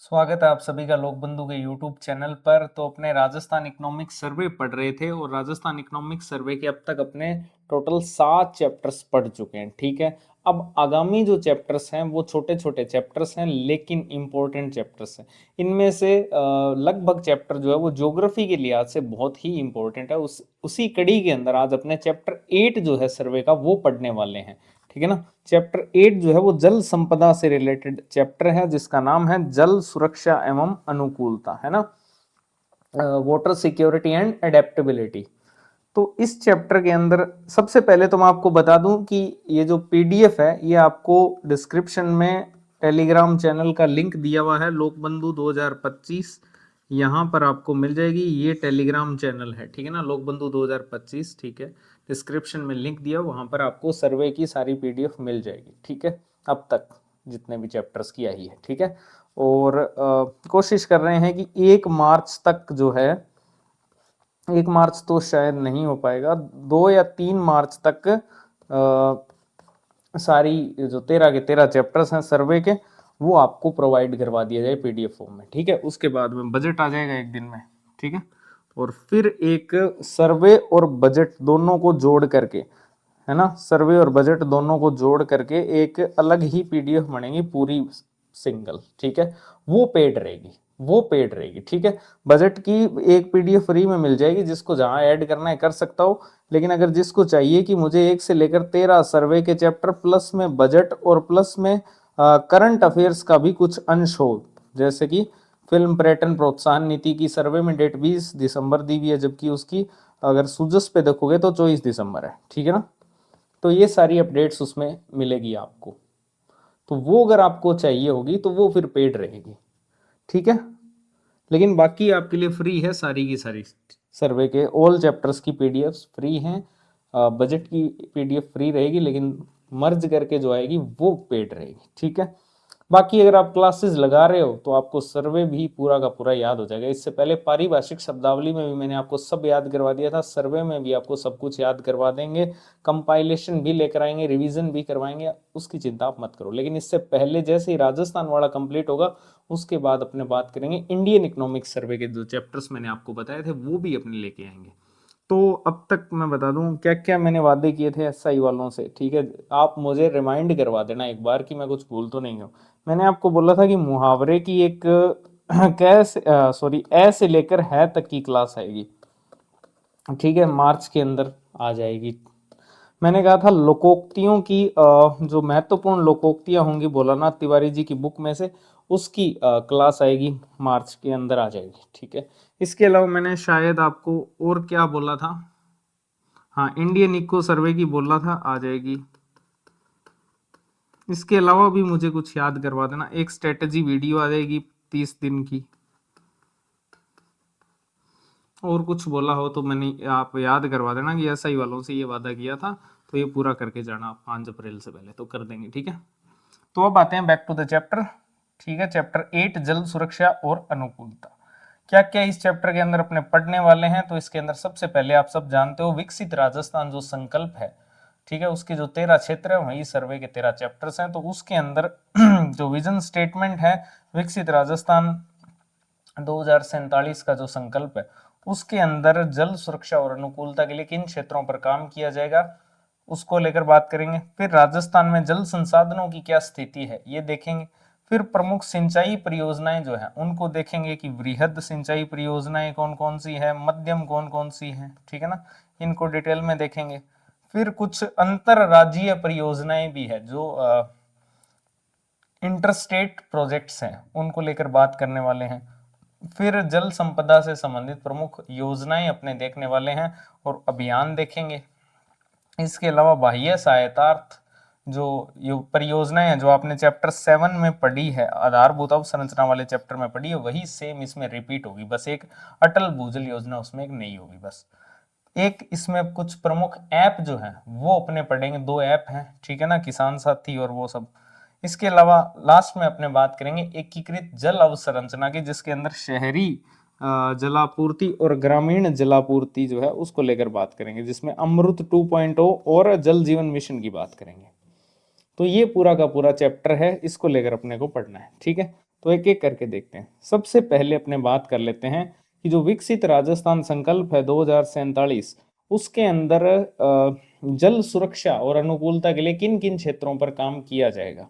स्वागत है आप सभी का लोक बंधु के YouTube चैनल पर। तो अपने राजस्थान इकोनॉमिक सर्वे पढ़ रहे थे और राजस्थान इकोनॉमिक सर्वे के अब तक अपने टोटल 7 चैप्टर्स पढ़ चुके हैं। ठीक है, अब आगामी जो चैप्टर्स हैं वो छोटे छोटे चैप्टर्स हैं लेकिन इंपॉर्टेंट चैप्टर्स हैं। इनमें से लगभग चैप्टर जो है वो ज्योग्राफी के लिहाज से बहुत ही इंपॉर्टेंट है। उसी कड़ी के अंदर आज अपने चैप्टर 8 जो है सर्वे का वो पढ़ने वाले हैं। ठीक है ना। चैप्टर 8 जो है वो जल संपदा से रिलेटेड चैप्टर है जिसका नाम है जल सुरक्षा एवं अनुकूलता, है ना, वाटर सिक्योरिटी एंड एडेप्टेबिलिटी। तो इस चैप्टर के अंदर सबसे पहले तो मैं आपको बता दूं कि ये जो पीडीएफ है ये आपको डिस्क्रिप्शन में टेलीग्राम चैनल का लिंक दिया हुआ है, लोकबंधु 2025, यहाँ पर आपको मिल जाएगी। ये टेलीग्राम चैनल है, ठीक है ना, लोकबंधु 2025। ठीक है, डिस्क्रिप्शन में लिंक दिया, वहां पर आपको सर्वे की सारी पीडीएफ मिल जाएगी। ठीक है, अब तक जितने भी चैप्टर्स की आई है। ठीक है, और कोशिश कर रहे हैं कि 1 मार्च तक जो है, 1 मार्च तो शायद नहीं हो पाएगा, 2 या 3 मार्च तक सारी जो 13 के 13 चैप्टर्स हैं सर्वे के वो आपको प्रोवाइड करवा दिया जाए पीडीएफ फॉर्म में। ठीक है, उसके बाद में बजट आ जाएगा एक दिन में। ठीक है, और फिर एक सर्वे और बजट दोनों को जोड़ करके, है ना, सर्वे और बजट दोनों को जोड़ करके एक अलग ही पीडीएफ बनेगी पूरी सिंगल। ठीक है, वो पेड रहेगी, वो पेड रहेगी। ठीक है, बजट की एक पीडीएफ फ्री में मिल जाएगी, जिसको जहां ऐड करना है कर सकता हो। लेकिन अगर जिसको चाहिए कि मुझे 1 से लेकर 13 सर्वे के चैप्टर प्लस में बजट और प्लस में करंट अफेयर्स का भी कुछ अंश हो, जैसे कि फिल्म पर्यटन प्रोत्साहन नीति की सर्वे में डेट 20 दिसंबर दी हुई है, जबकि उसकी अगर सुजस पे देखोगे तो 24 दिसंबर है। ठीक है ना, तो ये सारी अपडेट्स उसमें मिलेगी आपको। तो वो अगर आपको चाहिए होगी तो वो फिर पेड रहेगी। ठीक है, लेकिन बाकी आपके लिए फ्री है, सारी की सारी सर्वे के ऑल चैप्टर्स की पीडीएफ्स फ्री हैं। बजट की पीडीएफ फ्री रहेगी, लेकिन मर्ज करके जो आएगी वो पेड रहेगी। ठीक है, बाकी अगर आप क्लासेस लगा रहे हो तो आपको सर्वे भी पूरा का पूरा याद हो जाएगा। इससे पहले पारिभाषिक शब्दावली में भी मैंने आपको सब याद करवा दिया था, सर्वे में भी आपको सब कुछ याद करवा देंगे, कंपाइलेशन भी लेकर आएंगे, रिवीजन भी करवाएंगे, उसकी चिंता आप मत करो। लेकिन इससे पहले जैसे ही राजस्थान वाला कंप्लीट होगा उसके बाद अपने बात करेंगे इंडियन इकोनॉमिक सर्वे के जो चैप्टर्स मैंने आपको बताए थे वो भी अपने लेके आएंगे। तो अब तक मैं बता दूं क्या क्या मैंने वादे किए थे एसआई वालों से। ठीक है, आप मुझे रिमाइंड करवा देना एक बार कि मैं कुछ भूल तो नहीं हूँ। मैंने आपको बोला था कि मुहावरे की एक कैसे सॉरी ए से लेकर है तक की क्लास आएगी। ठीक है, मार्च के अंदर आ जाएगी। मैंने कहा था लोकोक्तियों की जो महत्वपूर्ण लोकोक्तियां होंगी भोलानाथ तिवारी जी की बुक में से, उसकी क्लास आएगी, मार्च के अंदर आ जाएगी। ठीक है, इसके अलावा मैंने शायद आपको और क्या बोला था, हाँ, इंडियन इको सर्वे की बोला था, आ जाएगी। इसके अलावा भी मुझे कुछ याद करवा देना, एक स्ट्रेटेजी वीडियो आ जाएगी 30 दिन की। और कुछ बोला हो तो मैंने आप याद करवा देना कि एसआई वालों से ये वादा किया था, तो ये पूरा करके जाना आप 5 अप्रैल से पहले, तो कर देंगे। ठीक है, तो अब आते हैं बैक टू द चैप्टर। ठीक है, चैप्टर 8 जल सुरक्षा और अनुकूलता। क्या क्या इस चैप्टर के अंदर अपने पढ़ने वाले हैं, तो इसके अंदर सबसे पहले आप सब जानते हो विकसित राजस्थान जो संकल्प है, ठीक है, उसके जो 13 क्षेत्र है वही सर्वे के 13 चैप्टर्स हैं। तो उसके अंदर जो विजन स्टेटमेंट है विकसित राजस्थान 2047 का जो संकल्प है, उसके अंदर जल सुरक्षा और अनुकूलता के लिए किन क्षेत्रों पर काम किया जाएगा उसको लेकर बात करेंगे। फिर राजस्थान में जल संसाधनों की क्या स्थिति है ये देखेंगे। फिर प्रमुख सिंचाई परियोजनाएं जो है उनको देखेंगे कि वृहद सिंचाई परियोजनाएं कौन कौन सी है, मध्यम कौन कौन सी है, ठीक है ना, इनको डिटेल में देखेंगे। फिर कुछ अंतर राज्यीय परियोजनाएं भी है जो इंटरस्टेट प्रोजेक्ट्स हैं, उनको लेकर बात करने वाले हैं। फिर जल संपदा से संबंधित प्रमुख योजनाएं अपने देखने वाले हैं और अभियान देखेंगे। इसके अलावा बाह्य सहायतार्थ जो परियोजनाएं हैं जो आपने चैप्टर 7 में पढ़ी है, आधारभूत अवसंरचना वाले चैप्टर में पढ़ी है, वही सेम इसमें रिपीट होगी, बस एक अटल भूजल योजना उसमें एक नई होगी बस। एक इसमें कुछ प्रमुख ऐप जो हैं वो अपने पढ़ेंगे, 2 ऐप हैं, ठीक है ना, किसान साथी और वो सब। इसके अलावा लास्ट में अपने बात करेंगे एकीकृत जल अवसंरचना की, जिसके अंदर शहरी जलापूर्ति और ग्रामीण जलापूर्ति जो है उसको लेकर बात करेंगे, जिसमें अमृत 2.0 और जल जीवन मिशन की बात करेंगे। तो ये पूरा का पूरा चैप्टर है, इसको लेकर अपने को पढ़ना है। ठीक है, तो एक एक करके देखते हैं। सबसे पहले अपने बात कर लेते हैं कि जो विकसित राजस्थान संकल्प है 2047, उसके अंदर जल सुरक्षा और अनुकूलता के लिए किन किन क्षेत्रों पर काम किया जाएगा।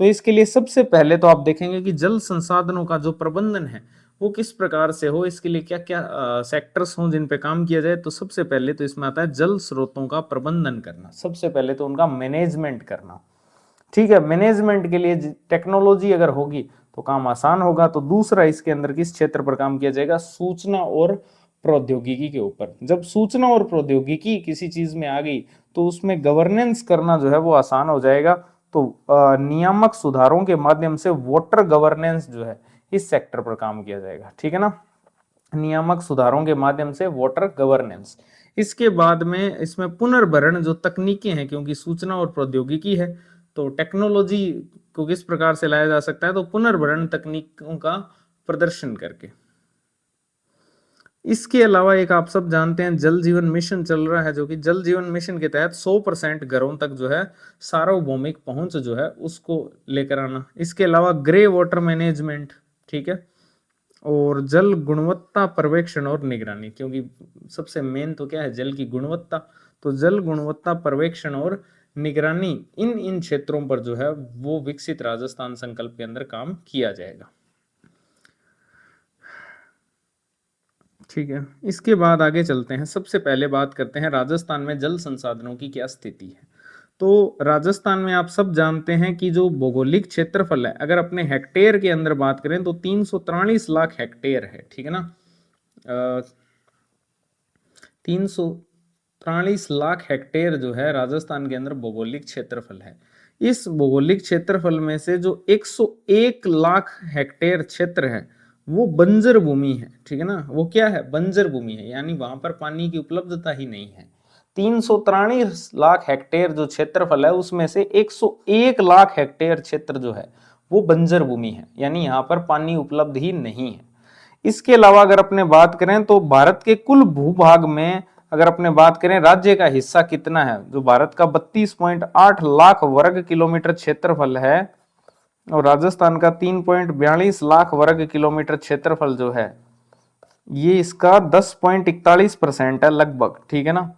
तो इसके लिए सबसे पहले तो आप देखेंगे कि जल संसाधनों का जो प्रबंधन है वो किस प्रकार से हो, इसके लिए क्या क्या सेक्टर्स हों जिन पे काम किया जाए। तो सबसे पहले तो इसमें आता है जल स्रोतों का प्रबंधन करना, सबसे पहले तो उनका मैनेजमेंट करना। ठीक है, मैनेजमेंट के लिए टेक्नोलॉजी अगर होगी तो काम आसान होगा। तो दूसरा इसके अंदर किस क्षेत्र पर काम किया जाएगा, सूचना और प्रौद्योगिकी के ऊपर। जब सूचना और प्रौद्योगिकी किसी चीज में आ गई तो उसमें गवर्नेंस करना जो है वो आसान हो जाएगा। तो नियामक सुधारों के माध्यम से वाटर गवर्नेंस जो है इस सेक्टर पर काम किया जाएगा। ठीक है ना, नियामक सुधारों के माध्यम से वाटर गवर्नेंस। इसके बाद में इसमें पुनर्भरण जो तकनीकें हैं, क्योंकि सूचना और प्रौद्योगिकी है तो टेक्नोलॉजी को किस प्रकार से लाया जा सकता है, तो पुनर्भरण तकनीकों का प्रदर्शन करके। इसके अलावा एक आप सब जानते हैं जल जीवन मिशन चल रहा है, जो कि जल जीवन मिशन के तहत 100% घरों तक जो है सार्वभौमिक पहुंच जो है उसको लेकर आना। इसके अलावा ग्रे वाटर मैनेजमेंट, ठीक है, और जल गुणवत्ता पर्यवेक्षण और निगरानी, क्योंकि सबसे मेन तो क्या है, जल की गुणवत्ता। तो जल गुणवत्ता पर्यवेक्षण और निगरानी, इन क्षेत्रों पर जो है वो विकसित राजस्थान संकल्प के अंदर काम किया जाएगा। ठीक है, इसके बाद आगे चलते हैं। सबसे पहले बात करते हैं राजस्थान में जल संसाधनों की क्या स्थिति है। तो राजस्थान में आप सब जानते हैं कि जो भौगोलिक क्षेत्रफल है, अगर अपने हेक्टेयर के अंदर बात करें तो 343 लाख हेक्टेयर है। ठीक है ना, 343 लाख हेक्टेयर जो है राजस्थान के अंदर भौगोलिक क्षेत्रफल है। इस भौगोलिक क्षेत्रफल में से जो 101 लाख हेक्टेयर क्षेत्र है वो बंजर भूमि है। ठीक है ना, वो क्या है, बंजर भूमि है, यानी वहां पर पानी की उपलब्धता ही नहीं है। 343 लाख हेक्टेयर जो क्षेत्रफल है उसमें से 101 लाख हेक्टेयर क्षेत्र जो है वो बंजर भूमि है, यानी यहाँ पर पानी उपलब्ध ही नहीं है। इसके अलावा अगर अपने बात करें तो भारत के कुल भूभाग में अगर अपने बात करें राज्य का हिस्सा कितना है, जो भारत का 32.8 लाख वर्ग किलोमीटर क्षेत्रफल है और राजस्थान का 3.42 लाख वर्ग किलोमीटर क्षेत्रफल जो है ये इसका 10.41% है लगभग। ठीक है ना,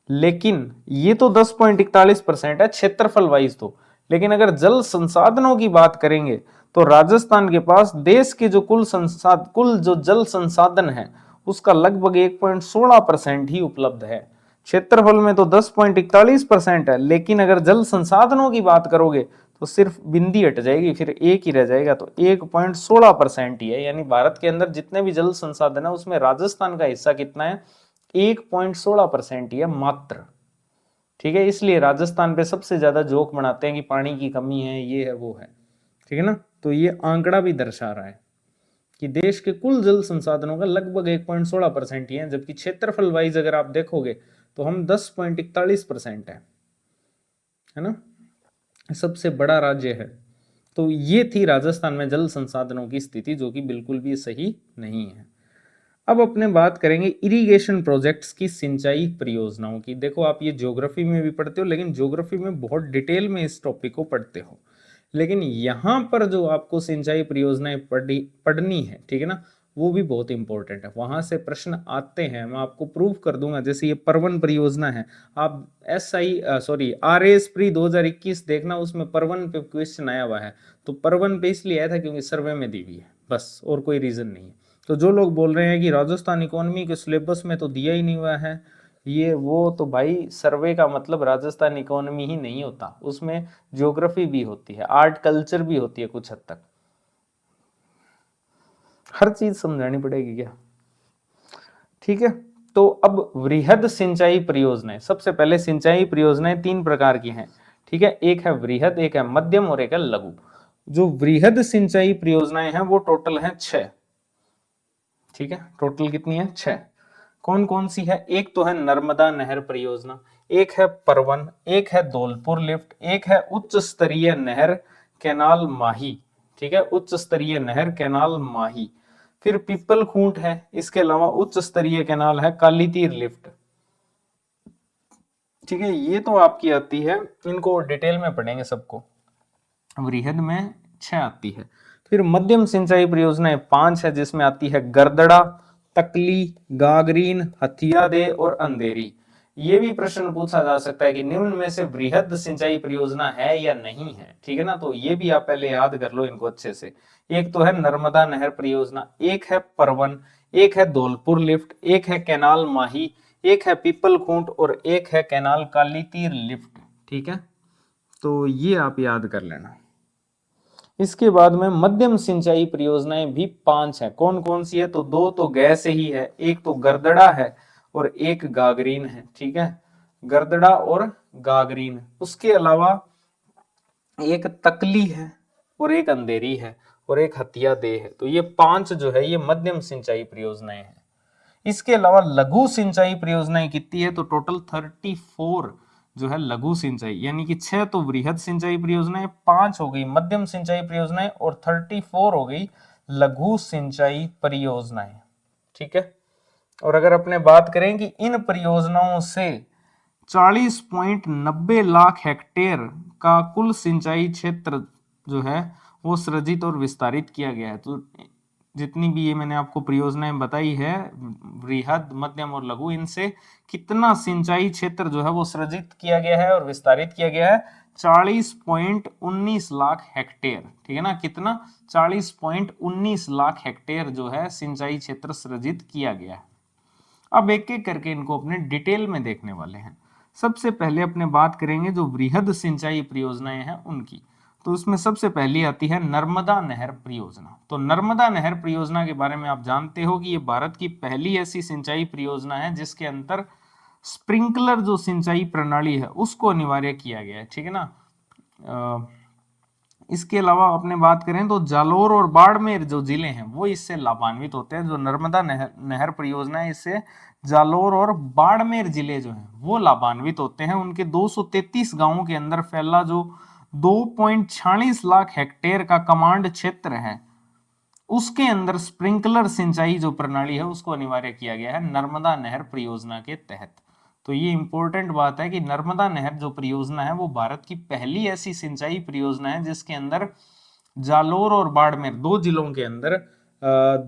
लेकिन ये तो 10.41% है क्षेत्रफल वाइज तो, लेकिन अगर जल संसाधनों की बात करेंगे तो राजस्थान के पास देश के जो कुल जो जल संसाधन है उसका लगभग 1.16% ही उपलब्ध है। क्षेत्रफल में तो 10.41% है, लेकिन अगर जल संसाधनों की बात करोगे तो सिर्फ बिंदी हट जाएगी, फिर एक ही रह जाएगा, तो 1.16% ही है। यानी भारत के अंदर जितने भी जल संसाधन है उसमें राजस्थान का हिस्सा कितना है, 1.16% ही है मात्र। ठीक है, इसलिए राजस्थान पे सबसे ज्यादा जोक बनाते हैं कि पानी की कमी है, ये है वो है। ठीक है ना, तो ये आंकड़ा भी दर्शा रहा है कि देश के कुल जल संसाधनों का लगभग 1.16% ही है, जबकि क्षेत्रफल वाइज अगर आप देखोगे तो हम 10.41% है ना, सबसे बड़ा राज्य है। तो ये थी राजस्थान में जल संसाधनों की स्थिति, जो कि बिल्कुल भी सही नहीं है। अब अपने बात करेंगे इरिगेशन प्रोजेक्ट्स की, सिंचाई परियोजनाओं की। देखो आप ये ज्योग्राफी में भी पढ़ते हो, लेकिन ज्योग्राफी में बहुत डिटेल में इस टॉपिक को पढ़ते हो, लेकिन यहाँ पर जो आपको सिंचाई परियोजनाएं पढ़नी है, ठीक है ना, वो भी बहुत इंपॉर्टेंट है। वहां से प्रश्न आते हैं, मैं आपको प्रूव कर दूंगा। जैसे ये परवन परियोजना है, आप RS प्री 2021 देखना, उसमें परवन पे क्वेश्चन आया हुआ है। तो परवन पे इसलिए आया था क्योंकि सर्वे में दी हुई है, बस, और कोई रीजन नहीं है। तो जो लोग बोल रहे हैं कि राजस्थान इकोनॉमी के सिलेबस में तो दिया ही नहीं हुआ है ये वो, तो भाई सर्वे का मतलब राजस्थान इकोनॉमी ही नहीं होता, उसमें ज्योग्राफी भी होती है, आर्ट कल्चर भी होती है कुछ हद तक। हर चीज समझानी पड़ेगी क्या। ठीक है, तो अब वृहद सिंचाई परियोजनाएं। सबसे पहले सिंचाई परियोजनाएं 3 प्रकार की हैं। ठीक है, एक है वृहद, एक है मध्यम और एक है लघु। जो वृहद सिंचाई परियोजनाएं हैं वो टोटल हैं 6। ठीक है, टोटल कितनी है, 6। कौन कौन सी है, एक तो है नर्मदा नहर परियोजना, एक है परवन, एक है धौलपुर लिफ्ट, एक है उच्च स्तरीय नहर कैनाल माही। ठीक है, उच्च स्तरीय नहर कैनाल माही। फिर पीपल खूंट है, इसके अलावा उच्च स्तरीय कैनाल है काली तीर लिफ्ट। ठीक है, ये तो आपकी आती है, इनको डिटेल में पढ़ेंगे सबको। वृहद में 6 आती है। फिर मध्यम सिंचाई परियोजनाएं 5 है, जिसमें आती है गरदड़ा, तकली, गागरीन, हथियादे और अंधेरी। ये भी प्रश्न पूछा जा सकता है कि निम्न में से वृहद सिंचाई परियोजना है या नहीं है, ठीक है ना। तो ये भी आप पहले याद कर लो इनको अच्छे से। एक तो है नर्मदा नहर परियोजना, एक है परवन, एक है धौलपुर लिफ्ट, एक है कैनाल माही, एक है पीपल खूंट और एक है कैनाल काली तीर लिफ्ट, ठीक है। तो ये आप याद कर लेना। इसके बाद में मध्यम सिंचाई परियोजनाएं भी 5 है। कौन कौन सी है? तो 2 तो गैस ही है, एक तो गरदड़ा है और एक गागरीन है, ठीक है। गरदड़ा और गागरीन, उसके अलावा एक तकली है और एक अंधेरी है और एक हथिया दे है। तो ये 5 जो है ये मध्यम सिंचाई परियोजनाएं हैं। इसके अलावा लघु सिंचाई परियोजनाएं कितनी है? तो टोटल 34 जो है लघु सिंचाई, यानी कि 6 तो वृहद सिंचाई परियोजनाएं, 5 हो गई मध्यम सिंचाई परियोजनाएं और 34 हो गई लघु सिंचाई परियोजनाएं, ठीक है। और अगर अपने बात करें कि इन परियोजनाओं से 40.90 लाख हेक्टेयर का कुल सिंचाई क्षेत्र जो है वो सृजित और विस्तारित किया गया है। तो जितनी भी ये मैंने आपको परियोजनाएं बताई है वृहद, मध्यम और लघु, इनसे कितना सिंचाई क्षेत्र जो है वो सृजित किया गया है और विस्तारित किया गया है? 40.19 लाख हेक्टेयर, ठीक है ना। कितना? 40.19 लाख हेक्टेयर जो है सिंचाई क्षेत्र सृजित किया गया है। अब एक एक करके इनको अपने डिटेल में देखने वाले हैं। सबसे पहले अपने बात करेंगे जो वृहद सिंचाई परियोजनाएं हैं उनकी। तो उसमें सबसे पहली आती है नर्मदा नहर परियोजना। तो नर्मदा नहर परियोजना के बारे में आप जानते हो कि ये भारत की पहली ऐसी सिंचाई परियोजना है जिसके अंदर स्प्रिंकलर जो सिंचाई प्रणाली है उसको अनिवार्य किया गया है, ठीक है ना। इसके अलावा अपने बात करें तो जालोर और बाड़मेर जो जिले हैं वो इससे लाभान्वित होते हैं। जो नर्मदा नहर परियोजना है इससे जालोर और बाड़मेर जिले जो हैं वो लाभान्वित होते हैं। उनके 233 गांवों के अंदर फैला जो 2.46 लाख हेक्टेयर का कमांड क्षेत्र है उसके अंदर स्प्रिंकलर सिंचाई जो प्रणाली है उसको अनिवार्य किया गया है नर्मदा नहर परियोजना के तहत। तो ये इंपॉर्टेंट बात है कि नर्मदा नहर जो परियोजना है वो भारत की पहली ऐसी सिंचाई परियोजना है जिसके अंदर जालोर और बाड़मेर 2 जिलों के अंदर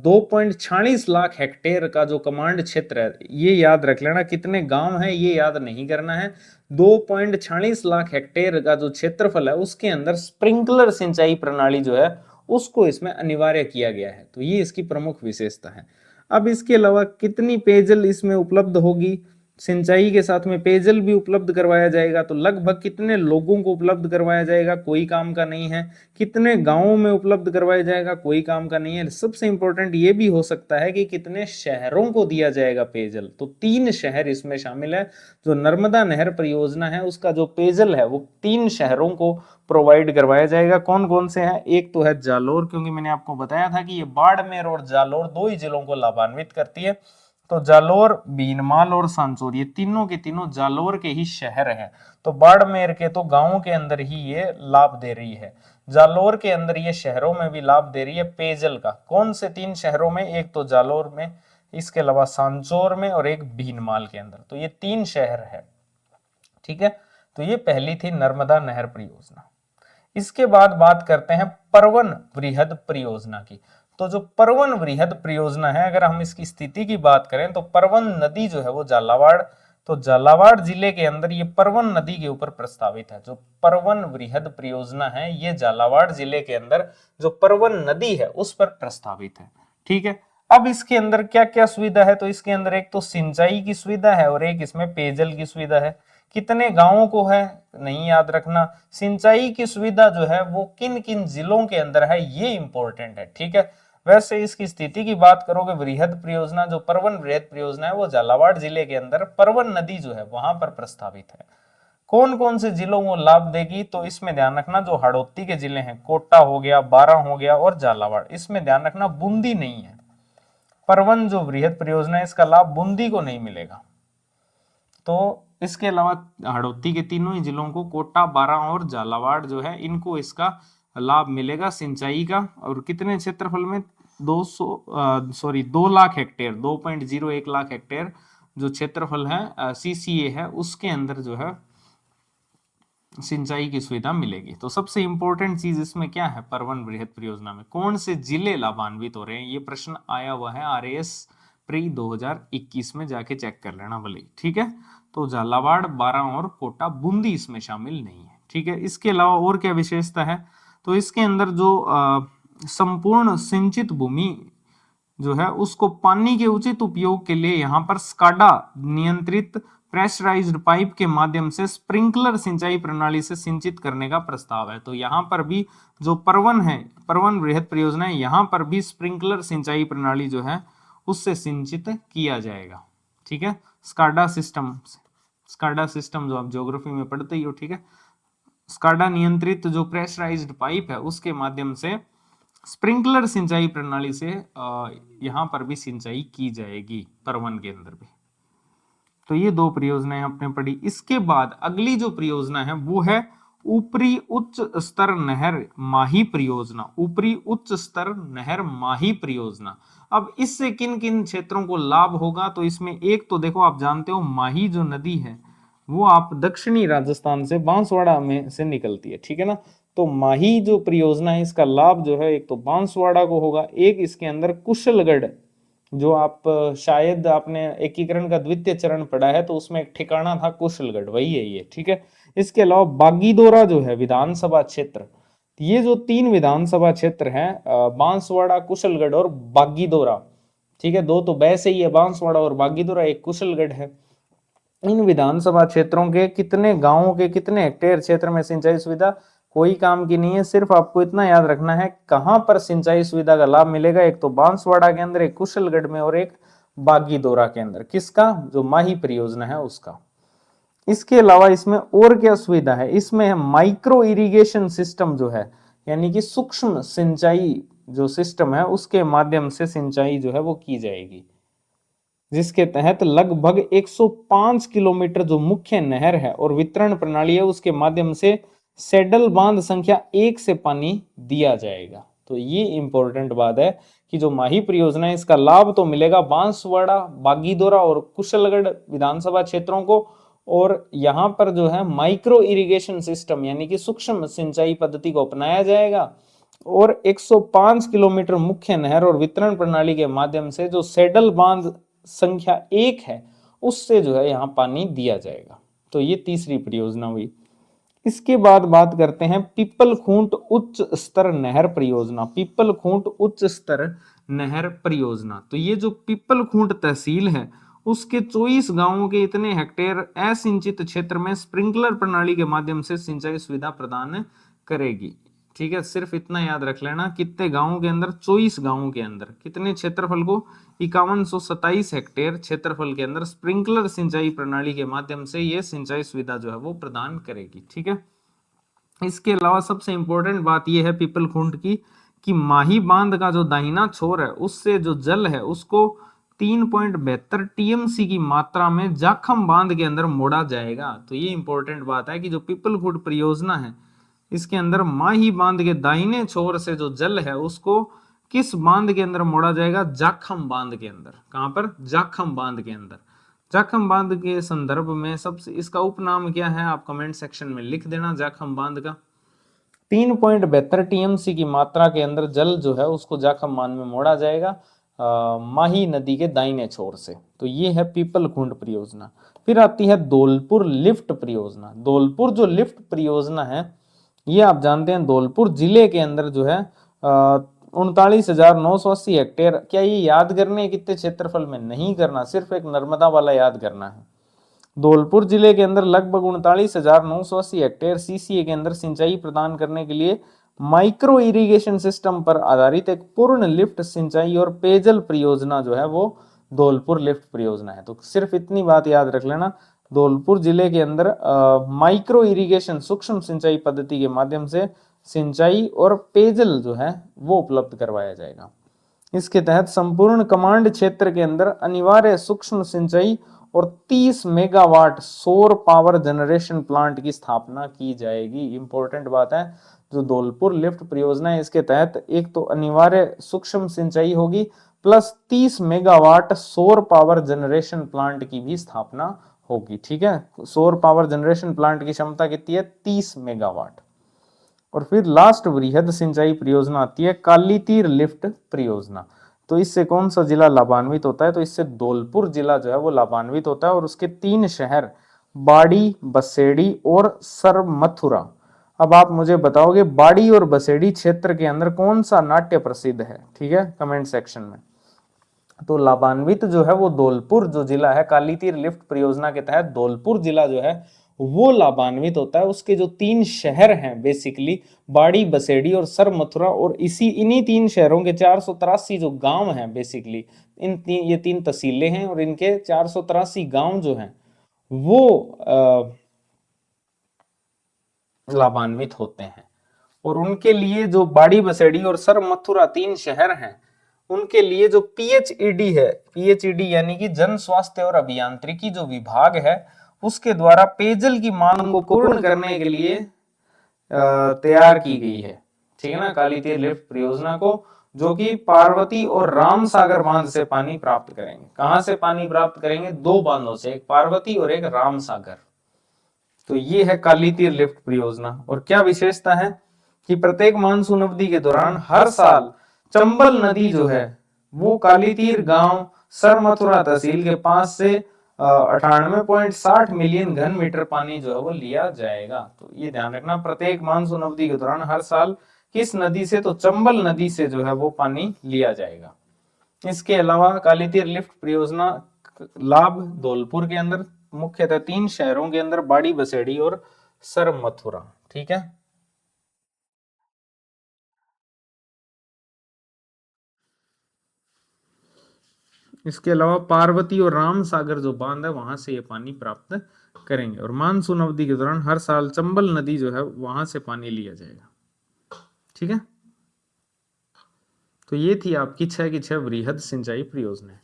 2.46 लाख हेक्टेयर का जो कमांड क्षेत्र है, ये याद रख लेना। कितने गांव हैं ये याद नहीं करना है। 2.46 लाख हेक्टेयर का जो क्षेत्रफल है उसके अंदर स्प्रिंकलर सिंचाई प्रणाली जो है उसको इसमें अनिवार्य किया गया है। तो ये इसकी प्रमुख विशेषता है। अब इसके अलावा कितनी पेयजल इसमें उपलब्ध होगी? सिंचाई के साथ में पेयजल भी उपलब्ध करवाया जाएगा। तो लगभग कितने लोगों को उपलब्ध करवाया जाएगा? कोई काम का नहीं है। कितने गांवों में उपलब्ध करवाया जाएगा? कोई काम का नहीं है। सबसे इंपॉर्टेंट ये भी हो सकता है कि कितने शहरों को दिया जाएगा पेयजल? तो 3 शहर इसमें शामिल है। जो नर्मदा नहर परियोजना है उसका जो पेयजल है वो 3 शहरों को प्रोवाइड करवाया जाएगा। कौन कौन से हैं? एक तो है जालोर, क्योंकि मैंने आपको बताया था कि ये बाड़मेर और जालोर 2 ही जिलों को लाभान्वित करती है। तो जालोर, भीनमाल और सांचौर ये तीनों के तीनों जालोर के ही शहर हैं। तो बाड़मेर के तो गांवों के अंदर ही ये लाभ दे रही है, जालोर के अंदर ये शहरों में भी लाभ दे रही है पेयजल का। कौन से 3 शहरों में? एक तो जालोर में, इसके अलावा सांचौर में और एक भीनमाल के अंदर। तो ये 3 शहर है, ठीक है। तो ये पहली थी नर्मदा नहर परियोजना। इसके बाद बात करते हैं परवन वृहद परियोजना की। तो जो परवन वृहद परियोजना है, अगर हम इसकी स्थिति की बात करें तो परवन नदी जो है वो झालावाड़, तो झालावाड़ जिले के अंदर ये परवन नदी के ऊपर प्रस्तावित है। जो परवन वृहद परियोजना है ये झालावाड़ जिले के अंदर जो परवन नदी है उस पर प्रस्तावित है, ठीक है। अब इसके अंदर क्या क्या सुविधा है? तो इसके अंदर एक तो सिंचाई की सुविधा है और एक इसमें पेयजल की सुविधा है। कितने गांवों को है नहीं याद रखना। सिंचाई की सुविधा जो है वो किन किन जिलों के अंदर है ये इंपॉर्टेंट है, ठीक है। वैसे इसकी स्थिति की बात करोगे वृहद परियोजना जो परवन वृहद परियोजना है वो झालावाड़ जिले के अंदर परवन नदी जो है वहां पर प्रस्तावित है। कौन कौन से जिलों को लाभ देगी? तो इसमें ध्यान रखना जो हाड़ौती के जिले हैं, कोटा हो गया, बारा हो गया और झालावाड़, इसमें ध्यान रखना बूंदी नहीं है। परवन जो वृहद परियोजना है इसका लाभ बूंदी को नहीं मिलेगा। तो इसके अलावा हाड़ौती के तीनों ही जिलों को, कोटा, बारा और झालावाड़ जो है, इनको इसका लाभ मिलेगा सिंचाई का। और कितने क्षेत्रफल में? 2 लाख हेक्टेयर, 2.01 लाख हेक्टेयर जो क्षेत्रफल है सीसीए है उसके अंदर जो है सिंचाई की सुविधा मिलेगी। तो सबसे इंपॉर्टेंट चीज इसमें क्या है, परवन बृहद परियोजना में कौन से जिले लाभान्वित हो रहे हैं, ये प्रश्न आया हुआ है RAS प्री 2021 में, जाके चेक कर लेना भले, ठीक है। तो झालावाड़, बारां और कोटा, बूंदी इसमें शामिल नहीं है, ठीक है। इसके अलावा और क्या विशेषता है, तो इसके अंदर जो संपूर्ण सिंचित भूमि जो है उसको पानी के उचित उपयोग के लिए यहाँ पर स्काडा नियंत्रित प्रेशराइज्ड पाइप के माध्यम से स्प्रिंकलर सिंचाई प्रणाली से सिंचित करने का प्रस्ताव है। तो यहाँ पर भी जो परवन है, परवन बृहद परियोजना है, यहाँ पर भी स्प्रिंकलर सिंचाई प्रणाली जो है उससे सिंचित किया जाएगा, ठीक है। स्काडा सिस्टम जो आप ज्योग्राफी में पढ़ते ही हो, ठीक है। स्काडा नियंत्रित जो प्रेशराइज्ड पाइप है उसके माध्यम से स्प्रिंकलर सिंचाई प्रणाली से यहां पर भी सिंचाई की जाएगी, परवन के अंदर भी। तो ये दो परियोजनाएं आपने पढ़ी। इसके बाद अगली जो परियोजना है वो है ऊपरी उच्च स्तर नहर माही परियोजना, ऊपरी उच्च स्तर नहर माही परियोजना। अब इससे किन किन क्षेत्रों को लाभ होगा, तो इसमें एक तो देखो, आप जानते हो माही जो नदी है वो आप दक्षिणी राजस्थान से बांसवाड़ा में से निकलती है, ठीक है ना। तो माही जो परियोजना है इसका लाभ जो है एक तो बांसवाड़ा को होगा, एक इसके अंदर कुशलगढ़, जो आप शायद आपने एकीकरण का द्वितीय चरण पढ़ा है तो उसमें एक ठिकाना था कुशलगढ़, वही है ये, ठीक है। इसके अलावा बागीदोरा जो है विधानसभा क्षेत्र, ये जो 3 विधानसभा क्षेत्र हैं, बांसवाड़ा, कुशलगढ़ और बागीदोरा, ठीक है। दो तो वैसे ही है, बांसवाड़ा और बागीदोरा, एक कुशलगढ़ है। इन विधानसभा क्षेत्रों के कितने गांवों के कितने हेक्टेयर क्षेत्र में सिंचाई सुविधा कोई काम की नहीं है, सिर्फ आपको इतना याद रखना है कहां पर सिंचाई सुविधा का लाभ मिलेगा, एक तो बांसवाड़ा के अंदर, एक कुशलगढ़ में और एक बागीदोरा के अंदर। किसका, जो माही परियोजना है उसका। इसके अलावा इसमें और क्या सुविधा है, इसमें है माइक्रो इरिगेशन सिस्टम जो है, यानी कि सूक्ष्म सिंचाई जो सिस्टम है उसके माध्यम से सिंचाई जो है वो की जाएगी, जिसके तहत लगभग 105 किलोमीटर जो मुख्य नहर है और वितरण प्रणाली है उसके माध्यम से सैडल बांध संख्या 1 से पानी दिया जाएगा। तो ये इंपॉर्टेंट बात है कि जो माही परियोजना है इसका लाभ तो मिलेगा बांसवाड़ा, बागीदोरा और कुशलगढ़ विधानसभा क्षेत्रों को, और यहाँ पर जो है माइक्रो इरिगेशन सिस्टम यानी कि सूक्ष्म सिंचाई पद्धति को अपनाया जाएगा, और 105 किलोमीटर मुख्य नहर और वितरण प्रणाली के माध्यम से जो सैडल बांध संख्या 1 है उससे जो है यहाँ पानी दिया जाएगा। तो ये तीसरी परियोजना हुई। इसके बाद बात करते हैं पीपलखूंट उच्च स्तर नहर परियोजना, पीपलखूंट उच्च स्तर नहर परियोजना। तो ये जो पीपलखूंट तहसील है उसके 24 गांवों के इतने हेक्टेयर असिंचित क्षेत्र में स्प्रिंकलर प्रणाली के माध्यम से सिंचाई सुविधा प्रदान करेगी, ठीक है। सिर्फ इतना याद रख लेना, कितने गांवों के अंदर, 24 गांवों के अंदर, कितने क्षेत्रफल को, 5127 हेक्टेयर क्षेत्रफल के अंदर स्प्रिंकलर सिंचाई प्रणाली के माध्यम से ये सिंचाई सुविधा जो है वो प्रदान करेगी, ठीक है। इसके अलावा सबसे इंपॉर्टेंट बात यह है पीपलखुंट की कि माही बांध का जो दाहिना छोर है उससे जो जल है उसको 3.72 टीएमसी की मात्रा में जाखम बांध के अंदर मोड़ा जाएगा। तो ये इंपॉर्टेंट बात है कि जो पीपलखुंट परियोजना है इसके अंदर माही बांध के दाहिने छोर से जो जल है उसको किस बांध के अंदर मोड़ा जाएगा, जाखम बांध के अंदर। कहां पर, जाखम बांध के अंदर। जाखम बांध के संदर्भ में सबसे इसका उपनाम क्या है आप कमेंट सेक्शन में लिख देना। जाखम बांध का 3.72 टीएमसी की मात्रा के अंदर जल जो है उसको जाखम बांध में मोड़ा जाएगा माही नदी के दाहिने छोर से। तो ये है पीपलखुंट परियोजना। फिर आती है धौलपुर लिफ्ट परियोजना। धौलपुर जो लिफ्ट परियोजना है ये आप जानते हैं धौलपुर जिले के अंदर जो है 39,980 हेक्टेयर। क्या ये याद करने कितने क्षेत्रफल में, नहीं करना, सिर्फ एक नर्मदा वाला याद करना है। धौलपुर जिले के अंदर लगभग 39,980 हेक्टेयर सीसीए के अंदर सिंचाई प्रदान करने के लिए माइक्रो इरिगेशन सिस्टम पर आधारित एक पूर्ण लिफ्ट सिंचाई और पेयजल परियोजना जो है वो धौलपुर लिफ्ट परियोजना है। तो सिर्फ इतनी बात याद रख लेना, धौलपुर जिले के अंदर माइक्रो इरिगेशन सूक्ष्म सिंचाई पद्धति के माध्यम से सिंचाई और पेयजल जो है वो उपलब्ध करवाया जाएगा। इसके तहत संपूर्ण कमांड क्षेत्र के अंदर अनिवार्य सूक्ष्म सिंचाई और 30 मेगावाट सौर पावर जनरेशन प्लांट की स्थापना की जाएगी। इंपॉर्टेंट बात है, जो धौलपुर लिफ्ट परियोजना है इसके तहत एक तो अनिवार्य सूक्ष्म सिंचाई होगी प्लस 30 मेगावाट सौर पावर जनरेशन प्लांट की भी स्थापना होगी। ठीक है, सौर पावर जनरेशन प्लांट की क्षमता कितनी है? 30 मेगावाट। और फिर लास्ट वृहद सिंचाई परियोजना आती है काली तीर लिफ्ट परियोजना। तो इससे कौन सा जिला लाभान्वित होता है? तो इससे धौलपुर जिला जो है वो लाभान्वित होता है, और उसके 3 शहर बाड़ी, बसेड़ी और सरमथुरा। अब आप मुझे बताओगे बाड़ी और बसेड़ी क्षेत्र के अंदर कौन सा नाट्य प्रसिद्ध है? ठीक है, कमेंट सेक्शन में। तो लाभान्वित जो है वो धौलपुर जो जिला है, काली तीर लिफ्ट परियोजना के तहत धौलपुर जिला जो है वो लाभान्वित होता है। उसके जो 3 शहर हैं बेसिकली बाड़ी, बसेड़ी और सरमथुरा, और इन्हीं 3 शहरों के 483 जो गांव हैं बेसिकली, ये 3 तहसीलें हैं और इनके 483 गांव जो हैं वो लाभान्वित होते हैं। और उनके लिए जो बाड़ी, बसेड़ी और सरमथुरा 3 शहर हैं, उनके लिए जो पीएचईडी है, पीएचईडी यानी कि जन स्वास्थ्य और अभियांत्रिकी जो विभाग है, उसके द्वारा पेयजल की मांग को पूर्ण करने के लिए तैयार की गई है। ठीक है ना, काली तीर लिफ्ट परियोजना को, जो कि पार्वती और राम सागर बांध से पानी प्राप्त करेंगे। कहां से पानी प्राप्त करेंगे? 2 बांधों से, एक पार्वती और एक राम सागर। तो ये है काली तीर लिफ्ट परियोजना। और क्या विशेषता है कि प्रत्येक मानसून अवधि के दौरान हर साल चंबल नदी जो है वो काली तीर गांव सरमथुरा तहसील के पास से 98.60 मिलियन घन मीटर पानी जो है वो लिया जाएगा। तो ये ध्यान रखना, प्रत्येक मानसून अवधि के दौरान हर साल किस नदी से? तो चंबल नदी से जो है वो पानी लिया जाएगा। इसके अलावा काली तीर लिफ्ट परियोजना लाभ धौलपुर के अंदर मुख्यतः 3 शहरों के अंदर बाड़ी, बसेड़ी और सरमथुरा। ठीक है, इसके अलावा पार्वती और राम सागर जो बांध है वहां से ये पानी प्राप्त करेंगे। और मानसून अवधि के दौरान हर साल चंबल नदी जो है वहां से पानी लिया जाएगा। ठीक है, तो ये थी आपकी 6 की 6 वृहद सिंचाई परियोजना।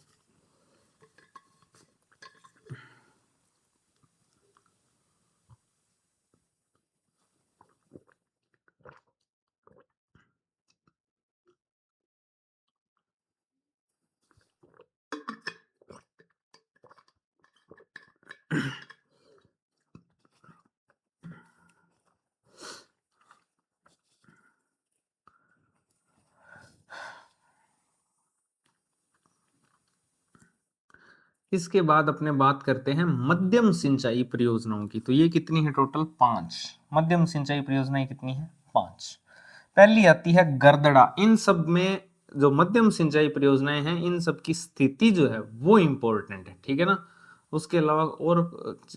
इसके बाद अपने बात करते हैं मध्यम सिंचाई परियोजनाओं की। तो ये कितनी है? टोटल 5 मध्यम सिंचाई परियोजनाएं कितनी है? 5। पहली आती है गरदड़ा। इन सब में जो मध्यम सिंचाई परियोजनाएं हैं, इन सब की स्थिति जो है वो इंपॉर्टेंट है। ठीक है ना, उसके अलावा और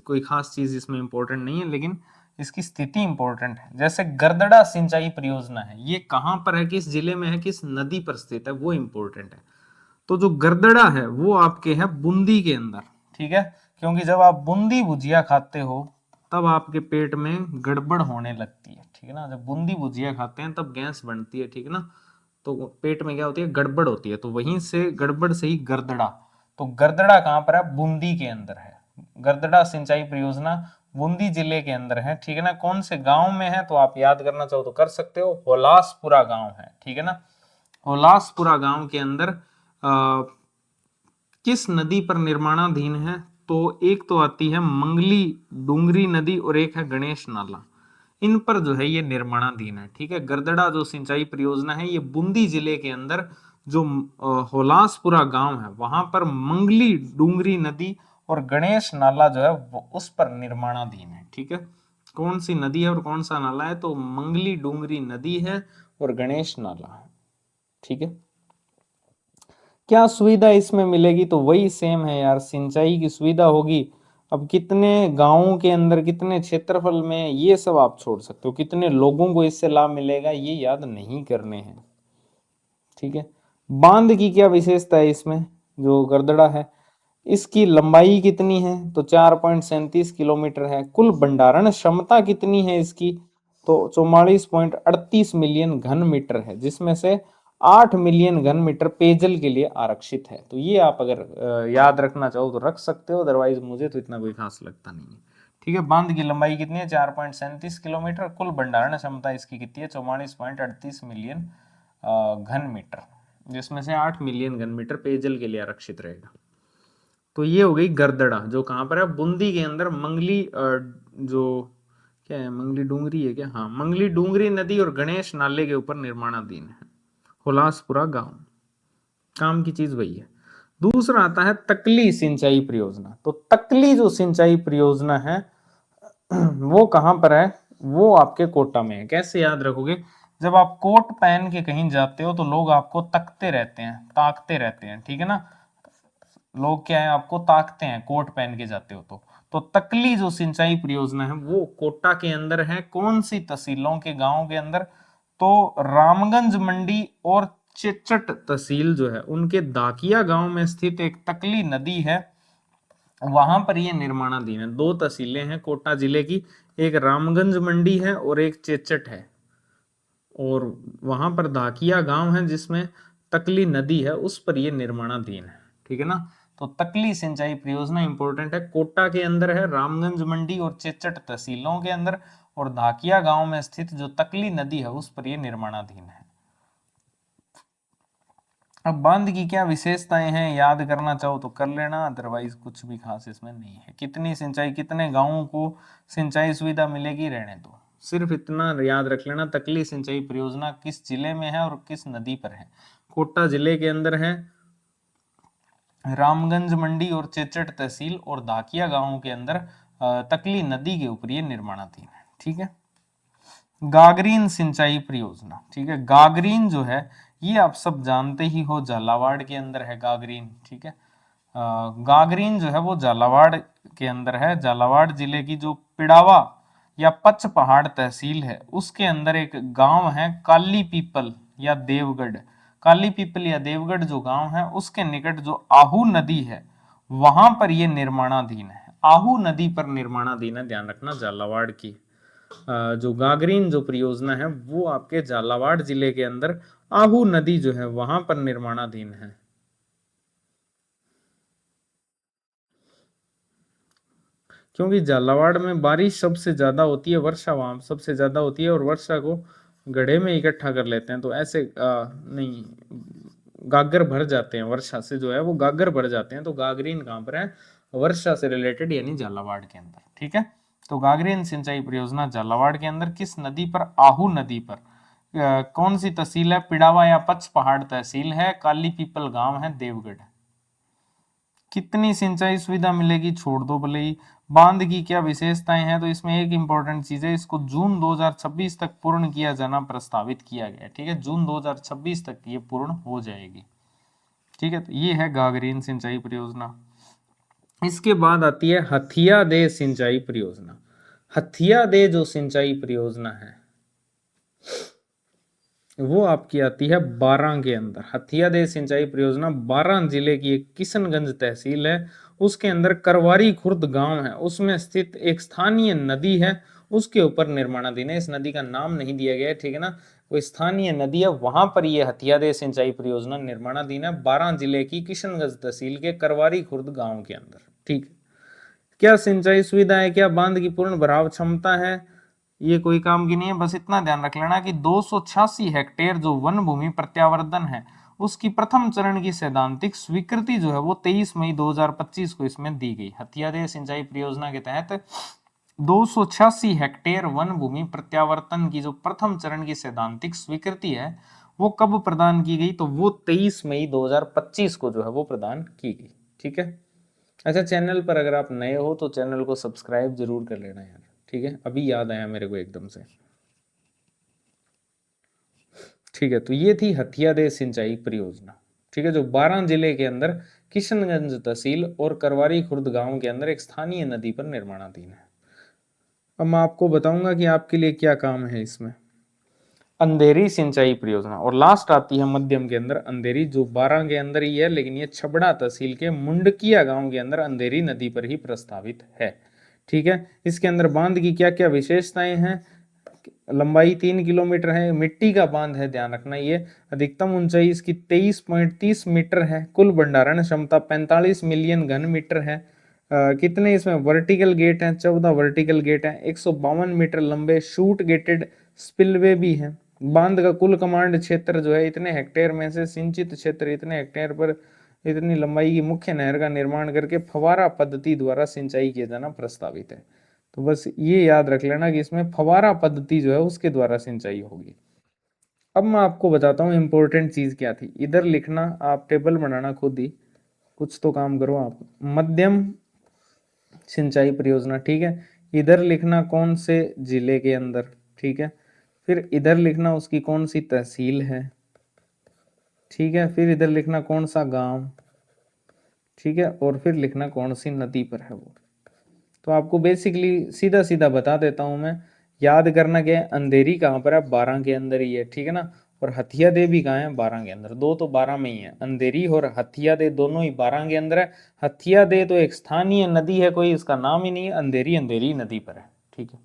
कोई खास चीज इसमें इंपॉर्टेंट नहीं है, लेकिन इसकी स्थिति इंपॉर्टेंट है। जैसे गरदड़ा सिंचाई परियोजना है, ये कहां पर है, किस जिले में है, किस नदी पर स्थित है, वो इंपॉर्टेंट है। तो जो गरदड़ा है वो आपके है बूंदी के अंदर। ठीक है, क्योंकि जब आप बूंदी भुजिया खाते हो तब आपके पेट में गड़बड़ होने लगती है। ठीक है ना, जब बूंदी भुजिया खाते हैं तब गैस बनती है। ठीक है ना, तो पेट में क्या होती है? गड़बड़ होती है। तो वहीं से गड़बड़ से ही गरदड़ा। तो गरदड़ा कहां पर है? बूंदी के अंदर है। गरदड़ा सिंचाई परियोजना बूंदी जिले के अंदर है। ठीक है ना, कौन से गांव में है? तो आप याद करना चाहो तो कर सकते हो, होलासपुरा गांव है। ठीक है ना, होलासपुरा गांव के अंदर किस नदी पर निर्माणाधीन है? तो एक तो आती है मंगली डूंगरी नदी और एक है गणेश नाला। इन पर जो है ये निर्माणाधीन है। ठीक है, गरदड़ा जो सिंचाई परियोजना है ये बूंदी जिले के अंदर जो होलासपुरा गांव है वहां पर मंगली डूंगरी नदी और गणेश नाला जो है वो उस पर निर्माणाधीन है। ठीक है, कौन सी नदी है और कौन सा नाला है? तो मंगली डूंगरी नदी है और गणेश नाला है। ठीक है, क्या सुविधा इसमें मिलेगी? तो वही सेम है यार, सिंचाई की सुविधा होगी। अब कितने गांवों के अंदर, कितने क्षेत्रफल में, ये सब आप छोड़ सकते हो। कितने लोगों को इससे लाभ मिलेगा ये याद नहीं करने हैं। ठीक है, बांध की क्या विशेषता है इसमें? जो गरदड़ा है इसकी लंबाई कितनी है? तो 4.37 किलोमीटर है। कुल भंडारण क्षमता कितनी है इसकी? तो 44.38 मिलियन घन मीटर है, जिसमें से 8 मिलियन घन मीटर पेयजल के लिए आरक्षित है। तो ये आप अगर याद रखना चाहो तो रख सकते हो, अदरवाइज मुझे तो इतना कोई खास लगता नहीं है। ठीक है, बांध की लंबाई कितनी है? 4.37 किलोमीटर। कुल भंडारण क्षमता इसकी कितनी है? 44.38 मिलियन घन मीटर, जिसमें से 8 मिलियन घन मीटर पेयजल के लिए आरक्षित रहेगा। तो ये हो गई गरदड़ा, जो कहाँ पर है, बूंदी के अंदर मंगली जो क्या है, मंगली डूंगरी है क्या, हाँ, मंगली डूंगरी नदी और गणेश नाले के ऊपर निर्माणाधीन है। हुलासपुरा गांव, काम की चीज वही है। दूसरा आता है तकली सिंचाई परियोजना। तो तकली जो सिंचाई परियोजना है वो कहां पर है, वो आपके कोटा में है। कैसे याद रखोगे, जब आप कोट पहन के कहीं जाते हो तो लोग आपको तकते रहते हैं, ताकते रहते हैं, ठीक है ना, लोग क्या है, आपको ताकते हैं, कोट पहन के जाते हो तो तकली जो सिंचाई परियोजना है वो कोटा के अंदर है। कौन सी तहसीलों के गांव के अंदर, तो रामगंज मंडी और चेचट तहसील जो है उनके दाकिया गांव में स्थित एक तकली नदी है, वहां पर ये निर्माणाधीन है। दो तहसीलें हैं कोटा जिले की, एक रामगंज मंडी है और एक चेचट है, और वहां पर दाकिया गांव है जिसमें तकली नदी है, उस पर ये निर्माणाधीन है, ठीक है ना। तो तकली सिंचाई परियोजना इंपॉर्टेंट है, कोटा के अंदर है, रामगंज मंडी और चेचट तहसीलों के अंदर, और धाकिया गांव में स्थित जो तकली नदी है उस पर यह निर्माणाधीन है। अब बांध की क्या विशेषताएं हैं, याद करना चाहो तो कर लेना, अदरवाइज कुछ भी खास इसमें नहीं है। कितनी सिंचाई, कितने गांवों को सिंचाई सुविधा मिलेगी, रहने दो, सिर्फ इतना याद रख लेना, तकली सिंचाई परियोजना किस जिले में है और किस नदी पर है। कोटा जिले के अंदर है, रामगंज मंडी और चेचट तहसील और धाकिया गांव के अंदर तकली नदी के ऊपर ये निर्माणाधीन है, ठीक है। गागरीन सिंचाई परियोजना, ठीक है, गागरीन जो है ये आप सब जानते ही हो, झालावाड़ के अंदर है गागरीन, ठीक है। गागरीन जो है वो झालावाड़ के अंदर है, झालावाड़ जिले की जो पिड़ावा या पच पहाड़ तहसील है उसके अंदर एक गांव है काली पीपल या देवगढ़। काली पीपल या देवगढ़ जो गांव है उसके निकट जो आहू नदी है वहां पर ये निर्माणाधीन है। आहू नदी पर निर्माणाधीन है, ध्यान रखना, झालावाड़ की जो गागरीन जो परियोजना है वो आपके झालावाड़ जिले के अंदर आहू नदी जो है वहां पर निर्माणाधीन है। क्योंकि झालावाड़ में बारिश सबसे ज्यादा होती है, वर्षा वहां सबसे ज्यादा होती है, और वर्षा को गड्ढे में इकट्ठा कर लेते हैं, तो ऐसे नहीं, गागर भर जाते हैं वर्षा से, जो है वो गागर भर जाते हैं। तो गागरीन कहां पर है, वर्षा से रिलेटेड, यानी झालावाड़ के अंदर, ठीक है। तो गागरीन सिंचाई परियोजना झालावाड़ के अंदर किस नदी पर, आहू नदी पर। कौन सी तहसील है, पिड़ावा या पच पहाड़ तहसील है, काली पीपल गांव है, देवगढ़। कितनी सिंचाई सुविधा मिलेगी, छोड़ दो भले ही। बांध की क्या विशेषताएं हैं, तो इसमें एक इंपॉर्टेंट चीज है, इसको जून 2026 तक पूर्ण किया जाना प्रस्तावित किया गया, ठीक है, जून 2026 तक ये पूर्ण हो जाएगी, ठीक है। तो ये है गागरीन सिंचाई परियोजना। इसके बाद आती है हथिया दे सिंचाई परियोजना। हथिया दे जो सिंचाई परियोजना है वो आपकी आती है बारां के अंदर। हथिया दे सिंचाई परियोजना बारां जिले की एक किशनगंज तहसील है, उसके अंदर करवारी खुर्द गांव है, उसमें स्थित एक स्थानीय नदी है, उसके ऊपर निर्माणाधीन है। इस नदी का नाम नहीं दिया गया है, ठीक है ना, कोई स्थानीय नदी है, वहां पर यह हथिया दे सिंचाई परियोजना निर्माणाधीन है, बारां जिले की किशनगंज तहसील के करवारी खुर्द गांव के अंदर, ठीक। क्या सिंचाई सुविधा है, क्या बांध की पूर्ण भराव क्षमता है, ये कोई काम की नहीं है। बस इतना ध्यान रख लेना कि 286 हेक्टेयर जो वन भूमि प्रत्यावर्तन है उसकी प्रथम चरण की सैद्धांतिक स्वीकृति जो है वो 23 मई 2025 को इसमें दी गई। हथियादे सिंचाई परियोजना के तहत 286 हेक्टेयर वन भूमि प्रत्यावर्तन की जो प्रथम चरण की सैद्धांतिक स्वीकृति है वो कब प्रदान की गई, तो वो 23 मई 2025 को जो है वो प्रदान की गई, ठीक है। अच्छा, चैनल पर अगर आप नए हो तो चैनल को सब्सक्राइब जरूर कर लेना यार, ठीक है, अभी याद आया मेरे को एकदम से, ठीक है। तो ये थी हथिया दे सिंचाई परियोजना, ठीक है, जो बारां जिले के अंदर किशनगंज तहसील और करवारी खुर्द गांव के अंदर एक स्थानीय नदी पर निर्माणाधीन है। अब मैं आपको बताऊंगा कि आपके लिए क्या काम है इसमें। अंधेरी सिंचाई परियोजना, और लास्ट आती है मध्यम के अंदर अंधेरी, जो बारां के अंदर ही है, लेकिन ये छबड़ा तहसील के मुंडकिया गांव के अंदर अंधेरी नदी पर ही प्रस्तावित है, ठीक है। इसके अंदर बांध की क्या क्या विशेषताएं हैं, लंबाई 3 किलोमीटर है, मिट्टी का बांध है, ध्यान रखना, ये अधिकतम ऊंचाई इसकी 23.30 मीटर है, कुल भंडारण क्षमता 45 मिलियन घन मीटर है। कितने इसमें वर्टिकल गेट हैं, 14 वर्टिकल गेट हैं, 152 मीटर लंबे शूट गेटेड स्पिलवे भी है। बांध का कुल कमांड क्षेत्र जो है इतने हेक्टेयर में से सिंचित क्षेत्र इतने हेक्टेयर पर इतनी लंबाई की मुख्य नहर का निर्माण करके फव्वारा पद्धति द्वारा सिंचाई किया जाना प्रस्तावित है। तो बस ये याद रख लेना कि इसमें फव्वारा पद्धति जो है उसके द्वारा सिंचाई होगी। अब मैं आपको बताता हूँ इंपॉर्टेंट चीज क्या थी। इधर लिखना, आप टेबल बनाना खुद ही, कुछ तो काम करो आप। मध्यम सिंचाई परियोजना, ठीक है। इधर लिखना कौन से जिले के अंदर, ठीक है। फिर इधर लिखना उसकी कौन सी तहसील है, ठीक है। फिर इधर लिखना कौन सा गांव, ठीक है। और फिर लिखना कौन सी नदी पर है वो। तो आपको बेसिकली सीधा सीधा बता देता हूं मैं, याद करना क्या है, अंधेरी कहाँ पर है, 12 के अंदर ही है, ठीक है ना। और हथिया दे भी कहाँ है, 12 के अंदर। दो तो 12 में ही है, अंधेरी और हथिया दे दोनों ही 12 के अंदर है। हथिया दे तो एक स्थानीय नदी है, कोई इसका नाम ही नहीं है। अंधेरी अंधेरी नदी पर है, ठीक है।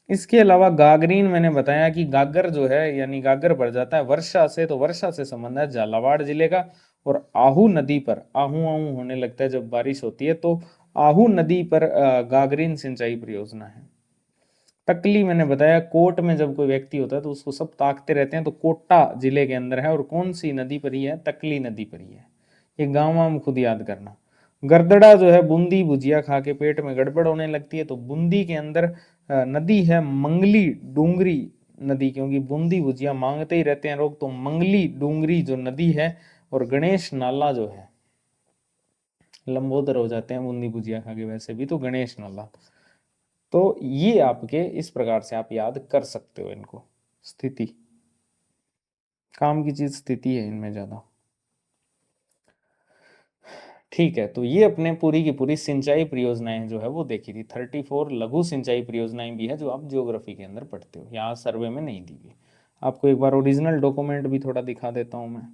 इसके अलावा गागरीन मैंने बताया कि गागर जो है, यानी गागर बढ़ जाता है वर्षा से, तो वर्षा से संबंध है झालावाड़ जिले का। और आहू नदी पर आहू आहू होने लगता है जब बारिश होती है, तो आहू नदी पर गागरीन सिंचाई परियोजना है। तकली मैंने बताया, कोट में जब कोई व्यक्ति होता है तो उसको सब ताकते रहते हैं, तो कोटा जिले के अंदर है। और कौन सी नदी पर ही है, तकली नदी पर ही है। ये गाँव वाम खुद याद करना। गरदड़ा जो है, बूंदी भुजिया खा के पेट में गड़बड़ होने लगती है, तो बूंदी के अंदर नदी है मंगली डूंगरी नदी, क्योंकि बूंदी भुजिया मांगते ही रहते हैं लोग, तो मंगली डूंगरी जो नदी है। और गणेश नाला जो है, लंबोदर हो जाते हैं बूंदी भुजिया खा के वैसे भी, तो गणेश नाला। तो ये आपके इस प्रकार से आप याद कर सकते हो इनको। स्थिति, काम की चीज स्थिति है इनमें ज्यादा, ठीक है। तो ये अपने पूरी की पूरी सिंचाई परियोजनाएं जो है वो देखी थी। 34 लघु सिंचाई परियोजनाएं भी है जो आप ज्योग्राफी के अंदर पढ़ते हो, यहाँ सर्वे में नहीं दी गई। आपको एक बार ओरिजिनल डॉक्यूमेंट भी थोड़ा दिखा देता हूँ मैं,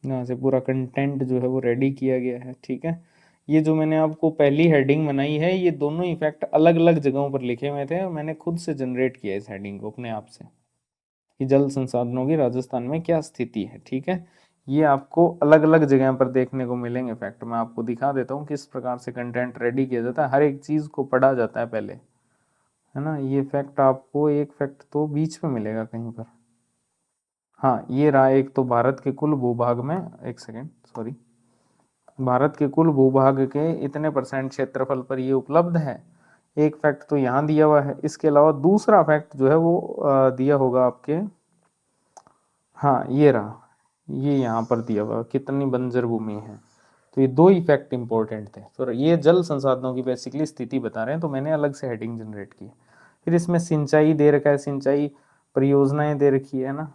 यहाँ से पूरा कंटेंट जो है वो रेडी किया गया है, ठीक है। ये जो मैंने आपको पहली हेडिंग बनाई है, ये दोनों इफेक्ट अलग अलग जगहों पर लिखे हुए थे, और मैंने खुद से जनरेट किया इस हेडिंग को अपने आप से, कि जल संसाधनों की राजस्थान में क्या स्थिति है, ठीक है। ये आपको अलग अलग जगह पर देखने को मिलेंगे फैक्ट। मैं आपको दिखा देता हूँ किस प्रकार से कंटेंट रेडी किया जाता है, हर एक चीज को पढ़ा जाता है पहले, है ना। ये फैक्ट आपको, एक फैक्ट तो बीच में मिलेगा कहीं पर। हाँ, ये रहा एक तो, भारत के कुल भूभाग में, एक सेकेंड सॉरी, भारत के कुल भूभाग के इतने परसेंट क्षेत्रफल पर ये उपलब्ध है। एक फैक्ट तो यहाँ दिया हुआ है। इसके अलावा दूसरा फैक्ट जो है वो दिया होगा आपके, हाँ ये रहा, ये यहाँ पर दिया हुआ कितनी बंजर भूमि है। तो ये दो इफेक्ट इंपॉर्टेंट थे। तो ये जल संसाधनों की बेसिकली स्थिति बता रहे हैं, तो मैंने अलग से हेडिंग जनरेट की। फिर इसमें सिंचाई दे रखा है, सिंचाई परियोजनाएं दे रखी है ना,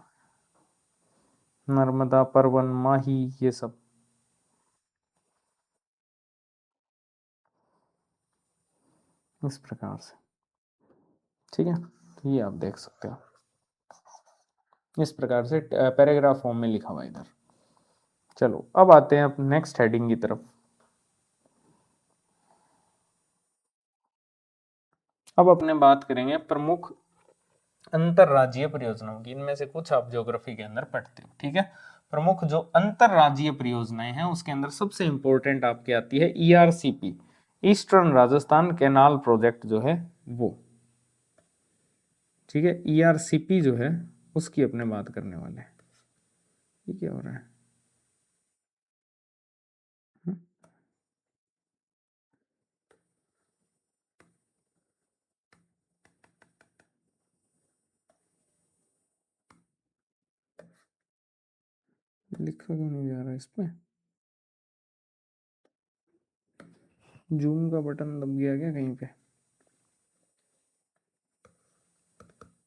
नर्मदा, परवन, माही, ये सब इस प्रकार से, ठीक है। तो ये आप देख सकते हो इस प्रकार से पैराग्राफ फॉर्म में लिखा हुआ है इधर। चलो अब आते हैं अब नेक्स्ट हेडिंग की तरफ। अब अपने बात करेंगे प्रमुख अंतरराज्यीय परियोजनाओं की। इनमें से कुछ आप ज्योग्राफी के अंदर पढ़ते हो, ठीक है। प्रमुख जो अंतरराज्यीय परियोजनाएं हैं उसके अंदर सबसे इंपॉर्टेंट आपके आती है ERCP, eastern Rajasthan canal project जो है वो, ठीक है। ईआरसीपी जो है उसकी अपने बात करने वाले हैं। ये क्या हो रहा है, हम्म? लिखा क्यों नहीं जा रहा इस पे, जूम का बटन दब गया क्या कहीं पे।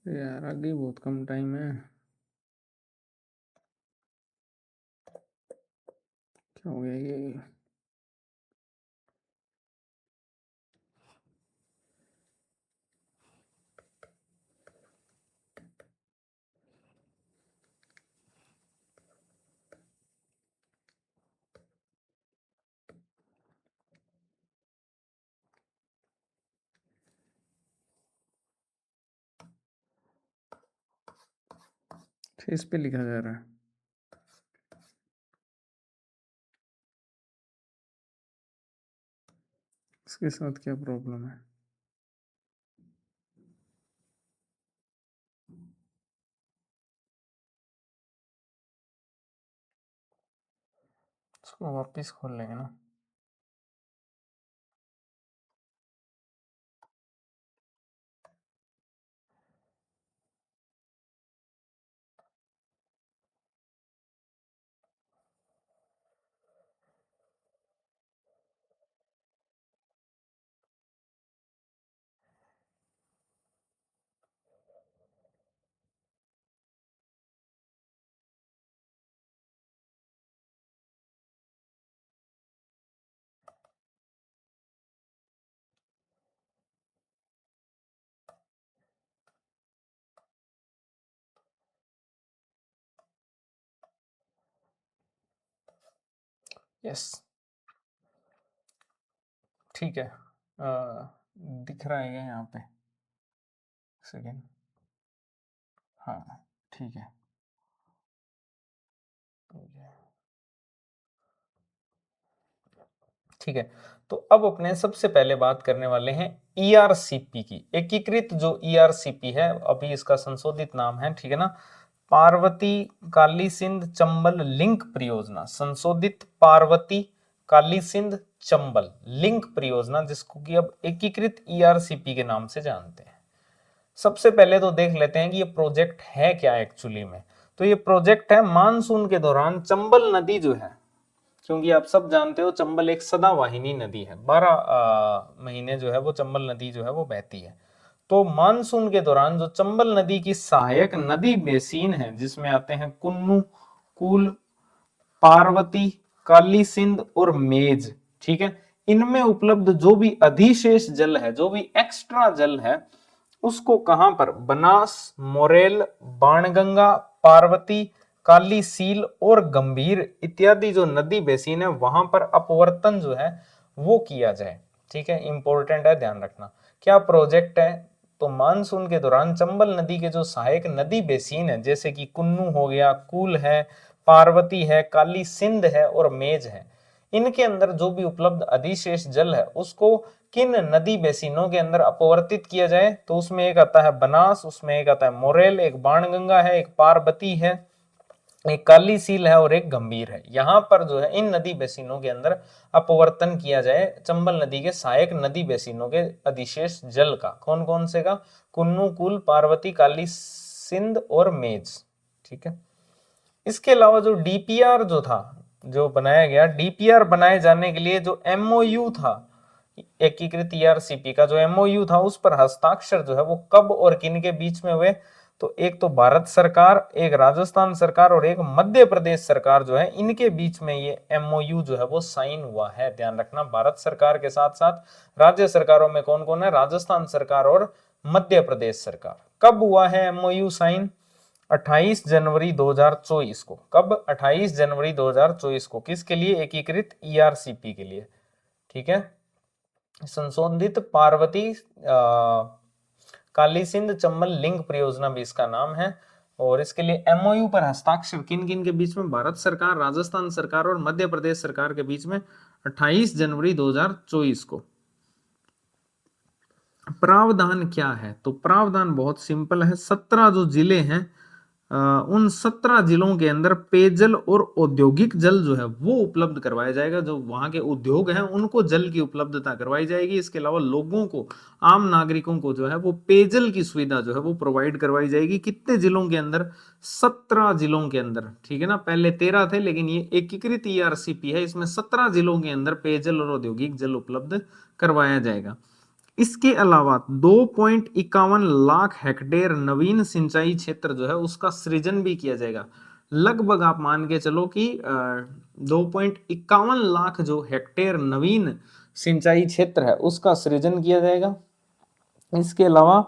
यार आगे बहुत कम टाइम है, क्या हो गया ये। इस पे लिखा जा रहा है, इसके साथ क्या प्रॉब्लम है। इसको वापस खोल लेंगे ना। यस, ठीक है। दिख रहा है यहाँ पे, सेकेंड। हाँ, ठीक है। ठीक है, तो अब अपने सबसे पहले बात करने वाले हैं ईआरसीपी की। एकीकृत जो ईआरसीपी है, अभी इसका संशोधित नाम है, ठीक है ना, पार्वती काली सिंध चंबल लिंक परियोजना। संशोधित पार्वती काली सिंध चंबल लिंक परियोजना, जिसको कि अब एकीकृत ईआरसीपी के नाम से जानते हैं। सबसे पहले तो देख लेते हैं कि ये प्रोजेक्ट है क्या एक्चुअली में। तो ये प्रोजेक्ट है मानसून के दौरान चंबल नदी जो है, क्योंकि आप सब जानते हो चंबल एक सदावाहिनी नदी है, 12 महीने जो है वो चंबल नदी जो है वो बहती है। तो मानसून के दौरान जो चंबल नदी की सहायक नदी बेसिन है, जिसमें आते हैं कुन्नू, कूल, पार्वती, काली सिंध और मेज, ठीक है, इनमें उपलब्ध जो भी अधिशेष जल है, जो भी एक्स्ट्रा जल है, उसको कहां पर, बनास, मोरेल, बाणगंगा, पार्वती, काली सील और गंभीर इत्यादि जो नदी बेसिन है वहां पर अपवर्तन जो है वो किया जाए। ठीक है, इंपॉर्टेंट है, ध्यान रखना। क्या प्रोजेक्ट है, तो मानसून के दौरान चंबल नदी के जो सहायक नदी बेसिन है, जैसे कि कुन्नू हो गया, कूल है, पार्वती है, काली सिंध है और मेज है, इनके अंदर जो भी उपलब्ध अधिशेष जल है उसको किन नदी बेसिनों के अंदर अपवर्तित किया जाए। तो उसमें एक आता है बनास, उसमें एक आता है मोरेल, एक बाणगंगा है, एक पार्वती है, एक काली सील है और एक गंभीर है। यहां पर जो है इन नदी बेसिनों के अंदर अपवर्तन किया जाए चंबल नदी के सहायक नदी बेसिनों के अधिशेष जल का। कौन कौन से का, कुन्नू, कुल, पार्वती, काली सिंध और मेज। ठीक है, इसके अलावा जो डीपीआर जो था, जो बनाया गया, डीपीआर बनाए जाने के लिए जो एमओयू था, एकीकृत ईआरसीपी का जो एमओयू था, उस पर हस्ताक्षर जो है वो कब और किन के बीच में हुए, तो एक तो भारत सरकार, एक राजस्थान सरकार और एक मध्य प्रदेश सरकार जो है, इनके बीच में ये एमओयू जो है वो साइन हुआ है। ध्यान रखना, भारत सरकार के साथ साथ राज्य सरकारों में कौन कौन है, राजस्थान सरकार और मध्य प्रदेश सरकार। कब हुआ है एमओयू साइन, 28 जनवरी 2024 को। कब, 28 जनवरी 2024 को। किसके लिए, एकीकृत ईआरसीपी के लिए। ठीक है, संशोधित पार्वती काली सिंध चंबल लिंक परियोजना भी इसका नाम है। और इसके लिए एमओयू पर हस्ताक्षर किन किन के बीच में, भारत सरकार, राजस्थान सरकार और मध्य प्रदेश सरकार के बीच में 28 जनवरी 2024 को। प्रावधान क्या है, तो प्रावधान बहुत सिंपल है। 17 जो जिले हैं, उन 17 जिलों के अंदर पेयजल और औद्योगिक जल जो है वो उपलब्ध करवाया जाएगा। जो वहां के उद्योग हैं उनको जल की उपलब्धता करवाई जाएगी। इसके अलावा लोगों को, आम नागरिकों को जो है वो पेयजल की सुविधा जो है वो प्रोवाइड करवाई जाएगी। कितने जिलों के अंदर, 17 जिलों के अंदर। ठीक है ना, पहले 13 थे, लेकिन ये एकीकृत ईआरसीपी है, इसमें 17 जिलों के अंदर पेयजल और औद्योगिक जल उपलब्ध करवाया जाएगा। इसके अलावा 2.51 लाख हेक्टेयर नवीन सिंचाई क्षेत्र जो है उसका सृजन भी किया जाएगा। लगभग आप मान के चलो कि 2.51 लाख जो हेक्टेयर नवीन सिंचाई क्षेत्र है उसका सृजन किया जाएगा। इसके अलावा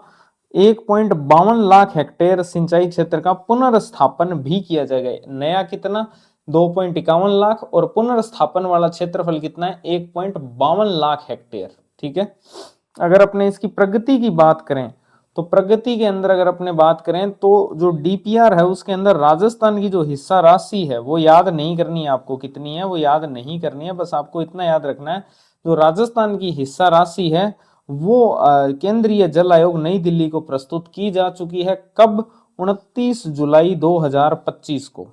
1.52 लाख हेक्टेयर सिंचाई क्षेत्र का पुनर्स्थापन भी किया जाएगा। नया कितना, 2.51 लाख, और पुनर्स्थापन वाला क्षेत्रफल कितना है, 1.52 लाख हेक्टेयर। ठीक है, अगर अपने इसकी प्रगति की बात करें, तो प्रगति के अंदर अगर अपने बात करें तो जो डीपीआर है उसके अंदर राजस्थान की जो हिस्सा राशि है वो याद नहीं करनी है आपको, कितनी है वो याद नहीं करनी है, बस आपको इतना याद रखना है, जो राजस्थान की हिस्सा राशि है वो केंद्रीय जल आयोग नई दिल्ली को प्रस्तुत की जा चुकी है। कब, 29 जुलाई 2025 को।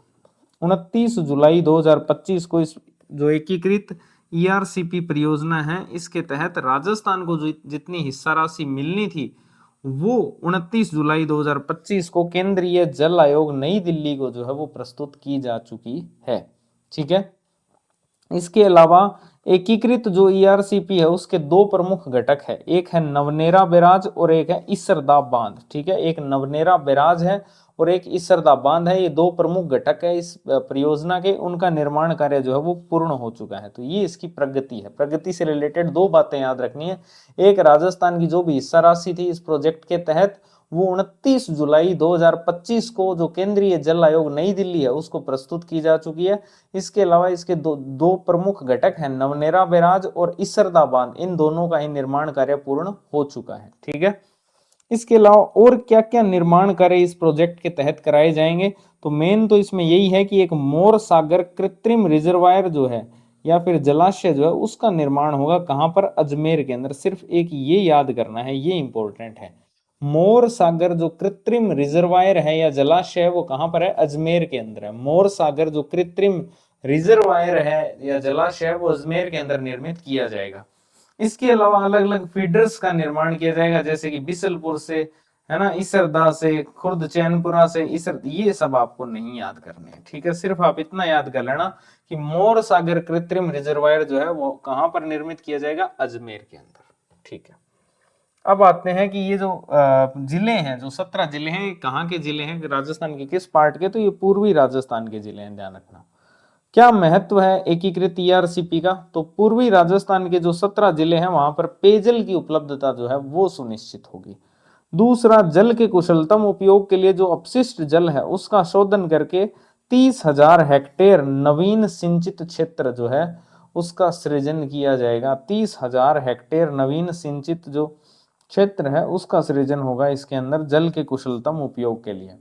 29 जुलाई 2025 को इस जो एकीकृत ईआरसीपी परियोजना है, इसके तहत राजस्थान को जो जितनी हिस्सा राशि मिलनी थी वो 29 जुलाई 2025 को केंद्रीय जल आयोग नई दिल्ली को जो है वो प्रस्तुत की जा चुकी है। ठीक है, इसके अलावा एकीकृत जो ईआरसीपी है उसके दो प्रमुख घटक है, एक है नवनेरा बैराज और एक है इसरदा बांध। ठीक है, एक नवनेरा बैराज है और एक इसरदा बांध है, ये दो प्रमुख घटक है इस परियोजना के, उनका निर्माण कार्य जो है वो पूर्ण हो चुका है। तो ये इसकी प्रगति है। प्रगति से रिलेटेड दो बातें याद रखनी है, एक राजस्थान की जो भी हिस्सा राशि थी इस प्रोजेक्ट के तहत वो 29 जुलाई 2025 को जो केंद्रीय जल आयोग नई दिल्ली है उसको प्रस्तुत की जा चुकी है। इसके अलावा इसके दो प्रमुख घटक हैं, नवनेरा बैराज और इसरदा बांध, इन दोनों का ही निर्माण कार्य पूर्ण हो चुका है। ठीक है, इसके अलावा और क्या क्या निर्माण कार्य इस प्रोजेक्ट के तहत कराए जाएंगे, तो मेन तो इसमें यही है कि एक मोर सागर कृत्रिम रिजर्वायर जो है या फिर जलाशय जो है उसका निर्माण होगा। कहां पर? अजमेर के अंदर। सिर्फ एक ये याद करना है, ये इंपॉर्टेंट है। मोर सागर जो कृत्रिम रिजर्वायर है या जलाशय है वो कहां पर है? अजमेर के अंदर है। मोर सागर जो कृत्रिम रिजर्वायर है या जलाशय है वो अजमेर के अंदर निर्मित किया जाएगा। इसके अलावा अलग अलग फीडर्स का निर्माण किया जाएगा, जैसे कि बिसलपुर से, है ना, इसरदा से, खुर्द चैनपुरा से, इसर, ये सब आपको नहीं याद करने हैं। ठीक है, सिर्फ आप इतना याद कर लेना कि मोर सागर कृत्रिम रिजर्वायर जो है वो कहां पर निर्मित किया जाएगा? अजमेर के अंदर। ठीक है, अब आते हैं कि ये जो जिले हैं, जो 17 जिले हैं, कहाँ के जिले हैं, राजस्थान के किस पार्ट के? तो ये पूर्वी राजस्थान के जिले हैं, ध्यान रखना। क्या महत्व है एकीकृत ईआरसीपी का? तो पूर्वी राजस्थान के जो 17 जिले हैं वहां पर पेयजल की उपलब्धता जो है वो सुनिश्चित होगी। दूसरा, जल के कुशलतम उपयोग के लिए जो अपशिष्ट जल है उसका शोधन करके 30,000 हेक्टेयर नवीन सिंचित क्षेत्र जो है उसका सृजन किया जाएगा। 30,000 हेक्टेयर नवीन सिंचित जो क्षेत्र है उसका सृजन होगा इसके अंदर जल के कुशलतम उपयोग के लिए।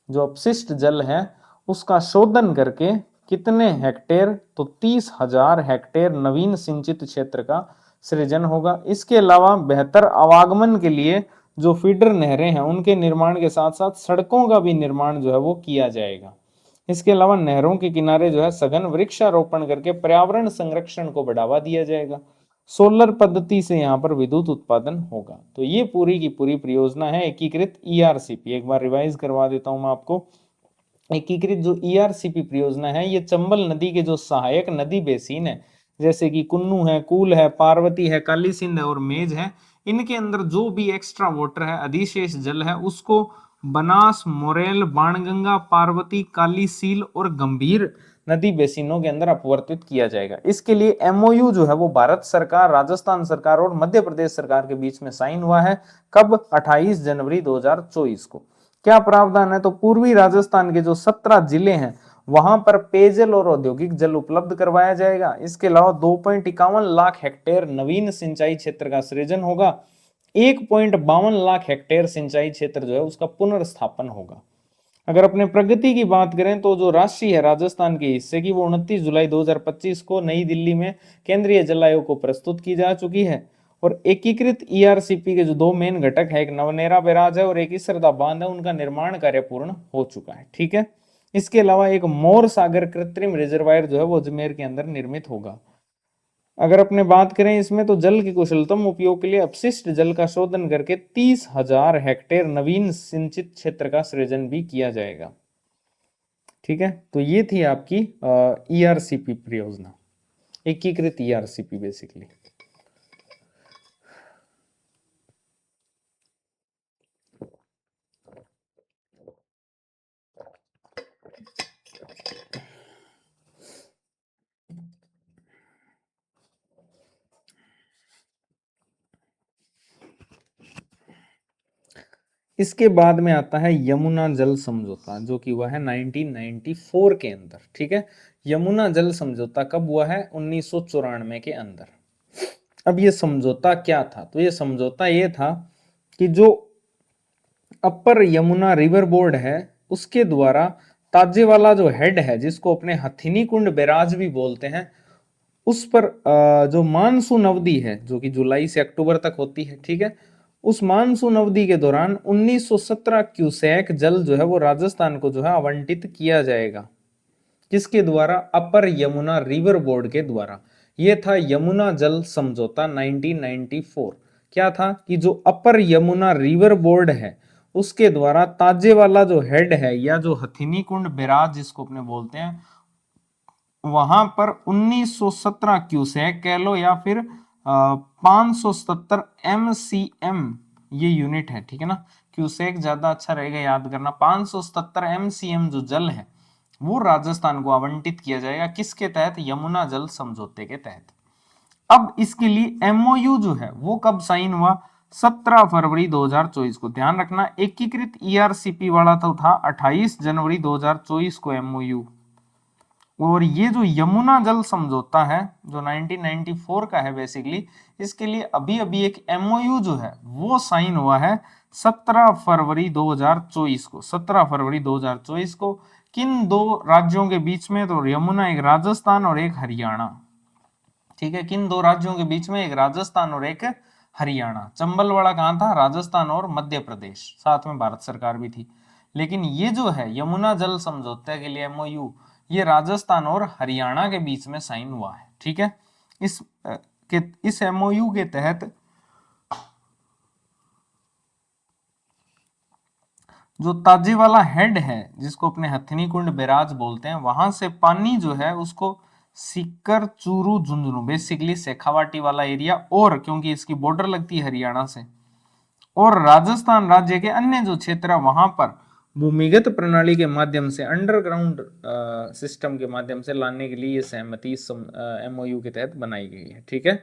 जो अपशिष्ट जल है उसका शोधन करके कितने हेक्टेयर? तो 30,000 हेक्टेयर नवीन सिंचित क्षेत्र का सृजन होगा। इसके अलावा बेहतर आवागमन के लिए जो फीडर नहरें हैं उनके निर्माण के साथ साथ सड़कों का भी निर्माण जो है वो किया जाएगा। इसके अलावा नहरों के किनारे जो है सघन वृक्षारोपण करके पर्यावरण संरक्षण को बढ़ावा दिया जाएगा। सोलर पद्धति से यहाँ पर विद्युत उत्पादन होगा। तो ये पूरी की पूरी परियोजना है एकीकृत ईआरसीपी। एक बार रिवाइज करवा देता हूं मैं आपको। एकीकृत जो ईआरसीपी परियोजना है ये चंबल नदी के जो सहायक नदी बेसिन है, जैसे कि कुन्नू है, कूल है, पार्वती है, काली सिंध है और मेज है, इनके अंदर जो भी एक्स्ट्रा वाटर है, अधिशेष जल है, उसको बनास, मोरेल, बाणगंगा, पार्वती, काली सील और गंभीर नदी बेसिनों के अंदर अपवर्तित किया जाएगा। इसके लिए एमओयू जो है वो भारत सरकार, राजस्थान सरकार और मध्य प्रदेश सरकार के बीच में साइन हुआ है। कब? 28 जनवरी 2024 को। क्या प्रावधान है? तो पूर्वी राजस्थान के जो 17 जिले हैं वहां पर पेयजल और औद्योगिक जल उपलब्ध करवाया जाएगा। इसके अलावा 2.51 लाख हेक्टेयर नवीन सिंचाई क्षेत्र का सृजन होगा। 1.52 लाख हेक्टेयर सिंचाई क्षेत्र जो है उसका पुनर्स्थापन होगा। अगर अपने प्रगति की बात करें तो जो राशि है राजस्थान के हिस्से की वो 29 जुलाई 2025 को नई दिल्ली में केंद्रीय जल आयोग को प्रस्तुत की जा चुकी है। और एकीकृत ईआरसीपी के जो दो मेन घटक है, एक नवनेरा बैराज है और एक इसरदा बांध है, उनका निर्माण कार्य पूर्ण हो चुका है। ठीक है, इसके अलावा एक मोर सागर कृत्रिम रिजर्वायर जो है वो अजमेर के अंदर निर्मित होगा। अगर अपने बात करें इसमें तो जल के कुशलतम उपयोग के लिए अपशिष्ट जल का शोधन करके 30,000 हेक्टेयर नवीन सिंचित क्षेत्र का सृजन भी किया जाएगा। ठीक है, तो ये थी आपकी ईआरसीपी परियोजना, एकीकृत ईआरसीपी बेसिकली। इसके बाद में आता है यमुना जल समझौता, जो कि हुआ है 1994 के अंदर। ठीक है, यमुना जल समझौता कब हुआ है? 1994 के अंदर। अब ये समझौता क्या था? तो ये समझौता ये था कि जो अपर यमुना रिवर बोर्ड है उसके द्वारा ताजेवाला जो हेड है, जिसको अपने हथिनी कुंड बैराज भी बोलते हैं, उस पर जो मानसून अवधि है जो कि जुलाई से अक्टूबर तक होती है, ठीक है, उस मानसून अवधि के दौरान 1917 क्यूसेक जल जो है वो राजस्थान को जो है आवंटित किया जाएगा। किसके द्वारा? अपर यमुना रिवर बोर्ड के द्वारा। ये था यमुना जल समझौता 1994। क्या था कि जो अपर यमुना रिवर बोर्ड है उसके द्वारा ताजेवाला जो हेड है या जो हथिनी कुंड बैराज जिसको अपने बोलते हैं, वहां पर 1917 क्यूसेक कह लो या फिर 570 MCM ये यूनिट है, ठीक है ना। क्यूसेक ज्यादा अच्छा रहेगा याद करना। 570 MCM जो जल है वो राजस्थान को आवंटित किया जाएगा, किसके तहत? यमुना जल समझौते के तहत। अब इसके लिए एमओयू जो है वो कब साइन हुआ? 17 फरवरी 2024 को। ध्यान रखना एकीकृत ईआरसीपी वाला तो था 28 जनवरी 2024 को एमओयू। और ये जो यमुना जल समझौता है जो 1994 का है बेसिकली, इसके लिए अभी अभी एक एमओयू जो है वो साइन हुआ है 17 फरवरी 2024 को। 17 फरवरी 2024 को किन दो राज्यों के बीच में? तो यमुना एक राजस्थान और एक हरियाणा, ठीक है। किन दो राज्यों के बीच में? एक राजस्थान और एक हरियाणा। चंबल वाला कहां था? राजस्थान और मध्य प्रदेश, साथ में भारत सरकार भी थी। लेकिन ये जो है यमुना जल समझौते के लिए एमओयू, ये राजस्थान और हरियाणा के बीच में साइन हुआ है, ठीक है। इस एमओयू के तहत जो ताजेवाला हेड है जिसको अपने हथिनी कुंड बैराज बोलते हैं, वहां से पानी जो है उसको सीकर, चूरू, झुंझुनू, बेसिकली शेखावाटी वाला एरिया, और क्योंकि इसकी बॉर्डर लगती है हरियाणा से, और राजस्थान राज्य के अन्य जो क्षेत्र है वहां पर भूमिगत प्रणाली के माध्यम से, अंडरग्राउंड सिस्टम के माध्यम से लाने के लिए ये सहमति एमओयू के तहत बनाई गई है, ठीक है।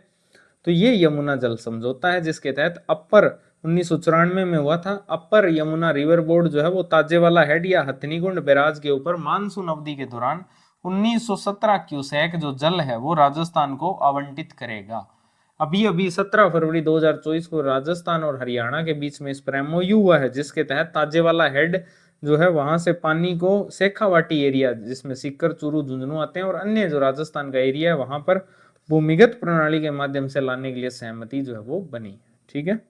तो ये यमुना जल समझौता है जिसके तहत अपर 1994 में हुआ था। अपर यमुना रिवर बोर्ड जो है वो ताजेवाला हेड या हथनीकुंड बैराज के ऊपर मानसून अवधि के दौरान 1917 क्यूसेक जो जल है वो राजस्थान को आवंटित करेगा। अभी अभी 17 फरवरी 2024 को राजस्थान और हरियाणा के बीच में इस पर एमओयू हुआ है जिसके तहत ताजेवाला हेड जो है वहां से पानी को शेखावाटी एरिया जिसमें सीकर, चूरू, झुंझुनू आते हैं और अन्य जो राजस्थान का एरिया है वहां पर भूमिगत प्रणाली के माध्यम से लाने के लिए सहमति जो है वो बनी, ठीक है।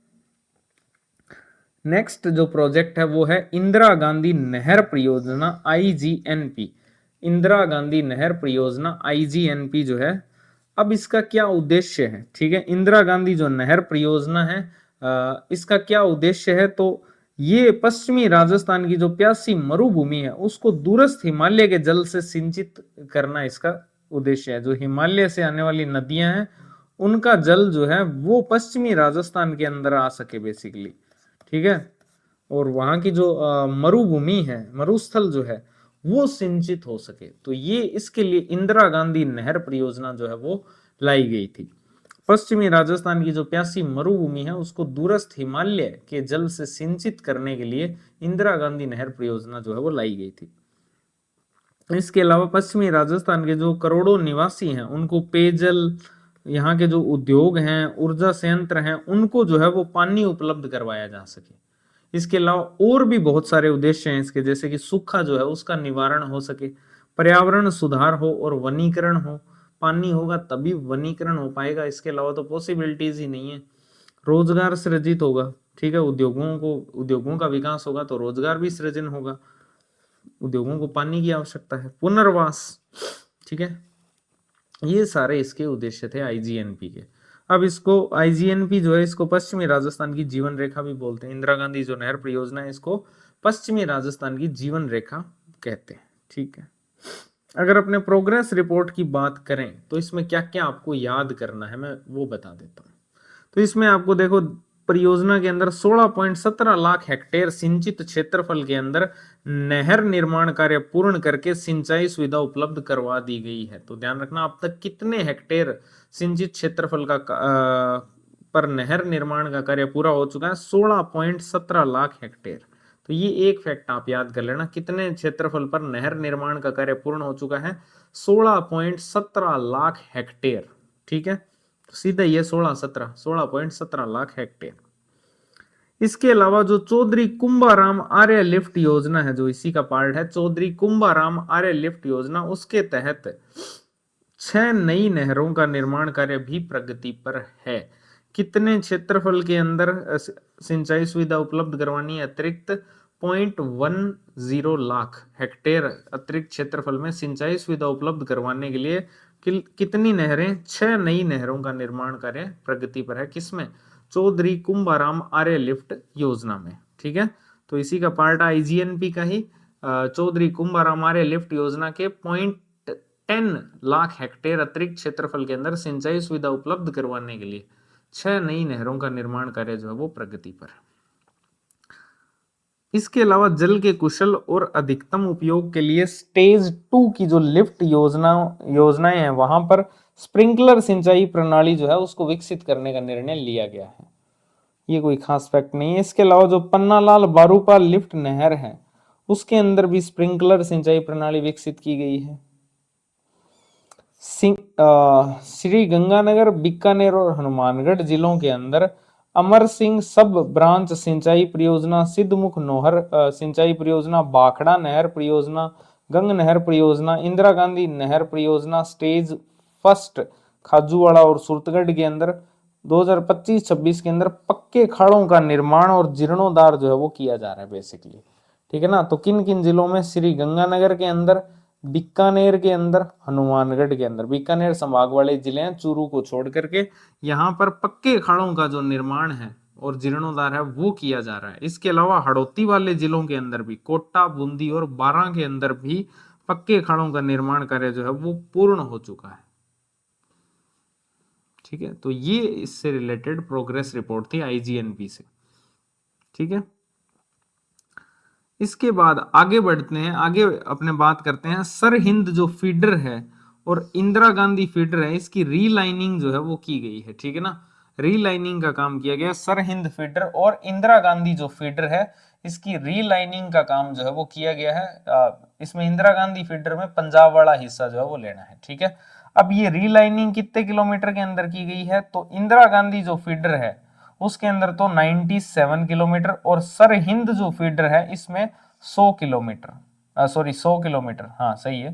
नेक्स्ट जो प्रोजेक्ट है वो है इंदिरा गांधी नहर परियोजना IGNP। इंदिरा गांधी नहर परियोजना IGNP जो है, अब इसका क्या उद्देश्य है, ठीक है। इंदिरा गांधी जो नहर परियोजना है इसका क्या उद्देश्य है? तो ये पश्चिमी राजस्थान की जो प्यासी मरुभूमि है उसको दूरस्थ हिमालय के जल से सिंचित करना इसका उद्देश्य है। जो हिमालय से आने वाली नदियां हैं उनका जल जो है वो पश्चिमी राजस्थान के अंदर आ सके बेसिकली, ठीक है। और वहां की जो मरुभूमि है, मरुस्थल जो है वो सिंचित हो सके, तो ये इसके लिए इंदिरा गांधी नहर परियोजना जो है वो लाई गई थी। पश्चिमी राजस्थान की जो प्यासी मरुभूमि है उसको दूरस्थ हिमालय के जल से सिंचित करने के लिए इंदिरा गांधी नहर परियोजना जो है वो लाई गई थी। इसके अलावा पश्चिमी राजस्थान के जो करोड़ों निवासी हैं उनको पेयजल, यहाँ के जो उद्योग हैं, ऊर्जा संयंत्र हैं, उनको जो है वो पानी उपलब्ध करवाया जा सके। इसके अलावा और भी बहुत सारे उद्देश्य हैं इसके, जैसे कि सूखा जो है उसका निवारण हो सके, पर्यावरण सुधार हो और वनीकरण हो। पानी होगा तभी वनीकरण हो पाएगा, इसके अलावा तो पॉसिबिलिटीज ही नहीं है। रोजगार सृजित होगा, ठीक है। उद्योगों का विकास होगा तो रोजगार भी सृजन होगा। उद्योगों को पानी की आवश्यकता है, पुनर्वास, ठीक है। ये सारे इसके उद्देश्य थे IGNP के। अब इसको IGNP जो है इसको पश्चिमी राजस्थान की जीवन रेखा भी बोलते हैं। इंदिरा गांधी जो नहर परियोजना है इसको पश्चिमी राजस्थान की जीवन रेखा कहते हैं, ठीक है। अगर अपने प्रोग्रेस रिपोर्ट की बात करें तो इसमें क्या क्या आपको याद करना है मैं वो बता देता हूँ। तो इसमें आपको देखो परियोजना के अंदर 16.17 लाख हेक्टेयर सिंचित क्षेत्रफल के अंदर नहर निर्माण कार्य पूर्ण करके सिंचाई सुविधा उपलब्ध करवा दी गई है। तो ध्यान रखना अब तक कितने हेक्टेयर सिंचित क्षेत्रफल का पर नहर निर्माण का कार्य पूरा हो चुका है? 16.17 लाख हेक्टेयर। तो ये एक फैक्ट आप याद कर लेना, कितने क्षेत्रफल पर नहर निर्माण का कार्य पूर्ण हो चुका है? 16.17 लाख हेक्टेयर, ठीक है। सीधा ये 16.17 लाख हेक्टेयर। इसके अलावा जो चौधरी कुंभाराम आर्य लिफ्ट योजना है जो इसी का पार्ट है, चौधरी कुंभाराम आर्य लिफ्ट योजना, उसके तहत 6 नई नहरों का निर्माण कार्य भी प्रगति पर है। कितने क्षेत्रफल के अंदर सिंचाई सुविधा उपलब्ध करवानी है? अतिरिक्त 0.10 लाख हेक्टेयर अतिरिक्त क्षेत्रफल में सिंचाई सुविधा उपलब्ध करवाने के लिए कितनी नहरें, 6 नई नहरों का निर्माण कार्य प्रगति पर है। किसमें? चौधरी कुंभाराम आर्य लिफ्ट योजना में। ठीक है, तो इसी का पार्ट आईजीएनपी का ही चौधरी कुंभाराम आर्य लिफ्ट योजना के 0.10 लाख हेक्टेयर अतिरिक्त क्षेत्रफल के अंदर सिंचाई सुविधा उपलब्ध करवाने के लिए 6 नई नहरों का निर्माण कार्य जो है वो प्रगति पर है। इसके अलावा जल के कुशल और अधिकतम उपयोग के लिए स्टेज 2 की जो लिफ्ट योजनाएं हैं वहां पर स्प्रिंकलर सिंचाई प्रणाली जो है उसको विकसित करने का निर्णय लिया गया है। ये कोई खास फैक्ट नहीं है। इसके अलावा जो पन्नालाल बारूपाल लिफ्ट नहर है उसके अंदर भी स्प्रिंकलर सिंचाई प्रणाली विकसित की गई है। श्री गंगानगर, बीकानेर और हनुमानगढ़ जिलों के अंदर अमर सिंह सब ब्रांच सिंचाई परियोजना, सिद्धमुख नोहर सिंचाई परियोजना, बाखड़ा नहर परियोजना, गंग नहर परियोजना, इंदिरा गांधी नहर परियोजना स्टेज फर्स्ट खाजूवाड़ा और सुरतगढ़ के अंदर 2025-26 के अंदर पक्के खाड़ों का निर्माण और जीर्णोद्धार जो है वो किया जा रहा है बेसिकली। ठीक है ना, तो किन किन जिलों में? श्री गंगानगर के अंदर, बीकानेर के अंदर, हनुमानगढ़ के अंदर। बीकानेर संभाग वाले जिले हैं चूरू को छोड़ करके, यहाँ पर पक्के अखाड़ों का जो निर्माण है और जीर्णोद्धार है वो किया जा रहा है। इसके अलावा हड़ौती वाले जिलों के अंदर भी, कोटा, बूंदी और बारां के अंदर भी पक्के अखाड़ों का निर्माण कार्य जो है वो पूर्ण हो चुका है। ठीक है, तो ये इससे रिलेटेड प्रोग्रेस रिपोर्ट थी आईजीएनपी से। ठीक है, इसके बाद आगे बढ़ते हैं, आगे अपने बात करते हैं सरहिंद जो फीडर है और इंदिरा गांधी फीडर है, इसकी रीलाइनिंग जो है वो की गई है। ठीक है ना, रीलाइनिंग का काम किया गया। सरहिंद फीडर और इंदिरा गांधी जो फीडर है इसकी रीलाइनिंग का काम जो है वो किया गया है। इसमें इंदिरा गांधी फीडर में पंजाब वाला हिस्सा जो है वो लेना है। ठीक है, अब ये रीलाइनिंग कितने किलोमीटर के अंदर की गई है? तो इंदिरा गांधी जो फीडर है उसके अंदर तो 97 किलोमीटर और सरहिंद जो फीडर है इसमें 100 किलोमीटर, सॉरी 100 किलोमीटर, हाँ सही है।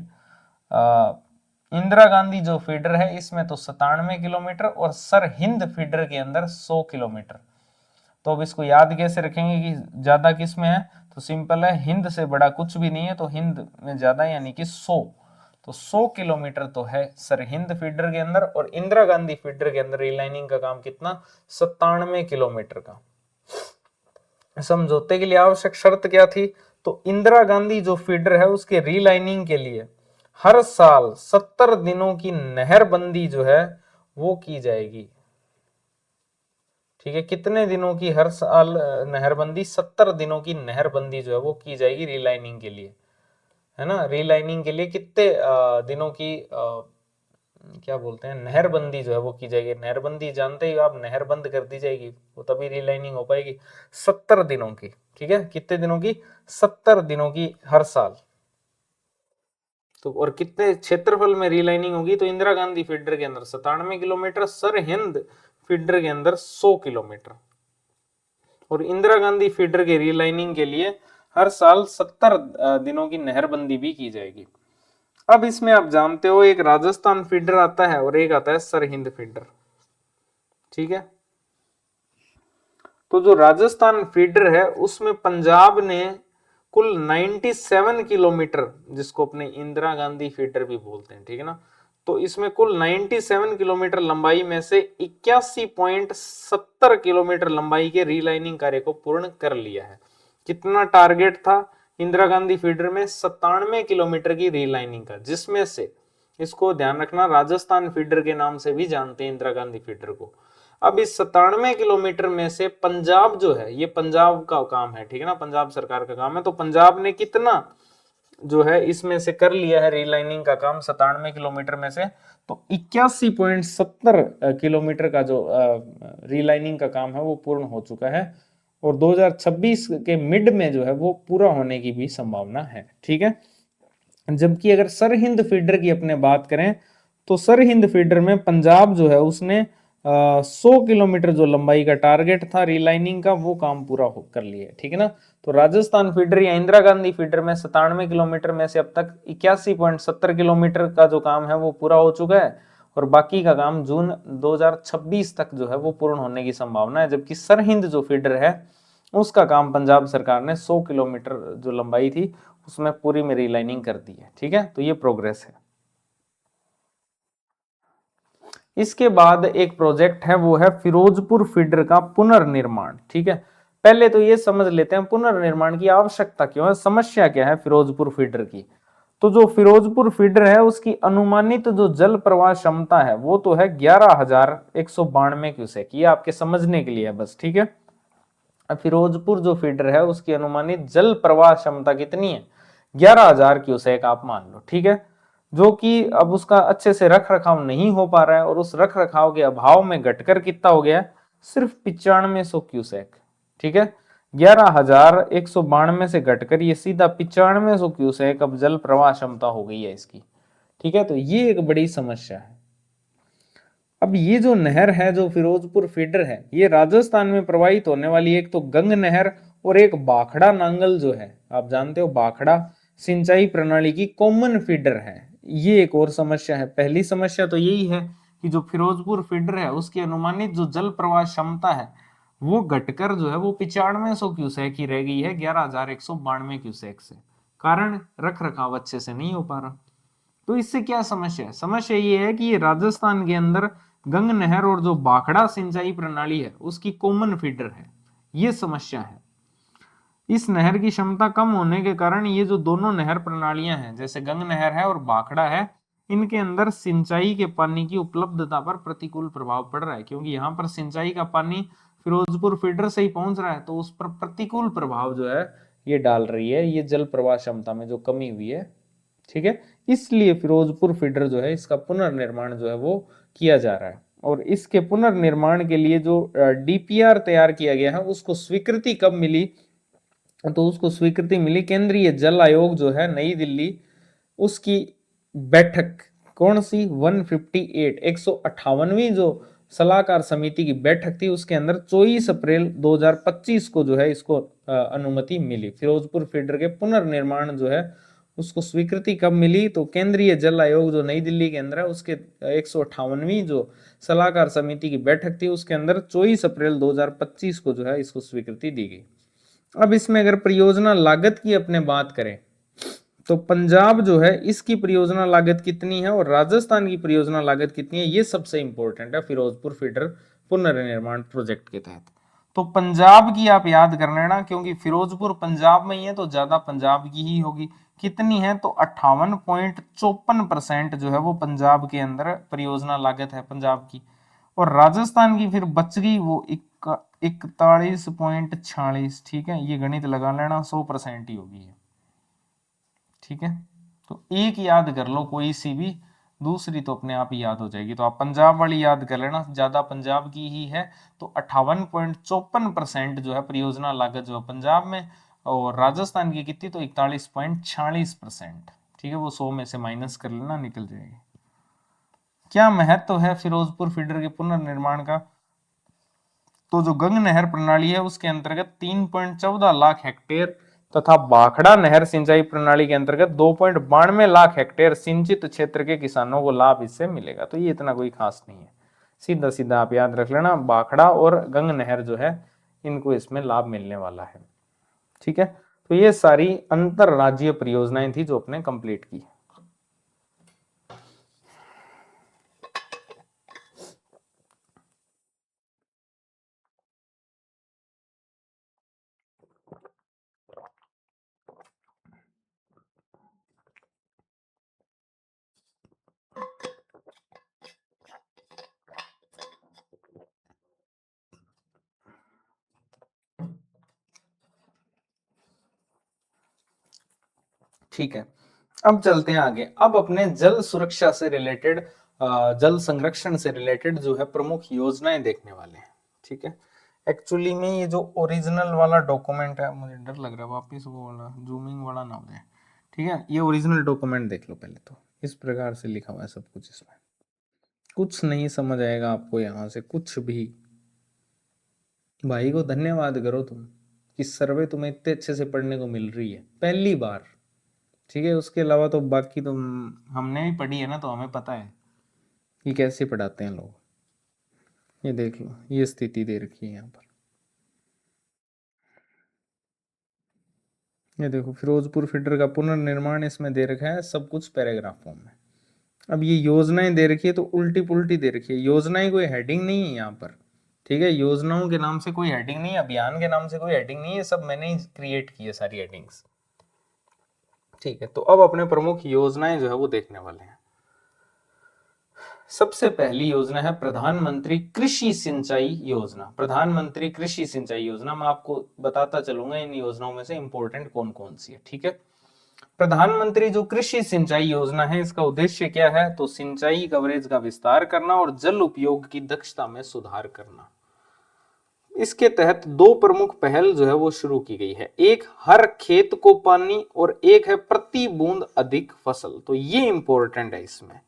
इंदिरा गांधी जो फीडर है इसमें तो 97 किलोमीटर और सरहिंद फीडर के अंदर 100 किलोमीटर। तो अब इसको याद कैसे रखेंगे कि ज्यादा किस में है? तो सिंपल है, हिंद से बड़ा कुछ भी नहीं है, तो हिंद में ज्यादा यानी कि 100। तो 100 किलोमीटर तो है सरहिंद फीडर के अंदर, और इंदिरा गांधी फीडर के अंदर रीलाइनिंग का काम कितना? 97 किलोमीटर का। समझौते के लिए आवश्यक शर्त क्या थी? तो इंदिरा गांधी जो फीडर है उसके रीलाइनिंग के लिए हर साल 70 दिनों की नहरबंदी जो है वो की जाएगी। ठीक है, कितने दिनों की हर साल नहरबंदी? 70 दिनों की नहरबंदी जो है वो की जाएगी रीलाइनिंग के लिए, है ना। रीलाइनिंग के लिए कितने दिनों की क्या बोलते हैं, नहरबंदी जो है वो की जाएगी। नहरबंदी जानते ही आप, नहर बंद कर दी जाएगी वो तभी रीलाइनिंग हो पाएगी। 70 दिनों की। ठीक है, कितने दिनों की? 70 दिनों की हर साल। तो और कितने क्षेत्रफल में रीलाइनिंग होगी? तो इंदिरा गांधी फीडर के अंदर 97 किलोमीटर, सरहिंद फीडर के अंदर 100 किलोमीटर। और इंदिरा गांधी फीडर के रीलाइनिंग के लिए हर साल 70 दिनों की नहरबंदी भी की जाएगी। अब इसमें आप जानते हो एक राजस्थान फीडर आता है और एक आता है सरहिंद फीडर। ठीक है, तो जो राजस्थान फीडर है उसमें पंजाब ने कुल 97 किलोमीटर, जिसको अपने इंदिरा गांधी फीडर भी बोलते हैं, ठीक है ना, तो इसमें कुल 97 किलोमीटर लंबाई में से 81.70 किलोमीटर लंबाई के रीलाइनिंग कार्य को पूर्ण कर लिया है। कितना टारगेट था इंदिरा गांधी फीडर में? 97 किलोमीटर की रीलाइनिंग का, जिसमें से इसको ध्यान रखना राजस्थान फीडर के नाम से भी जानते हैं इंदिरा गांधी फीडर को। अब इस 97 किलोमीटर में से पंजाब जो है, ये पंजाब का काम है, ठीक है ना, पंजाब सरकार का काम है, तो पंजाब ने कितना जो है इसमें से कर लिया है रीलाइनिंग का काम 97 किलोमीटर में से? तो 81.70 किलोमीटर का जो रीलाइनिंग का काम है वो पूर्ण हो चुका है, और 2026 के मिड में जो है वो पूरा होने की भी संभावना है। ठीक है, जबकि अगर सरहिंद फीडर की अपने बात करें तो सरहिंद फीडर में पंजाब जो है उसने 100 किलोमीटर जो लंबाई का टारगेट था रीलाइनिंग का वो काम पूरा कर लिया। ठीक है ना, तो राजस्थान फीडर या इंदिरा गांधी फीडर में 97 किलोमीटर में से अब तक 81.70 किलोमीटर का जो काम है वो पूरा हो चुका है, और बाकी का काम जून 2026 तक जो है वो पूर्ण होने की संभावना है। जबकि सरहिंद जो फीडर है उसका काम पंजाब सरकार ने 100 किलोमीटर जो लंबाई थी उसमें पूरी में रीलाइनिंग कर दी है। ठीक है, तो ये प्रोग्रेस है। इसके बाद एक प्रोजेक्ट है, वो है फिरोजपुर फीडर का पुनर्निर्माण। ठीक है, पहले तो ये समझ लेते हैं पुनर्निर्माण की आवश्यकता क्यों है, समस्या क्या है फिरोजपुर फीडर की। तो जो फिरोजपुर फीडर है उसकी अनुमानित जो जल प्रवाह क्षमता है वो तो है 11,192 क्यूसेक, ये आपके समझने के लिए है बस। ठीक है, फिरोजपुर जो फीडर है उसकी अनुमानित जल प्रवाह क्षमता कितनी है, 11,000 क्यूसेक आप मान लो। ठीक है, जो कि अब उसका अच्छे से रख रखाव नहीं हो पा रहा है, और उस रख रखाव के अभाव में घटकर कितना हो गया, सिर्फ 9500 क्यूसेक। ठीक है, 11,192 से घटकर ये सीधा 9500 क्यूसेक अब जल प्रवाह क्षमता हो गई है इसकी। ठीक है, तो ये एक बड़ी समस्या है। अब ये जो नहर है जो फिरोजपुर फीडर है, ये राजस्थान में प्रवाहित होने वाली एक तो गंग नहर और एक बाखड़ा नांगल जो है, आप जानते हो बाखड़ा सिंचाई प्रणाली की कॉमन फीडर है। ये एक और समस्या है। पहली समस्या तो यही है कि जो फिरोजपुर फीडर है उसकी अनुमानित जो जल प्रवाह क्षमता है वो घटकर जो है वो 9500 क्यूसेक ही रह गई है 11,192 क्यूसेक से। कारण रख रखाव अच्छे से नहीं हो पा रहा। तो इससे क्या समस्या है, समस्या ये है कि ये राजस्थान के अंदर गंग नहर और जो बाखड़ा सिंचाई प्रणाली है उसकी कॉमन फीडर है, ये समस्या है। इस नहर की क्षमता कम होने के कारण ये जो दोनों नहर प्रणालियां हैं जैसे गंग नहर है और बाखड़ा है, इनके अंदर सिंचाई के पानी की उपलब्धता पर प्रतिकूल प्रभाव पड़ रहा है, क्योंकि यहाँ पर सिंचाई का पानी फिरोजपुर फीडर से ही पहुंच रहा है, तो उस पर प्रतिकूल प्रभाव जो है ये डाल रही है, ये जल प्रवाह क्षमता में जो कमी हुई है। ठीक है, इसलिए फिरोजपुर फीडर जो है इसका पुनर्निर्माण जो है वो किया जा रहा है, और इसके पुनर्निर्माण के लिए जो डीपीआर तैयार किया गया है उसको स्वीकृति कब मिली, तो उसको स्वीकृति मिली केंद्रीय जल आयोग जो है नई दिल्ली, उसकी बैठक कौन सी 158 158वीं जो सलाहकार समिति की बैठक थी उसके अंदर 24 अप्रैल 2025 को जो है इसको अनुमति मिली। फिरोजपुर फीडर के पुनर्निर्माण जो है उसको स्वीकृति कब मिली, तो केंद्रीय जल आयोग जो नई दिल्ली के अंदर है उसके 158वीं जो सलाहकार समिति की बैठक थी उसके अंदर 24 अप्रैल 2025 को जो है इसको स्वीकृति दी गई। अब इसमें अगर परियोजना लागत की अपने बात करें तो पंजाब जो है इसकी परियोजना लागत कितनी है और राजस्थान की परियोजना लागत कितनी है, ये सबसे इंपॉर्टेंट है फिरोजपुर फीडर पुनर्निर्माण प्रोजेक्ट के तहत। तो पंजाब की आप याद कर लेना, क्योंकि फिरोजपुर पंजाब में ही है तो ज्यादा पंजाब की ही होगी। कितनी है, तो 58.54% जो है वो पंजाब के अंदर परियोजना लागत है पंजाब की, और राजस्थान की फिर बच गई वो 41.46। ठीक है, ये गणित लगा लेना, 100% ही होगी ये। ठीक है, तो एक याद कर लो कोई सी भी, दूसरी तो अपने आप ही याद हो जाएगी। तो आप पंजाब वाली याद कर लेना, ज्यादा पंजाब की ही है। तो 58.54% जो है परियोजना लागत जो है पंजाब में, और राजस्थान की कितनी, तो 41.46%। ठीक है, वो 100 में से माइनस कर लेना, निकल जाएगी। क्या महत्व है फिरोजपुर फीडर के पुनर्निर्माण का, तो जो गंग नहर प्रणाली है उसके अंतर्गत 3.14 लाख हेक्टेयर तथा बाखड़ा नहर सिंचाई प्रणाली के अंतर्गत 2.92 लाख हेक्टेयर सिंचित क्षेत्र के किसानों को लाभ इससे मिलेगा। तो ये इतना कोई खास नहीं है, सीधा सीधा आप याद रख लेना, बाखड़ा और गंग नहर जो है इनको इसमें लाभ मिलने वाला है। ठीक है, तो ये सारी अंतरराज्यीय परियोजनाएं थी जो अपने कंप्लीट की। ठीक है, अब चलते हैं आगे। अब अपने जल सुरक्षा से रिलेटेड, जल संरक्षण से रिलेटेड जो है प्रमुख योजनाएं देखने वाले हैं। ठीक है, एक्चुअली में ये जो ओरिजिनल वाला डॉक्यूमेंट है, मुझे डर लग रहा है वापिस वो वाला जूमिंग वाला ना हो जाए। ठीक है, ये ओरिजिनल डॉक्यूमेंट देख लो पहले, तो इस प्रकार से लिखा हुआ है सब कुछ, इसमें कुछ नहीं समझ आएगा आपको यहाँ से कुछ भी। भाई को धन्यवाद करो तुम कि सर्वे तुम्हें इतने अच्छे से पढ़ने को मिल रही है पहली बार। ठीक है, उसके अलावा तो बाकी तो हमने भी पढ़ी है ना, तो हमें पता है कि कैसे पढ़ाते हैं लोग। ये देख लो, ये स्थिति दे रखी है यहाँ पर। ये देखो फिरोजपुर फीडर का पुनर्निर्माण इसमें दे रखा है, सब कुछ पैराग्राफों में। अब ये योजनाएं दे रखी है तो उल्टी पुल्टी दे रखी है, योजनाएं कोई हेडिंग नहीं है यहाँ पर, ठीक है, योजनाओं के नाम से कोई हेडिंग नहीं है, अभियान के नाम से कोई हेडिंग नहीं है, सब मैंने ही क्रिएट की है सारी हेडिंग्स, ठीक है। तो अब अपने प्रमुख योजनाएं जो है वो देखने वाले हैं। सबसे पहली योजना है प्रधानमंत्री कृषि सिंचाई योजना। प्रधानमंत्री कृषि सिंचाई योजना मैं आपको बताता चलूंगा इन योजनाओं में से इंपॉर्टेंट कौन कौन सी है, ठीक है। प्रधानमंत्री जो कृषि सिंचाई योजना है, इसका उद्देश्य क्या है, तो सिंचाई कवरेज का विस्तार करना और जल उपयोग की दक्षता में सुधार करना। इसके तहत दो प्रमुख पहल जो है वो शुरू की गई है, एक हर खेत को पानी और एक है प्रति बूंद अधिक फसल। तो ये इंपॉर्टेंट है इसमें।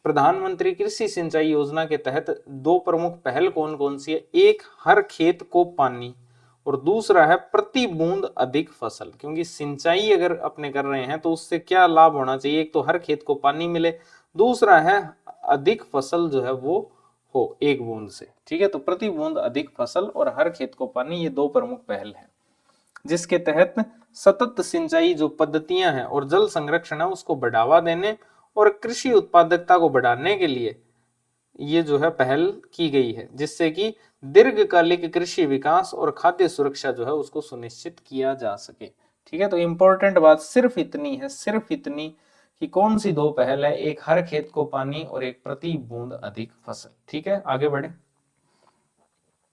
प्रधानमंत्री कृषि सिंचाई योजना के तहत दो प्रमुख पहल कौन कौन सी है, एक हर खेत को पानी और दूसरा है प्रति बूंद अधिक फसल। क्योंकि सिंचाई अगर अपने कर रहे हैं तो उससे क्या लाभ होना चाहिए, एक तो हर खेत को पानी मिले, दूसरा है अधिक फसल जो है वो हो एक बूंद से, ठीक है। तो प्रति बूंद अधिक फसल और हर खेत को पानी, ये दो प्रमुख पहल है, जिसके तहत सतत सिंचाई जो पद्धतियां हैं और जल संरक्षण है उसको बढ़ावा देने और कृषि उत्पादकता को बढ़ाने के लिए ये जो है पहल की गई है, जिससे कि दीर्घकालिक कृषि विकास और खाद्य सुरक्षा जो है उसको सुनिश्चित किया जा सके, ठीक है। तो इंपॉर्टेंट बात सिर्फ इतनी है, सिर्फ इतनी कि कौन सी दो पहल है, एक हर खेत को पानी और एक प्रति बूंद अधिक फसल, ठीक है। आगे बढ़े,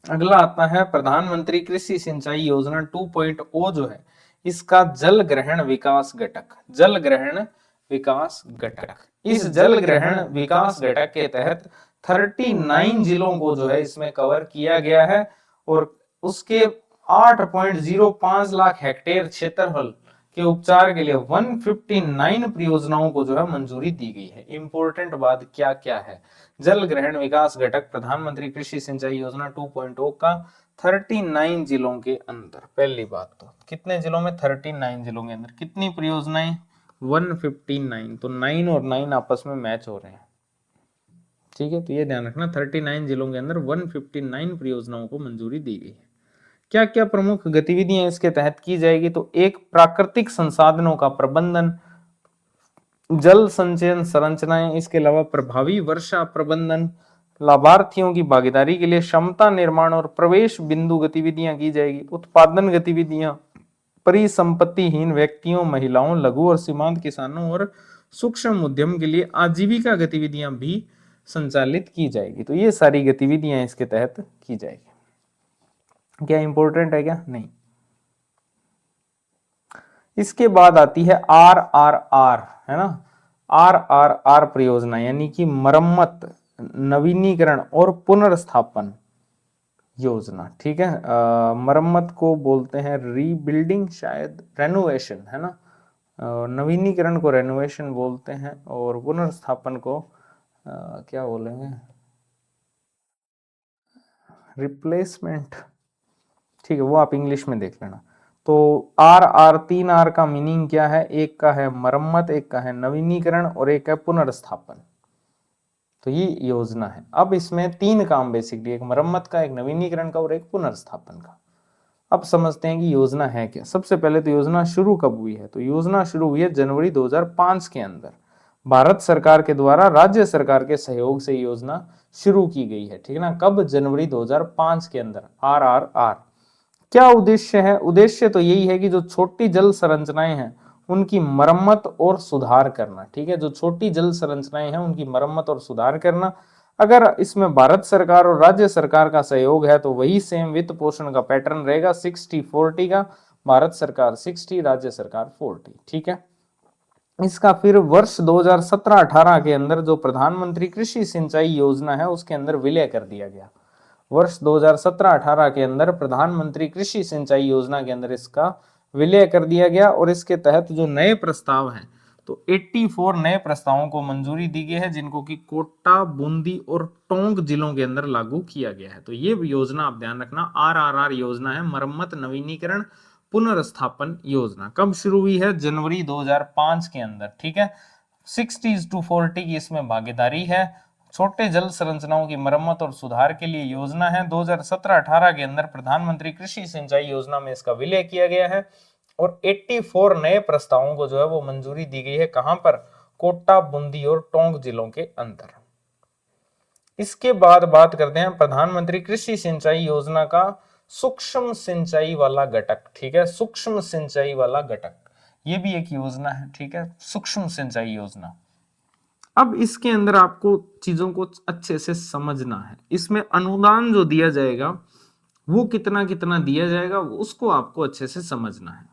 अगला आता है प्रधानमंत्री कृषि सिंचाई योजना 2.0 जो है, इसका जल ग्रहण विकास घटक। जल ग्रहण विकास घटक, इस जल ग्रहण विकास घटक के तहत 39 जिलों को जो है इसमें कवर किया गया है और उसके 8.05 लाख हेक्टेयर क्षेत्रफल के उपचार के लिए 159 परियोजनाओं को जो है मंजूरी दी गई है। इंपॉर्टेंट बात क्या क्या है, जल ग्रहण विकास घटक प्रधानमंत्री कृषि सिंचाई योजना 2.0 का 39 जिलों के अंदर, पहली बात तो कितने जिलों में, 39 जिलों के अंदर कितनी परियोजनाएं, 159। तो 9 और 9 आपस में मैच हो रहे हैं, ठीक है। तो ये ध्यान रखना, 39 जिलों के अंदर 159 परियोजनाओं को मंजूरी दी गई है। क्या क्या प्रमुख गतिविधियां इसके तहत की जाएगी, तो एक प्राकृतिक संसाधनों का प्रबंधन, जल संचयन संरचनाएं, इसके अलावा प्रभावी वर्षा प्रबंधन, लाभार्थियों की भागीदारी के लिए क्षमता निर्माण और प्रवेश बिंदु गतिविधियां की जाएगी, उत्पादन गतिविधियां, परिसंपत्तिहीन व्यक्तियों, महिलाओं, लघु और सीमांत किसानों और सूक्ष्म उद्यम के लिए आजीविका गतिविधियां भी संचालित की जाएगी। तो ये सारी गतिविधियां इसके तहत की जाएगी। क्या इंपॉर्टेंट है क्या, नहीं। इसके बाद आती है RRR, है ना, RRR परियोजना, यानी कि मरम्मत, नवीनीकरण और पुनर्स्थापन योजना, ठीक है। मरम्मत को बोलते हैं रीबिल्डिंग, शायद रेनोवेशन, है ना। नवीनीकरण को रेनोवेशन बोलते हैं और पुनर्स्थापन को क्या बोलेंगे, रिप्लेसमेंट, ठीक है, वो आप इंग्लिश में देख लेना। तो RR, 3R का मीनिंग क्या है, एक का है मरम्मत, एक का है नवीनीकरण और एक है पुनर्स्थापन। तो ये योजना है। अब इसमें 3 काम बेसिकली, एक मरम्मत का, एक नवीनीकरण का और एक पुनर्स्थापन का। अब समझते हैं कि योजना है क्या। सबसे पहले तो योजना शुरू कब हुई है, तो योजना शुरू हुई है जनवरी 2005 के अंदर, भारत सरकार के द्वारा राज्य सरकार के सहयोग से योजना शुरू की गई है, ठीक है ना। कब, जनवरी 2005 के अंदर। RRR क्या उद्देश्य है, उद्देश्य तो यही है कि जो छोटी जल संरचनाएं हैं उनकी मरम्मत और सुधार करना, ठीक है। जो छोटी जल संरचनाएं हैं उनकी मरम्मत और सुधार करना। अगर इसमें भारत सरकार और राज्य सरकार का सहयोग है तो वही सेम वित्त पोषण का पैटर्न रहेगा, 60-40 का, भारत सरकार 60, राज्य सरकार 40, ठीक है। इसका फिर वर्ष 2017-18 के अंदर जो प्रधानमंत्री कृषि सिंचाई योजना है उसके अंदर विलय कर दिया गया। वर्ष 2017-18 के अंदर प्रधानमंत्री कृषि सिंचाई योजना के अंदर इसका विलय कर दिया गया और इसके तहत जो नए प्रस्ताव हैं, तो 84 नए प्रस्तावों को मंजूरी दी गई है, जिनको कि कोटा, बूंदी और टोंक जिलों के अंदर लागू किया गया है। तो ये योजना आप ध्यान रखना, RRR योजना है, मरम्मत, नवीनीकरण, पुनर्स्थापन योजना। कब शुरू हुई है, जनवरी 2005 के अंदर, ठीक है। 60-40 की इसमें भागीदारी है। छोटे जल संरचनाओं की मरम्मत और सुधार के लिए योजना है। 2017-18 के अंदर प्रधानमंत्री कृषि सिंचाई योजना में इसका विलय किया गया है और 84 नए प्रस्तावों को जो है वो मंजूरी दी गई है। कहां पर? कोटा, बूंदी और टोंक जिलों के अंदर। इसके बाद बात करते हैं प्रधानमंत्री कृषि सिंचाई योजना का सूक्ष्म सिंचाई वाला घटक। ठीक है, सूक्ष्म सिंचाई वाला घटक, ये भी एक योजना है। ठीक है, सूक्ष्म सिंचाई योजना। अब इसके अंदर आपको चीजों को अच्छे से समझना है। इसमें अनुदान जो दिया जाएगा वो कितना कितना दिया जाएगा उसको आपको अच्छे से समझना है।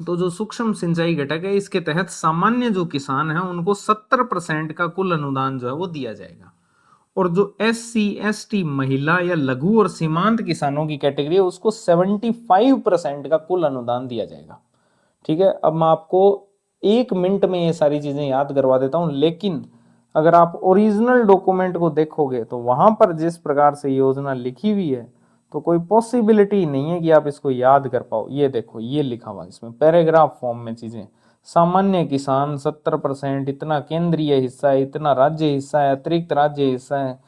तो जो सूक्ष्म सिंचाई घटक है इसके तहत सामान्य जो किसान है उनको 70% का कुल अनुदान जो है वो दिया जाएगा। और जो SC ST महिला या लघु और सीमांत किसानों की कैटेगरी है उसको 75% का कुल अनुदान दिया जाएगा। ठीक है, अब मैं आपको 1 मिनट में ये सारी चीजें याद करवा देता हूं, लेकिन अगर आप ओरिजिनल डॉक्यूमेंट को देखोगे तो वहां पर जिस प्रकार से योजना लिखी हुई है तो कोई पॉसिबिलिटी नहीं है कि आप इसको याद कर पाओ। ये देखो, ये लिखा हुआ इसमें पैराग्राफ फॉर्म में चीजें। सामान्य किसान 70%, इतना केंद्रीय हिस्सा है, इतना राज्य हिस्सा है, अतिरिक्त राज्य हिस्सा है,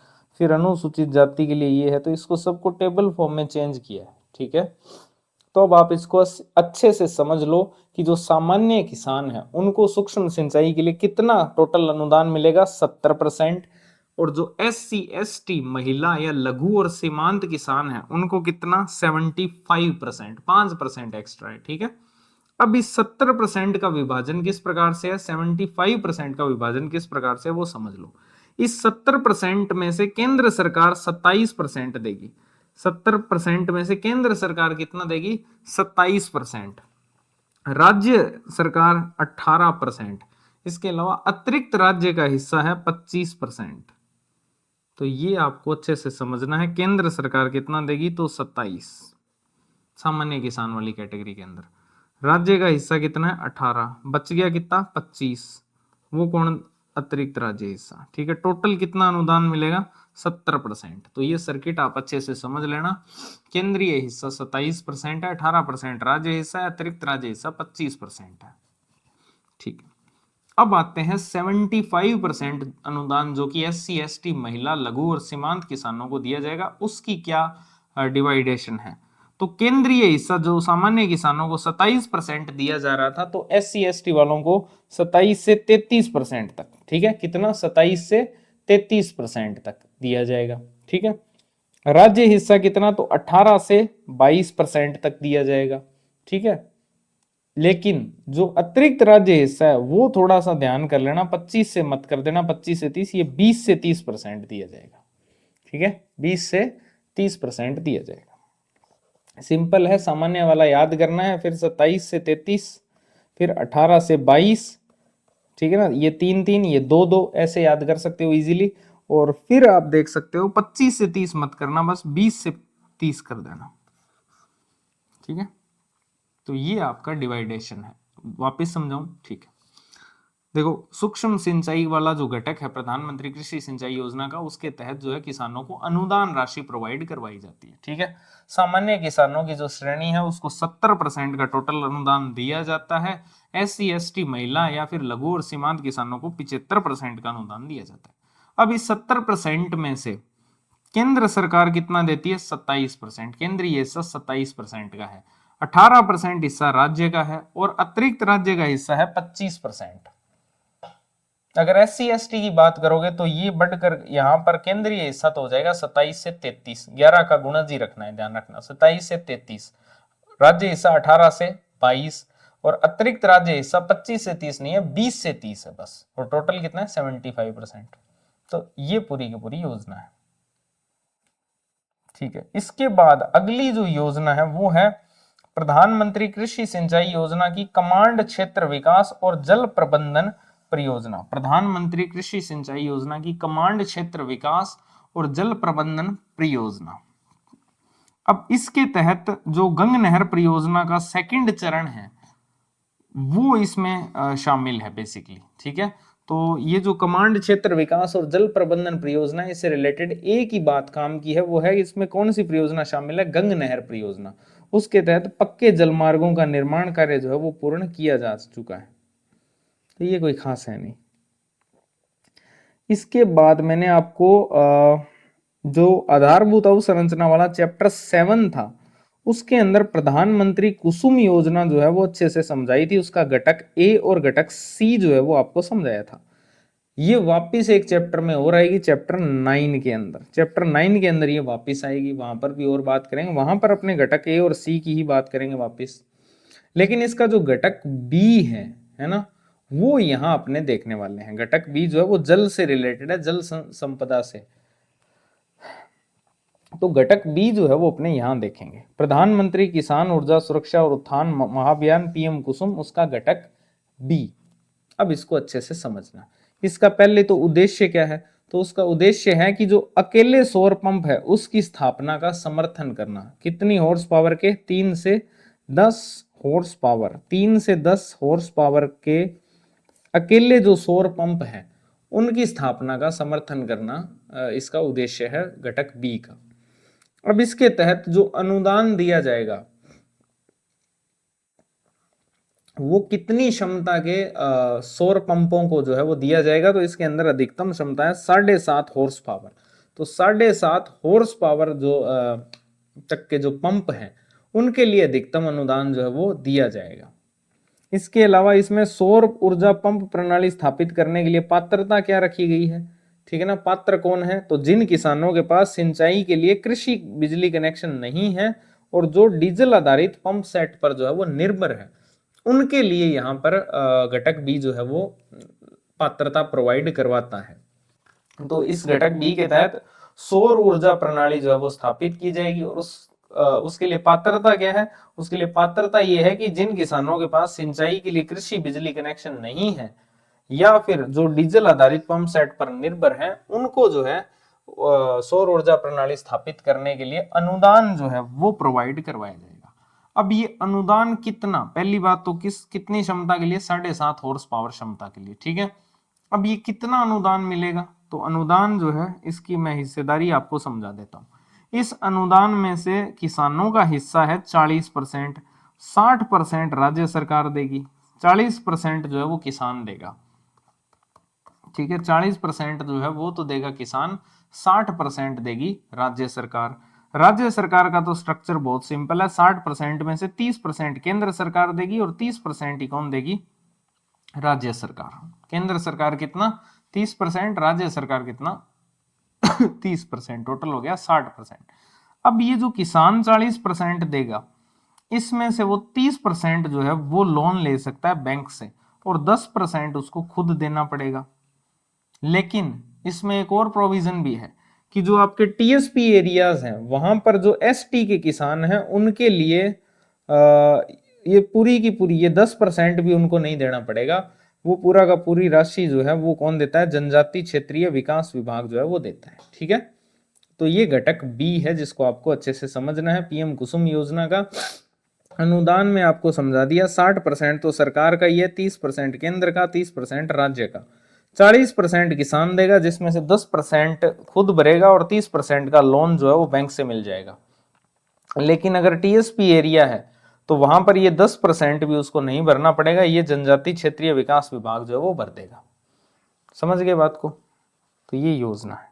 फिर अनुसूचित जाति के लिए ये है। तो इसको सबको टेबल फॉर्म में चेंज किया है। ठीक है, तो अब आप इसको अच्छे से समझ लो कि जो सामान्य किसान है उनको सूक्ष्म सिंचाई के लिए कितना टोटल अनुदान मिलेगा, 70%। और जो SC ST महिला या लघु और सीमांत किसान है उनको कितना, 75%, 5% एक्स्ट्रा है। ठीक है, अब इस 70% का विभाजन किस प्रकार से है, 75% का विभाजन किस प्रकार से है वो समझ लो। इस 70% में से केंद्र सरकार 27% देगी। 70% में से केंद्र सरकार कितना देगी, 27%। राज्य सरकार 18%। इसके अलावा अतिरिक्त राज्य का हिस्सा है 25%। तो ये आपको अच्छे से समझना है। केंद्र सरकार कितना देगी, तो 27 सामान्य किसान वाली कैटेगरी के अंदर। राज्य का हिस्सा कितना है, 18, बच गया कितना, 25, वो कौन, अतिरिक्त राज्य हिस्सा। ठीक है, टोटल कितना अनुदान मिलेगा, 70%। तो ये सर्किट आप अच्छे से समझ लेना। केंद्रीय हिस्सा 27% है, 18% राज्य हिस्सा है, अतिरिक्त राज्य हिस्सा 25% है। ठीक है, अब आते हैं 75% अनुदान जो कि SC ST महिला, लघु और सीमांत किसानों को दिया जाएगा, उसकी क्या डिवाइडेशन है। तो केंद्रीय हिस्सा जो सामान्य किसानों को 27% दिया जा रहा था, तो SC ST वालों को 27 से 33% तक। ठीक है, कितना, 27 से 33% तक दिया जाएगा। ठीक है, राज्य हिस्सा कितना, तो 18 से 22% तक दिया जाएगा। ठीक है, लेकिन जो अतिरिक्त राज्य हिस्सा है वो थोड़ा सा ध्यान कर लेना, 25 से मत कर देना, 25 से 30, ये 20 से 30% दिया जाएगा। ठीक है, 20 से 30% दिया जाएगा। सिंपल है, सामान्य वाला याद करना है, फिर 27 से 33, फिर 18 से 22। ठीक है ना, ये 3 3, ये 2 2, ऐसे याद कर सकते हो इजीली। और फिर आप देख सकते हो 25 से 30 मत करना, बस 20 से 30 कर देना। ठीक है, तो ये आपका डिवाइडेशन है। वापस समझाऊं, ठीक है। देखो, सूक्ष्म सिंचाई वाला जो घटक है प्रधानमंत्री कृषि सिंचाई योजना का, उसके तहत जो है किसानों को अनुदान राशि प्रोवाइड करवाई जाती है। ठीक है, सामान्य किसानों की जो श्रेणी है उसको 70% का टोटल अनुदान दिया जाता है। SC ST महिला या फिर लघु और सीमांत किसानों को 75% का अनुदान दिया जाता है। अब इस 70% में से केंद्र सरकार कितना देती है, 27%। केंद्रीय हिस्सा 27% का है, 18% हिस्सा राज्य का है और अतिरिक्त राज्य का हिस्सा है 25%। अगर SC ST की बात करोगे तो ये बढ़कर यहां पर केंद्रीय हिस्सा तो हो जाएगा 27 से 33, 11 का गुणज ही रखना है, ध्यान रखना, 27 से 33, राज्य हिस्सा 18 से 22 और अतिरिक्त राज्य हिस्सा 25 से 30 नहीं है, 20 से 30 है बस। और टोटल कितना है, 75%। तो ये पूरी की पूरी योजना है। ठीक है, इसके बाद अगली जो योजना है वो है प्रधानमंत्री कृषि सिंचाई योजना की कमांड क्षेत्र विकास और जल प्रबंधन परियोजना। प्रधानमंत्री कृषि सिंचाई योजना की कमांड क्षेत्र विकास और जल प्रबंधन परियोजना। अब इसके तहत जो गंग नहर परियोजना का सेकंड चरण है वो इसमें शामिल है बेसिकली। ठीक है, तो ये जो कमांड क्षेत्र विकास और जल प्रबंधन परियोजना, इससे रिलेटेड एक ही बात काम की है, वो है इसमें कौन सी परियोजना शामिल है, गंग नहर परियोजना। उसके तहत पक्के जलमार्गों का निर्माण कार्य जो है वो पूर्ण किया जा चुका है। तो ये कोई खास है नहीं। इसके बाद मैंने आपको जो आधारभूत अवसंरचना वाला चैप्टर 7 था, उसके अंदर प्रधानमंत्री कुसुम योजना जो है वो अच्छे से समझाई थी, उसका घटक ए और घटक सी जो है वो आपको समझाया था। ये वापिस एक चैप्टर में और आएगी, चैप्टर 9 के अंदर। चैप्टर 9 के अंदर ये वापिस आएगी, वहां पर भी और बात करेंगे, वहां पर अपने घटक ए और सी की ही बात करेंगे वापिस। लेकिन इसका जो घटक बी है ना, वो यहाँ अपने देखने वाले हैं। घटक बी जो है वो जल से रिलेटेड है, जल संपदा से। तो घटक बी जो है वो अपने यहां देखेंगे, प्रधानमंत्री किसान ऊर्जा सुरक्षा और उत्थान महाअभियान पीएम कुसुम, उसका घटक बी। अब इसको अच्छे से समझना। इसका पहले तो उद्देश्य क्या है, तो उसका उद्देश्य है कि जो अकेले सौर पंप है उसकी स्थापना का समर्थन करना। कितनी हॉर्स पावर के, 3 से 10 हॉर्स पावर, 3 से 10 हॉर्स पावर के अकेले जो सौर पंप है उनकी स्थापना का समर्थन करना इसका उद्देश्य है घटक बी का। अब इसके तहत जो अनुदान दिया जाएगा वो कितनी क्षमता के सौर पंपों को जो है वो दिया जाएगा, तो इसके अंदर अधिकतम क्षमता है 7.5 हॉर्स पावर। तो 7.5 हॉर्स पावर जो तक के जो पंप हैं उनके लिए अधिकतम अनुदान जो है वो दिया जाएगा। इसके अलावा इसमें सौर ऊर्जा पंप प्रणाली स्थापित करने के लिए पात्रता क्या रखी गई है, ठीक है ना। पात्र कौन है, तो जिन किसानों के पास सिंचाई के लिए कृषि बिजली कनेक्शन नहीं है और जो डीजल आधारित पंप सेट पर जो है वो निर्भर है, उनके लिए यहाँ पर घटक बी जो है वो पात्रता प्रोवाइड करवाता है। तो इस घटक बी के तहत सौर ऊर्जा प्रणाली जो है वो स्थापित की जाएगी और उसके लिए पात्रता क्या है, उसके लिए पात्रता यह है कि जिन किसानों के पास सिंचाई के लिए कृषि बिजली कनेक्शन नहीं है या फिर जो डीजल आधारित पंप सेट पर निर्भर है, उनको जो है सौर ऊर्जा प्रणाली स्थापित करने के लिए अनुदान जो है वो प्रोवाइड करवाया जाएगा। अब ये अनुदान कितना, पहली बात तो कितनी क्षमता के लिए, 7.5 हॉर्स पावर क्षमता के लिए, ठीक है। अब ये कितना अनुदान मिलेगा, तो अनुदान जो है इसकी मैं हिस्सेदारी आपको समझा देता हूं। इस अनुदान में से किसानों का हिस्सा है 40%, 60% राज्य सरकार देगी, 40% जो है वो किसान देगा, ठीक है। 40% जो है वो तो देगा किसान, 60% देगी राज्य सरकार। राज्य सरकार का तो स्ट्रक्चर बहुत सिंपल है, 60% में से 30% केंद्र सरकार देगी और 30% ही कौन देगी, राज्य सरकार। केंद्र सरकार कितना, 30%, राज्य सरकार कितना 30%, टोटल हो गया 60%। अब ये जो किसान 40% देगा, इसमें से वो 30% जो है वो लोन ले सकता है बैंक से और 10% उसको खुद देना पड़ेगा। लेकिन इसमें एक और प्रोविजन भी है कि जो आपके टीएसपी एरियाज हैं वहां पर जो एसटी के किसान हैं उनके लिए ये पूरी की पूरी ये 10% भी उनको नहीं देना पड़ेगा, वो पूरा का पूरी राशि जो है वो कौन देता है, जनजाति क्षेत्रीय विकास विभाग जो है वो देता है, ठीक है। तो ये घटक बी है जिसको आपको अच्छे से समझना है। पीएम कुसुम योजना का अनुदान में आपको समझा दिया, 60% तो सरकार का, ये 30% केंद्र का, 30% राज्य का, 40% किसान देगा जिसमें से 10% खुद भरेगा और 30% का लोन जो है वो बैंक से मिल जाएगा। लेकिन अगर टीएसपी एरिया है तो वहां पर ये 10% भी उसको नहीं भरना पड़ेगा, ये जनजाति क्षेत्रीय विकास विभाग जो है वो भर देगा। समझ गए बात को। तो ये योजना है,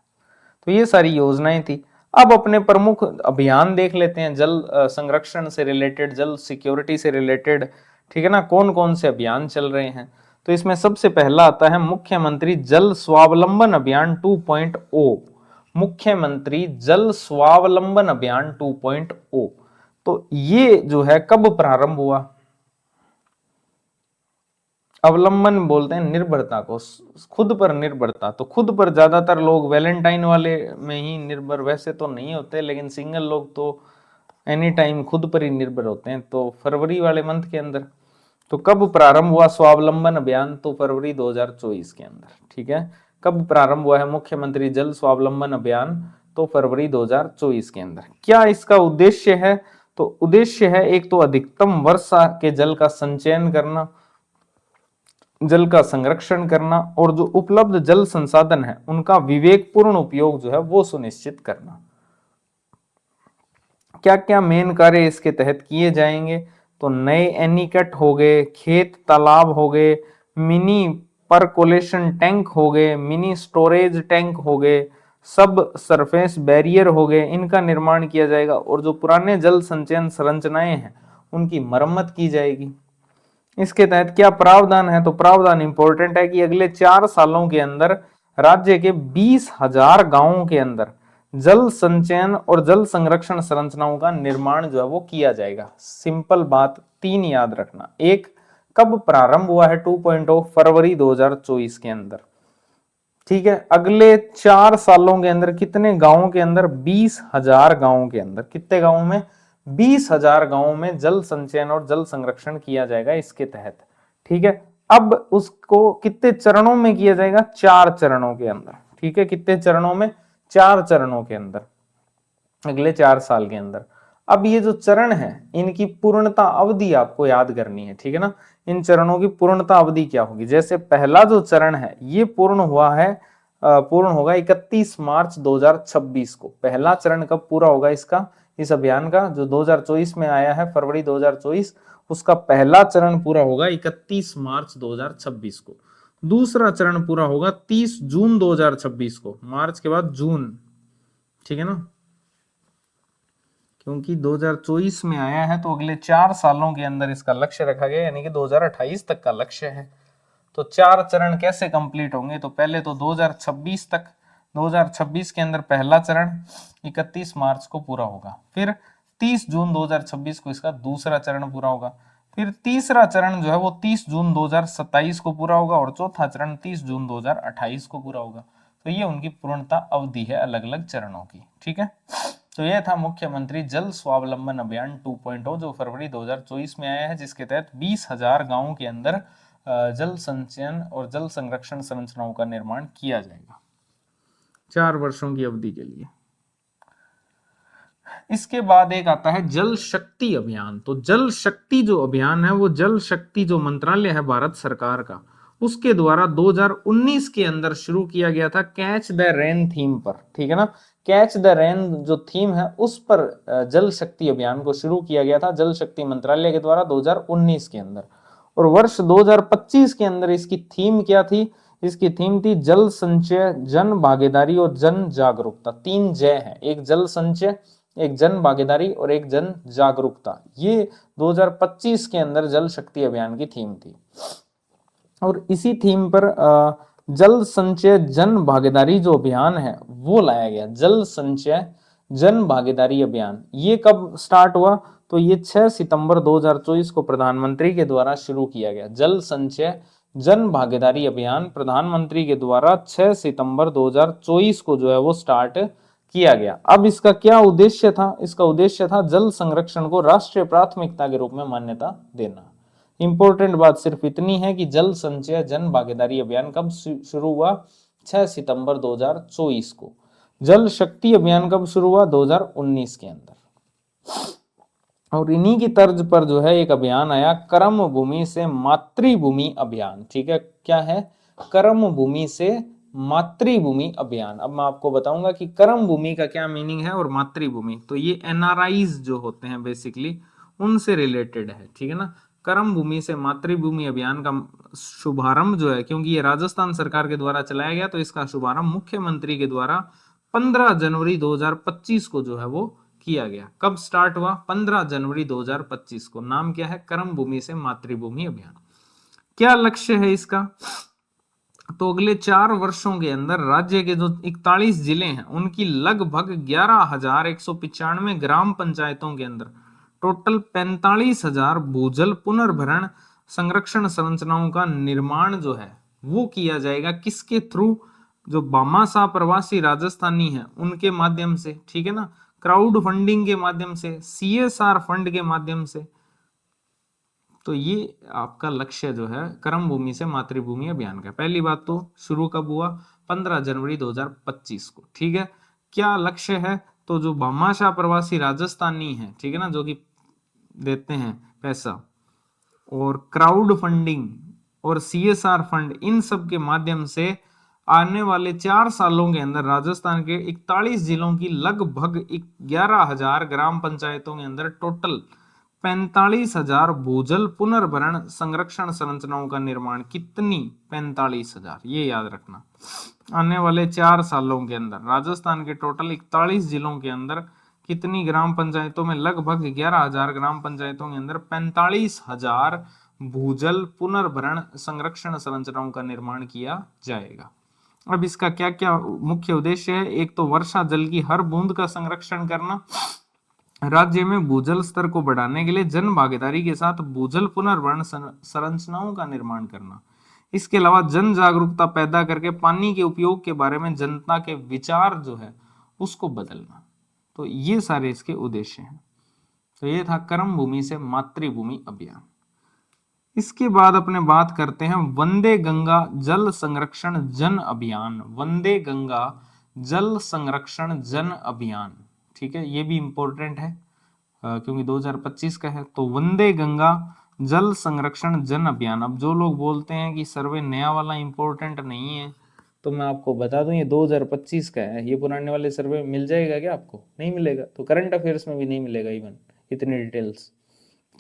तो ये सारी योजनाएं थी। अब अपने प्रमुख अभियान देख लेते हैं, जल संरक्षण से रिलेटेड, जल सिक्योरिटी से रिलेटेड, ठीक है ना, कौन कौन से अभियान चल रहे हैं। तो इसमें सबसे पहला आता है मुख्यमंत्री जल स्वावलंबन अभियान 2.0, मुख्यमंत्री जल स्वावलंबन अभियान 2.0। तो ये जो है कब प्रारंभ हुआ, अवलंबन बोलते हैं निर्भरता को, खुद पर निर्भरता। तो खुद पर ज्यादातर लोग वैलेंटाइन वाले में ही निर्भर वैसे तो नहीं होते, लेकिन सिंगल लोग तो एनी टाइम खुद पर ही निर्भर होते हैं। तो फरवरी वाले मंथ के अंदर, तो कब प्रारंभ हुआ स्वावलंबन अभियान, तो फरवरी 2024 के अंदर, ठीक है। कब प्रारंभ हुआ है मुख्यमंत्री जल स्वावलंबन अभियान, तो फरवरी 2024 के अंदर। क्या इसका उद्देश्य है, तो उद्देश्य है एक तो अधिकतम वर्षा के जल का संचयन करना, जल का संरक्षण करना और जो उपलब्ध जल संसाधन है उनका विवेकपूर्ण उपयोग जो है वो सुनिश्चित करना। क्या क्या मेन कार्य इसके तहत किए जाएंगे, तो नए एनीकट हो गए, खेत तालाब हो गए, मिनी परकोलेशन टैंक हो गए, मिनी स्टोरेज टैंक हो गए, सब सरफेस बैरियर हो गए, इनका निर्माण किया जाएगा, और जो पुराने जल संचयन संरचनाएं हैं उनकी मरम्मत की जाएगी। इसके तहत क्या प्रावधान है, तो प्रावधान इंपॉर्टेंट है कि अगले 4 सालों के अंदर राज्य के 20,000 गांवों के अंदर जल संचयन और जल संरक्षण संरचनाओं का निर्माण जो है वो किया जाएगा। सिंपल बात 3 याद रखना। एक, कब प्रारंभ हुआ है 2.0, फरवरी 2024 के अंदर। ठीक है, अगले 4 सालों के अंदर कितने गांवों के अंदर, 20,000 गांवों के अंदर, कितने गांवों में, 20,000 गांवों में जल संचयन और जल संरक्षण किया जाएगा इसके तहत। ठीक है, अब उसको कितने चरणों में किया जाएगा, 4 चरणों के अंदर। ठीक है, कितने चरणों में, 4 चरणों के अंदर, अगले 4 साल के अंदर। अब ये जो चरण है इनकी पूर्णता अवधि आपको याद करनी है। ठीक है ना, इन चरणों की पूर्णता अवधि क्या होगी। जैसे पहला जो चरण है ये पूर्ण हुआ है, पूर्ण होगा 31 मार्च 2026 को। पहला चरण कब पूरा होगा इसका, इस अभियान का, जो 2024 में आया है फरवरी 2024, उसका पहला चरण पूरा होगा 31 मार्च 2026 को। दूसरा चरण पूरा होगा 30 जून 2026 को, मार्च के बाद जून। ठीक है ना, क्योंकि 2024 में आया है तो अगले 4 सालों के अंदर इसका लक्ष्य रखा गया, यानी कि 2028 तक का लक्ष्य है। तो 4 चरण कैसे कंप्लीट होंगे, तो पहले तो 2026 तक, 2026 के अंदर पहला चरण 31 मार्च को पूरा होगा, फिर 30 जून 2026 को इसका दूसरा चरण पूरा होगा, फिर तीसरा चरण जो है वो 30 जून 2027 को पूरा होगा, और चौथा चरण 30 जून 2028 को पूरा होगा। तो ये उनकी पूर्णता अवधि है अलग अलग चरणों की। ठीक है, तो यह था मुख्यमंत्री जल स्वावलंबन अभियान 2.0 जो फरवरी 2024 में आया है, जिसके तहत 20,000 गांवों के अंदर जल संचयन और जल संरक्षण संरचनाओं का निर्माण किया जाएगा 4 वर्षों की अवधि के लिए। इसके बाद एक आता है जल शक्ति अभियान। तो जल शक्ति जो अभियान है वो जल शक्ति जो मंत्रालय है भारत सरकार का, उसके द्वारा 2019 के अंदर शुरू किया गया था कैच द रेन थीम पर। ठीक है ना, कैच द रेन जो थीम है उस पर जल शक्ति अभियान को शुरू किया गया था जल शक्ति मंत्रालय के द्वारा 2019 के अंदर। और वर्ष 2025 के अंदर इसकी थीम क्या थी, इसकी थीम थी जल संचय, जन भागीदारी और जन जागरूकता। 3 जय है, एक जल संचय, एक जन भागीदारी और एक जन जागरूकता। ये 2025 के अंदर जल शक्ति अभियान की थीम थी। और इसी थीम पर जल संचय जन भागीदारी जो अभियान है वो लाया गया, जल संचय जन भागीदारी अभियान। ये कब स्टार्ट हुआ, तो ये 6 सितंबर 2024 को प्रधानमंत्री के द्वारा शुरू किया गया। जल संचय जन भागीदारी अभियान प्रधानमंत्री के द्वारा 6 सितंबर 2024 को जो है वो स्टार्ट किया गया। अब इसका क्या उद्देश्य था, इसका उद्देश्य था जल संरक्षण को राष्ट्रीय प्राथमिकता के रूप में मान्यता देना। इंपॉर्टेंट बात सिर्फ इतनी है कि जल संचय जन भागीदारी अभियान कब शुरू हुआ, 6 सितंबर 2024 को। जल शक्ति अभियान कब शुरू हुआ, 2019 के अंदर। और इन्हीं की तर्ज पर जो है एक अभियान आया, कर्म भूमि से मातृभूमि अभियान। ठीक है, क्या है, कर्म भूमि से मातृभूमि अभियान। अब मैं आपको बताऊंगा कि कर्म भूमि का क्या मीनिंग है और मातृभूमि, तो ये एनआरआईज जो होते हैं बेसिकली उनसे रिलेटेड है। ठीक है ना, कर्म भूमि से मातृभूमि अभियान का शुभारंभ जो है, क्योंकि ये राजस्थान सरकार के द्वारा चलाया गया, तो इसका शुभारंभ मुख्यमंत्री के द्वारा 15 जनवरी 2025 को जो है वो किया गया। कब स्टार्ट हुआ, 15 जनवरी 2025 को। नाम क्या है, कर्म भूमि से मातृभूमि अभियान। क्या लक्ष्य है इसका, तो अगले 4 वर्षों के अंदर राज्य के जो 41 जिले हैं उनकी लगभग 11,195 ग्राम पंचायतों के अंदर टोटल 45,000 भूजल पुनर्भरण संरक्षण संरचनाओं का निर्माण जो है वो किया जाएगा। किसके थ्रू, जो भामाशाह प्रवासी राजस्थानी है उनके माध्यम से। ठीक है ना, क्राउड फंडिंग के माध्यम से, सीएसआर फंड के माध्यम से। तो ये आपका लक्ष्य जो है कर्म भूमि से मातृभूमि अभियान का। पहली बात तो शुरू कब हुआ, 15 जनवरी 2025 को। ठीक है, क्या लक्ष्य है, तो जो भामाशाह प्रवासी राजस्थानी है, ठीक है ना, जो कि देते हैं पैसा, और क्राउड फंडिंग और सीएसआर फंड, इन सब के माध्यम से आने वाले 4 सालों के अंदर राजस्थान के 41 जिलों की लगभग 11,000 ग्राम पंचायतों के अंदर टोटल 45,000 भूजल पुनर्भरण संरक्षण संरचनाओं का निर्माण। कितनी? 45,000, ये याद रखना। आने वाले 4 सालों के अंदर राजस्थान के टोटल 41 जिलों के अंदर कितनी ग्राम पंचायतों में, लगभग 11,000 ग्राम पंचायतों के अंदर 45,000 भूजल पुनर्भरण संरक्षण संरचनाओं का निर्माण किया जाएगा। अब इसका क्या क्या मुख्य उद्देश्य है? एक तो वर्षा जल की हर बूंद का संरक्षण करना, राज्य में भूजल स्तर को बढ़ाने के लिए जन भागीदारी के साथ भूजल पुनर्भरण संरचनाओं का निर्माण करना, इसके अलावा जन जागरूकता पैदा करके पानी के उपयोग के बारे में जनता के विचार जो है उसको बदलना। तो ये सारे इसके उद्देश्य हैं। तो ये था कर्म भूमि से मातृभूमि अभियान। इसके बाद अपने बात करते हैं वंदे गंगा जल संरक्षण जन अभियान। वंदे गंगा जल संरक्षण जन अभियान, ठीक है, ये भी इंपॉर्टेंट है क्योंकि 2025 का है। तो वंदे गंगा जल संरक्षण जन अभियान। अब जो लोग बोलते हैं कि सर्वे नया वाला इंपॉर्टेंट नहीं है, तो मैं आपको बता दूं ये 2025 का है। ये पुराने वाले सर्वे मिल जाएगा क्या आपको? नहीं मिलेगा। तो करंट अफेयर्स में भी नहीं मिलेगा इवन इतनी डिटेल्स,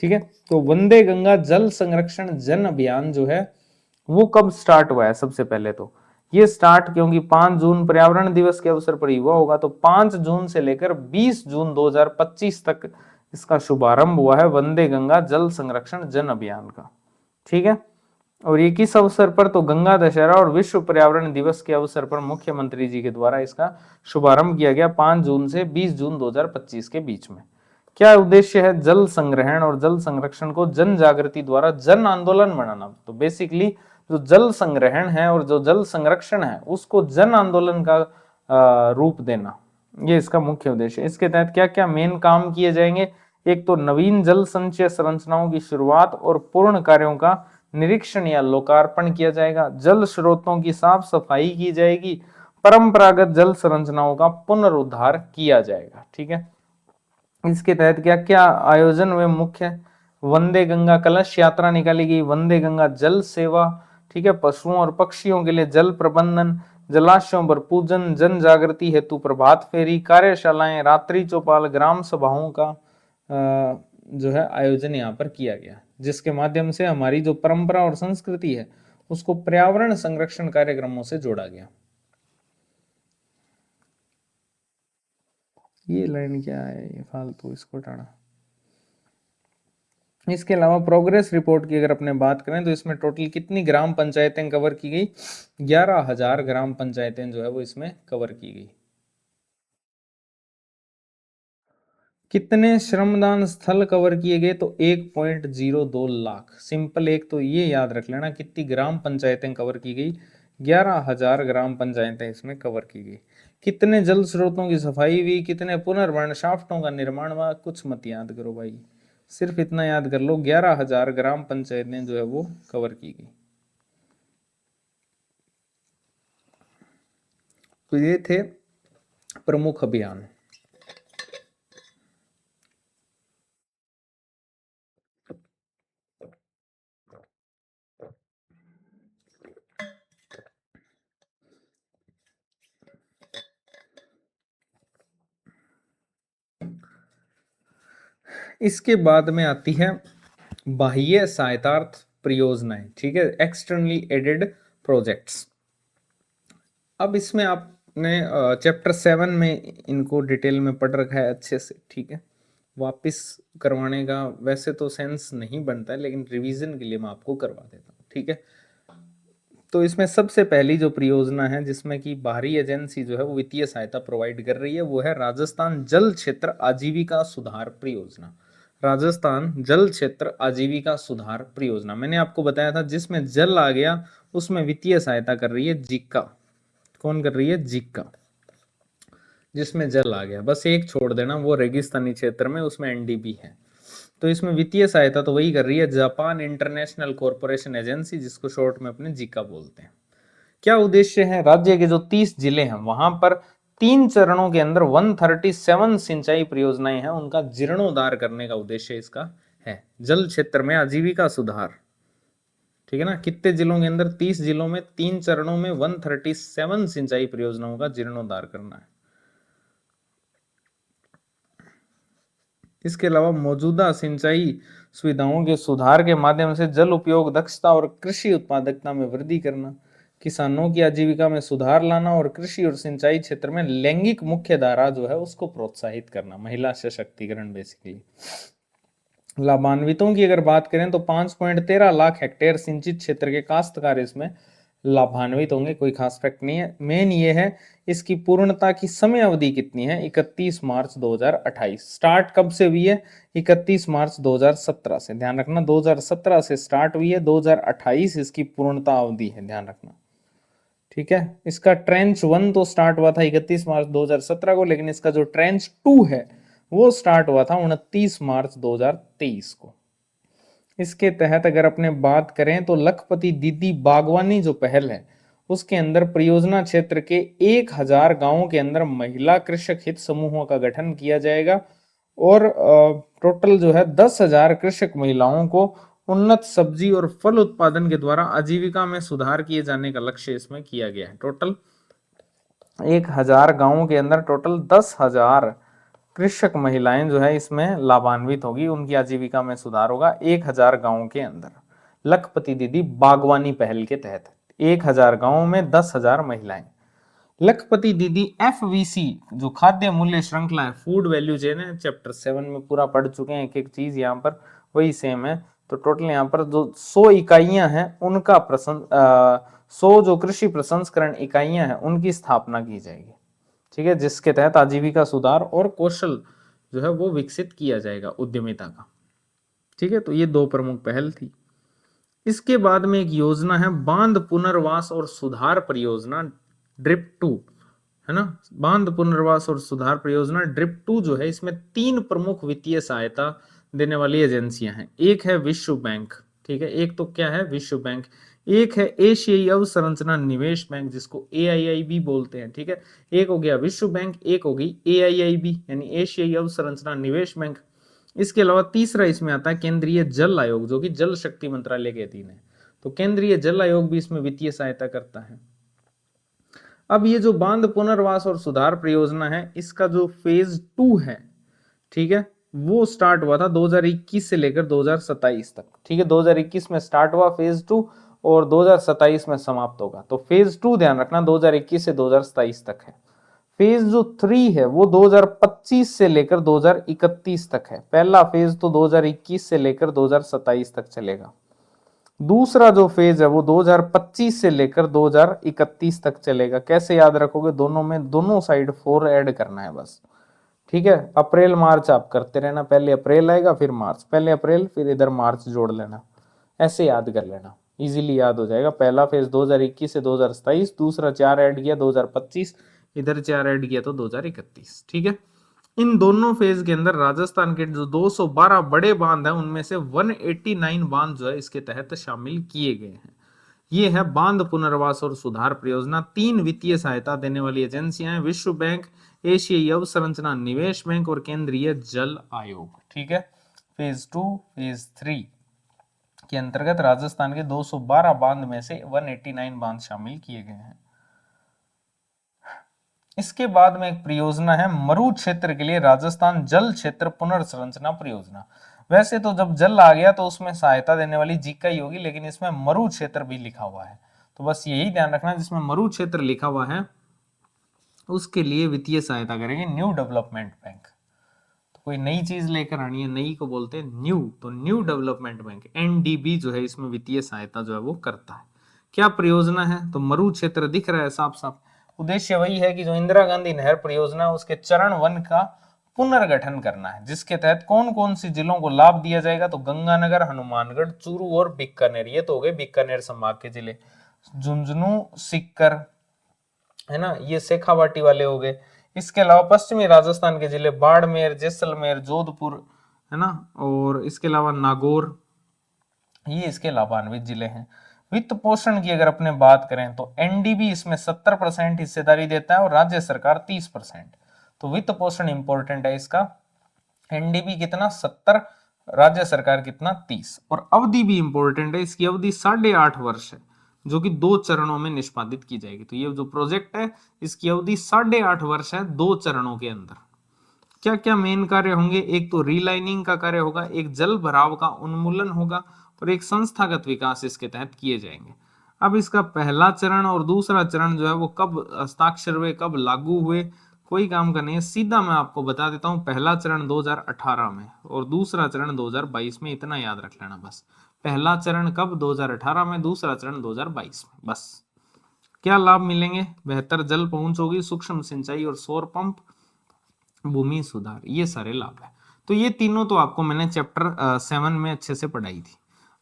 ठीक है। तो वंदे गंगा जल संरक्षण जन अभियान जो है वो कब स्टार्ट हुआ है? सबसे पहले तो ये स्टार्ट क्योंकि 5 जून पर्यावरण दिवस के अवसर पर हुआ होगा, तो 5 जून से लेकर 20 जून 2025 तक इसका शुभारंभ हुआ है वंदे गंगा जल संरक्षण जन अभियान का, ठीक है। और ये किस अवसर पर? तो गंगा दशहरा और विश्व पर्यावरण दिवस के अवसर पर मुख्यमंत्री जी के द्वारा इसका शुभारंभ किया गया 5 जून से 20 जून 2025 के बीच में। क्या उद्देश्य है? जल संग्रहण और जल संरक्षण को जन जागृति द्वारा जन आंदोलन बनाना। तो बेसिकली जो जल संग्रहण है और जो जल संरक्षण है उसको जन आंदोलन का रूप देना, ये इसका मुख्य उद्देश्य है। इसके तहत क्या क्या मेन काम किए जाएंगे? एक तो नवीन जल संचय संरचनाओं की शुरुआत और पूर्ण कार्यों का निरीक्षण या लोकार्पण किया जाएगा। जल स्रोतों की साफ सफाई की जाएगी। परंपरागत जल संरचनाओं का पुनरुद्धार किया जाएगा, ठीक है। इसके तहत क्या क्या आयोजन हुए? मुख्य वंदे गंगा कलश यात्रा निकाली गई, वंदे गंगा जल सेवा, ठीक है, पशुओं और पक्षियों के लिए जल प्रबंधन, जलाशयों पर पूजन, जन जागृति हेतु प्रभात फेरी, कार्यशालाएं, रात्रि चौपाल, ग्राम सभाओं का जो है आयोजन यहाँ पर किया गया, जिसके माध्यम से हमारी जो परंपरा और संस्कृति है उसको पर्यावरण संरक्षण कार्यक्रमों से जोड़ा गया। ये लाइन क्या है? ये फालतू, इसको हटाना। इसके अलावा प्रोग्रेस रिपोर्ट की अगर अपने बात करें तो इसमें टोटल कितनी ग्राम पंचायतें कवर की गई? 11,000 ग्राम पंचायतें जो है वो इसमें कवर की गई। कितने श्रमदान स्थल कवर किए गए? तो 1.02 लाख। सिंपल एक तो ये याद रख लेना कितनी ग्राम पंचायतें कवर की गई? 11,000 ग्राम पंचायतें इसमें कवर की गई। कितने जल स्रोतों की सफाई हुई? कितने पुनर्भरण शाफ्टों का निर्माण हुआ? कुछ मत याद करो भाई, सिर्फ इतना याद कर लो 11,000 ग्राम पंचायतें जो है वो कवर की गई। तो ये थे प्रमुख अभियान। इसके बाद में आती है बाह्य सहायतार्थ परियोजनाएं, ठीक है, एक्सटर्नली एडेड प्रोजेक्ट्स। अब इसमें आपने चैप्टर 7 में इनको डिटेल में पढ़ रखा है अच्छे से, ठीक है। वापस करवाने का वैसे तो सेंस नहीं बनता है, लेकिन रिवीजन के लिए मैं आपको करवा देता हूँ, ठीक है। तो इसमें सबसे पहली जो परियोजना है जिसमें कि बाहरी एजेंसी जो है वो वित्तीय सहायता प्रोवाइड कर रही है वो है राजस्थान जल क्षेत्र आजीविका सुधार परियोजना। राजस्थान जल क्षेत्र आजीविका सुधार परियोजना मैंने आपको बताया था, जिसमें जल आ गया उसमें वित्तीय सहायता कर रही है जीका। कौन कर रही है? जीका। जिसमें जल आ गया, बस एक छोड़ देना वो रेगिस्तानी क्षेत्र में, उसमें एनडीबी है। तो इसमें वित्तीय सहायता तो वही कर रही है जापान इंटरनेशनल कॉरपोरेशन एजेंसी, जिसको शॉर्ट में अपने जीका बोलते हैं। क्या उद्देश्य है? राज्य के जो 30 जिले हैं वहां पर 3 चरणों के अंदर 137 सिंचाई परियोजनाएं हैं, उनका जीर्णोद्धार करने का उद्देश्य इसका है। जल क्षेत्र में आजीविका सुधार, ठीक है ना। कितने जिलों के अंदर? 30 जिलों में 3 चरणों में 137 सिंचाई परियोजनाओं का जीर्णोद्धार करना है। इसके अलावा मौजूदा सिंचाई सुविधाओं के सुधार के माध्यम से जल उपयोग दक्षता और कृषि उत्पादकता में वृद्धि करना, किसानों की आजीविका में सुधार लाना और कृषि और सिंचाई क्षेत्र में लैंगिक मुख्य धारा जो है उसको प्रोत्साहित करना, महिला सशक्तिकरण बेसिकली। लाभान्वितों की अगर बात करें तो 5.13 लाख हेक्टेयर सिंचित क्षेत्र के काश्तकार इसमें लाभान्वित होंगे, कोई खास फैक्ट नहीं है। मेन ये है इसकी पूर्णता की समय अवधि कितनी है, 31 मार्च 2028। स्टार्ट कब से हुई है, 31 मार्च 2017 से, ध्यान रखना 2017 से स्टार्ट हुई है, 2028 इसकी पूर्णता अवधि है, ध्यान रखना, ठीक है। इसका ट्रेंच 1 तो स्टार्ट हुआ था 31 मार्च 2017 को, लेकिन इसका जो ट्रेंच 2 है वो स्टार्ट हुआ था 29 मार्च 2023 को। इसके तहत अगर अपने बात करें तो लखपति दीदी बागवानी जो पहल है उसके अंदर परियोजना क्षेत्र के 1000 गांवों के अंदर महिला कृषक हित समूहों का गठन किया जाएगा और टोटल जो है 10,000 कृषक महिलाओं को उन्नत सब्जी और फल उत्पादन के द्वारा आजीविका में सुधार किए जाने का लक्ष्य इसमें किया गया है। टोटल 1000 गांवों के अंदर टोटल 10,000 कृषक महिलाएं जो है इसमें लाभान्वित होगी, उनकी आजीविका में सुधार होगा 1000 गांवों के अंदर। लखपति दीदी बागवानी पहल के तहत 1000 गांवों में 10,000 महिलाएं। लखपति दीदी FVC जो खाद्य मूल्य श्रृंखला है, फूड वैल्यू चेन है, चैप्टर 7 में पूरा पढ़ चुके हैं, एक एक चीज यहाँ पर वही सेम है। तो टोटल यहाँ पर जो 100 इकाइयां हैं उनका 100 जो कृषि प्रसंस्करण इकाइयां हैं उनकी स्थापना की जाएगी, ठीक है, जिसके तहत आजीविका सुधार और कौशल जो है वो विकसित किया जाएगा उद्यमिता का, ठीक है। तो ये दो प्रमुख पहल थी। इसके बाद में एक योजना है बांध पुनर्वास और सुधार परियोजना ड्रिप 2, है ना। बांध पुनर्वास और सुधार परियोजना ड्रिप 2 जो है इसमें 3 प्रमुख वित्तीय सहायता देने वाली एजेंसियां हैं। एक है विश्व बैंक, ठीक है, एक तो क्या है विश्व बैंक, एक है एशियाई अवसंरचना निवेश बैंक जिसको AIIB बोलते हैं, ठीक है। एक हो गया विश्व बैंक, एक हो गई AIIB यानी एशियाई अवसंरचना निवेश बैंक। इसके अलावा तीसरा इसमें आता है केंद्रीय जल आयोग जो कि जल शक्ति मंत्रालय के अधीन है। तो केंद्रीय जल आयोग भी इसमें वित्तीय सहायता करता है। अब ये जो बांध पुनर्वास और सुधार परियोजना है इसका जो फेज 2 है, ठीक है, वो स्टार्ट हुआ था 2021 से लेकर 2027 तक, ठीक है। 2021 में स्टार्ट हुआ फेज 2 और 2027 में समाप्त होगा। तो फेज 2 ध्यान रखना 2021 से 2027 तक है। फेज जो 3 है वो 2025 से लेकर 2031 तक है। पहला फेज तो 2021 से लेकर 2027 तक चलेगा। दूसरा जो फेज है वो 2025 से लेकर 2031 तक चलेगा। कैसे याद रखोगे, दोनों में दोनों साइड 4 ऐड करना है बस, ठीक है। अप्रैल मार्च आप करते रहना, पहले अप्रैल आएगा फिर मार्च, पहले अप्रैल फिर इधर मार्च जोड़ लेना, ऐसे याद कर लेना, इजीली याद हो जाएगा। पहला फेज 2021 से 2027, दूसरा 4 ऐड किया 2025, इधर 4 ऐड किया तो 2031, ठीक है। इन दोनों फेज के अंदर राजस्थान के जो 212 बड़े बांध हैं उनमें से 189 बांध जो है इसके तहत शामिल किए गए हैं। ये है बांध पुनर्वास और सुधार परियोजना। 3 वित्तीय सहायता देने वाली एजेंसियां हैं, विश्व बैंक, एशियाई अवसंरचना निवेश बैंक और केंद्रीय जल आयोग, ठीक है। फेज 2 फेज 3 के अंतर्गत राजस्थान के 212 बांध में से 189 बांध शामिल किए गए हैं। इसके बाद में एक परियोजना है मरु क्षेत्र के लिए राजस्थान जल क्षेत्र पुनर्संरचना परियोजना। वैसे तो जब जल आ गया तो उसमें सहायता देने वाली जीका ही होगी, लेकिन इसमें मरु क्षेत्र भी लिखा हुआ है, तो बस यही ध्यान रखना जिसमें मरु क्षेत्र लिखा हुआ है उसके लिए वित्तीय सहायता करेंगे न्यू डेवलपमेंट बैंक। तो कोई नई चीज लेकर आनी है, नई को बोलते हैं न्यू, तो न्यू डेवलपमेंट बैंक NDB जो है इसमें वित्तीय सहायता जो है वो करता है। क्या परियोजना है, तो मरु क्षेत्र दिख रहा है साफ साफ। उद्देश्य वही है कि जो इंदिरा गांधी नहर परियोजना है उसके चरण 1 का पुनर्गठन करना है, जिसके तहत कौन कौन सी जिलों को लाभ दिया जाएगा, तो गंगानगर, हनुमानगढ़, चूरू और बीकानेर, ये तो हो गए बीकानेर संभाग के जिले, झुंझुनू, सीकर, है ना, ये शेखावाटी वाले हो गए। इसके अलावा पश्चिमी राजस्थान के जिले बाड़मेर, जैसलमेर, जोधपुर, है ना, और इसके अलावा नागौर, ये इसके लाभान्वित जिले हैं। वित्त पोषण की अगर अपने बात करें तो NDB इसमें 70% हिस्सेदारी देता है और राज्य सरकार 30%। तो वित्त पोषण इंपॉर्टेंट है इसका। NDB कितना 70, राज्य सरकार कितना 30, और अवधि भी इंपॉर्टेंट है, इसकी अवधि 8.5 वर्ष है जो कि 2 चरणों में निष्पादित की जाएगी। तो ये जो प्रोजेक्ट है इसकी अवधि 8.5 वर्ष है 2 चरणों के अंदर। क्या क्या मेन कार्य होंगे? एक तो रीलाइनिंग का कार्य होगा, एक जल भराव का उन्मूलन होगा और एक संस्थागत विकास इसके तहत किए जाएंगे। अब इसका पहला चरण और दूसरा चरण जो है वो कब हस्ताक्षर हुए, कब लागू हुए, कोई काम का नहीं है, सीधा मैं आपको बता देता हूं। पहला चरण 2018 में और दूसरा चरण 2022 में, इतना याद रख लेना बस। पहला चरण कब? 2018 में, दूसरा चरण 2022 में। बस क्या लाभ मिलेंगे? बेहतर जल पहुंच होगी, सूक्ष्म सिंचाई और सौर पंप, भूमि सुधार, ये सारे लाभ है। तो ये तीनों तो आपको मैंने चैप्टर 7 में अच्छे से पढ़ाई थी।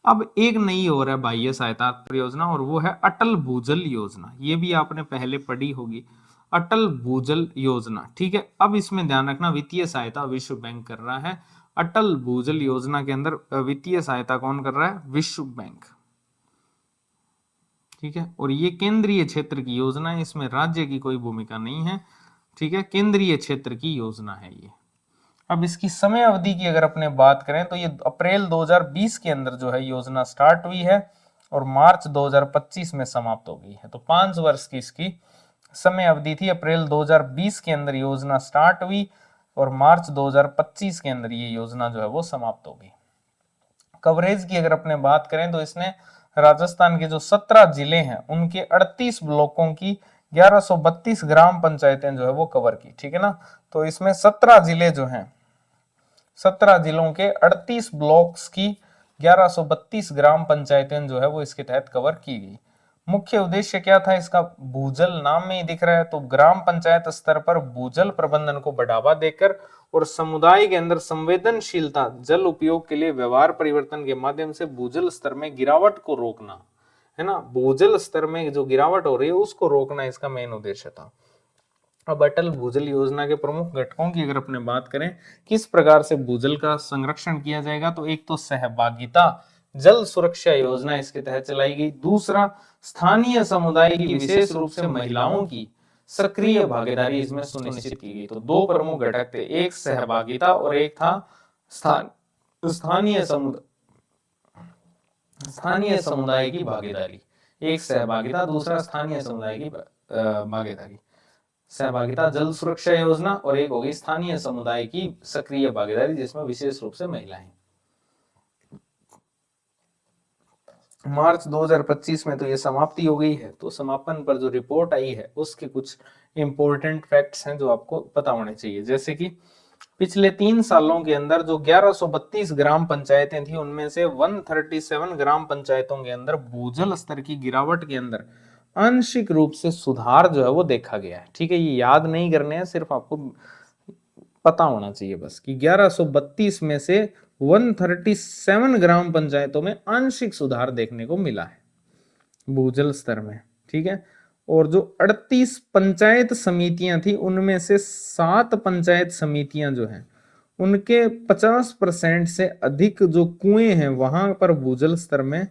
अब एक नई और है बाह्य सहायता परियोजना, और वो है अटल भूजल योजना। ये भी आपने पहले पढ़ी होगी, अटल भूजल योजना। ठीक है, अब इसमें ध्यान रखना, वित्तीय सहायता विश्व बैंक कर रहा है। अटल भूजल योजना के अंदर वित्तीय सहायता कौन कर रहा है? विश्व बैंक। ठीक है, और ये केंद्रीय क्षेत्र की योजना है, इसमें राज्य की कोई भूमिका नहीं है। ठीक है, केंद्रीय क्षेत्र की योजना है ये। अब इसकी समय अवधि की अगर अपने बात करें तो ये अप्रैल 2020 के अंदर जो है योजना स्टार्ट हुई है और मार्च 2025 में समाप्त हो गई है। तो 5 वर्ष की इसकी समय अवधि थी। अप्रैल 2020 के अंदर योजना स्टार्ट हुई और मार्च 2025 के अंदर ये योजना जो है वो समाप्त हो गई। कवरेज की अगर अपने बात करें तो इसने राजस्थान के जो 17 जिले हैं उनके 38 ब्लॉकों की 1132 ग्राम पंचायतें जो है वो कवर की। ठीक है ना, तो इसमें 17 जिले जो हैं, 17 जिलों के 38 ब्लॉक्स की 1132 ग्राम पंचायतें जो है वो इसके तहत कवर की गई। मुख्य उद्देश्य क्या था इसका? भूजल, नाम में ही दिख रहा है। तो ग्राम पंचायत स्तर पर भूजल प्रबंधन को बढ़ावा देकर और समुदाय के अंदर संवेदनशीलता, जल उपयोग के लिए व्यवहार परिवर्तन के माध्यम से भूजल स्तर में गिरावट को रोकना, है ना, भूजल स्तर में जो गिरावट हो रही है उसको रोकना इसका मेन उद्देश्य था। अब अटल भूजल योजना के प्रमुख घटकों की अगर अपने बात करें, किस प्रकार से भूजल का संरक्षण किया जाएगा, तो एक तो सहभागिता जल सुरक्षा योजना इसके तहत चलाई गई। दूसरा, स्थानीय समुदाय की विशेष रूप से महिलाओं की सक्रिय भागीदारी इसमें सुनिश्चित की गई। तो दो प्रमुख घटक थे, एक सहभागिता और एक था स्थानीय समुदाय की भागीदारी। एक सहभागिता, दूसरा स्थानीय समुदाय की भागीदारी। सहभागिता जल सुरक्षा योजना और एक होगी स्थानीय समुदाय की सक्रिय भागीदारी, जिसमें विशेष रूप से महिलाएं। मार्च 2025 में तो ये समाप्ति हो गई है। तो समापन पर जो रिपोर्ट आई है उसके कुछ इंपॉर्टेंट फैक्ट्स हैं जो आपको पता होने चाहिए। जैसे कि पिछले 3 सालों के अंदर जो 1132 ग्राम पंचायतें थी उनमें से 137 ग्राम पंचायतों के अंदर भूजल स्तर की गिरावट के अंदर आंशिक रूप से सुधार जो है वो देखा गया है। ठीक है, ये याद नहीं करने हैं, सिर्फ आपको पता होना चाहिए बस कि 1132 में से 137 ग्राम पंचायतों में आंशिक सुधार देखने को मिला है भूजल स्तर में। ठीक है, और जो 38 पंचायत समितियां थी उनमें से 7 पंचायत समितियां जो हैं उनके 50% से अधिक जो कुएं हैं वहां पर भूजल स्तर में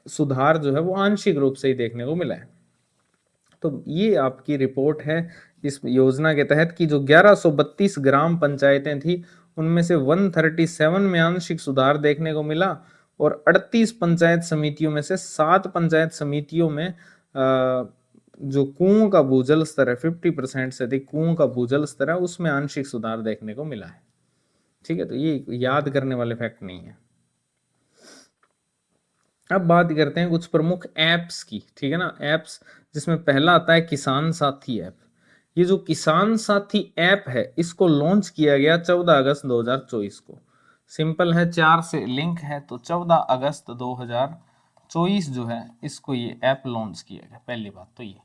सुधार जो है वो आंशिक रूप से ही देखने को मिला है। तो ये आपकी रिपोर्ट है इस योजना के तहत कि जो 1132 ग्राम पंचायतें थी उनमें से 137 में आंशिक सुधार देखने को मिला और 38 पंचायत समितियों में से 7 पंचायत समितियों में जो कुओं का भूजल स्तर है, 50% से अधिक कुओं का भूजल स्तर है, उसमें आंशिक सुधार देखने को मिला है। ठीक है, तो ये याद करने वाले फैक्ट नहीं है। अब बात करते हैं कुछ प्रमुख ऐप्स की। ठीक है ना, ऐप्स जिसमें पहला आता है किसान साथी ऐप। ये जो किसान साथी ऐप है इसको लॉन्च किया गया 14 अगस्त 2024 को। सिंपल है, 4 से लिंक है। तो 14 अगस्त 2024 जो है इसको ये ऐप लॉन्च किया गया। पहली बात तो ये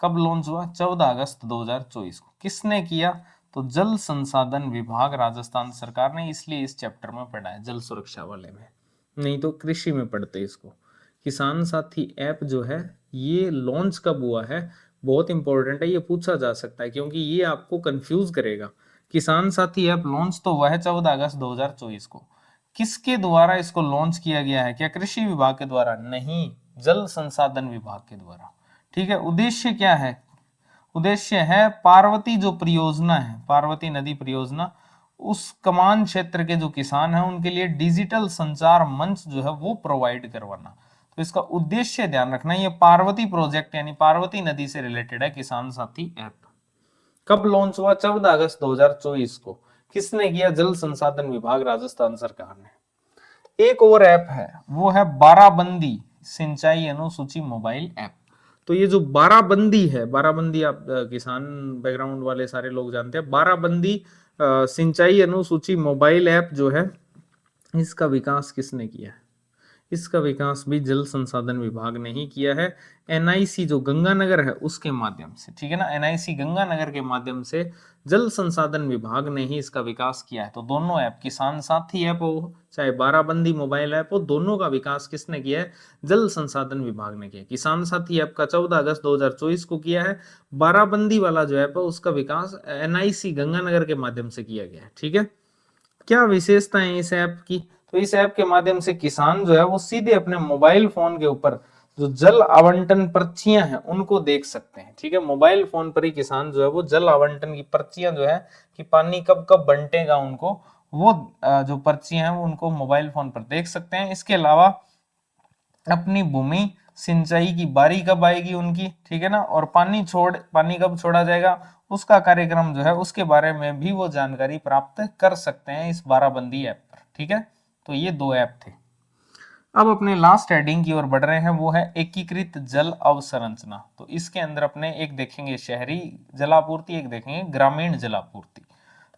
कब लॉन्च हुआ? 14 अगस्त 2024 को। किसने किया? तो जल संसाधन विभाग राजस्थान सरकार ने, इसलिए इस चैप्टर में पढ़ा है जल सुरक्षा वाले में, नहीं तो कृषि में पढ़ते इसको। किसान साथी ऐप जो है ये लॉन्च कब हुआ है, बहुत इंपॉर्टेंट है, ये पूछा जा सकता है क्योंकि ये आपको कंफ्यूज करेगा। किसान साथी ऐप लॉन्च तो हुआ है 14 अगस्त 2024 को। किसके द्वारा इसको लॉन्च किया गया है? क्या कृषि विभाग के द्वारा? नहीं, जल संसाधन विभाग के द्वारा। ठीक है, उद्देश्य क्या है? उद्देश्य है पार्वती जो परियोजना है, पार्वती नदी परियोजना, उस कमान क्षेत्र के जो किसान हैं उनके लिए डिजिटल संचार मंच जो है वो प्रोवाइड करवाना। तो इसका उद्देश्य ध्यान रखना, ये पार्वती प्रोजेक्ट यानी पार्वती नदी से रिलेटेड है किसान साथी ऐप। कब लॉन्च हुआ? 14 अगस्त 2024 को। किसने किया? जल संसाधन विभाग राजस्थान सरकार ने। एक और ऐप है, वो है बाराबंदी सिंचाई अनुसूची मोबाइल ऐप। तो ये जो बाराबंदी है, बाराबंदी आप किसान बैकग्राउंड वाले सारे लोग जानते हैं। बाराबंदी सिंचाई अनुसूची मोबाइल ऐप जो है, इसका विकास किसने किया है? इसका विकास भी जल संसाधन विभाग ने ही किया है। एनआईसी जो गंगानगर है उसके माध्यम से, ठीक है ना, एनआईसी गंगानगर के माध्यम से जल संसाधन विभाग ने ही इसका विकास किया है। तो दोनों ऐप, किसान साथी ऐप हो चाहे बाराबंदी मोबाइल ऐप हो, दोनों का विकास किसने किया है? जल संसाधन विभाग ने किया। किसान साथी ऐप का 14 अगस्त 2024 को किया है। बाराबंदी वाला जो ऐप है उसका विकास एनआईसी गंगानगर के माध्यम से किया गया है। ठीक है, क्या विशेषता है इस ऐप की? तो इस ऐप के माध्यम से किसान जो है वो सीधे अपने मोबाइल फोन के ऊपर जो जल आवंटन पर्चियां हैं उनको देख सकते हैं। ठीक है, मोबाइल फोन पर ही किसान जो है वो जल आवंटन की पर्चियां जो है कि पानी कब कब बंटेगा उनको, वो जो पर्चियां हैं वो उनको मोबाइल फोन पर देख सकते हैं। इसके अलावा अपनी भूमि सिंचाई की बारी कब आएगी उनकी, ठीक है ना, और पानी कब छोड़ा जाएगा उसका कार्यक्रम जो है उसके बारे में भी वो जानकारी प्राप्त कर सकते हैं इस बाराबंदी ऐप पर। ठीक है, तो ये दो ऐप थे। अब अपने लास्ट हेडिंग की ओर बढ़ रहे हैं, वो है एकीकृत जल अवसंरचना। तो इसके अंदर अपने एक देखेंगे शहरी जलापूर्ति, एक देखेंगे ग्रामीण जलापूर्ति।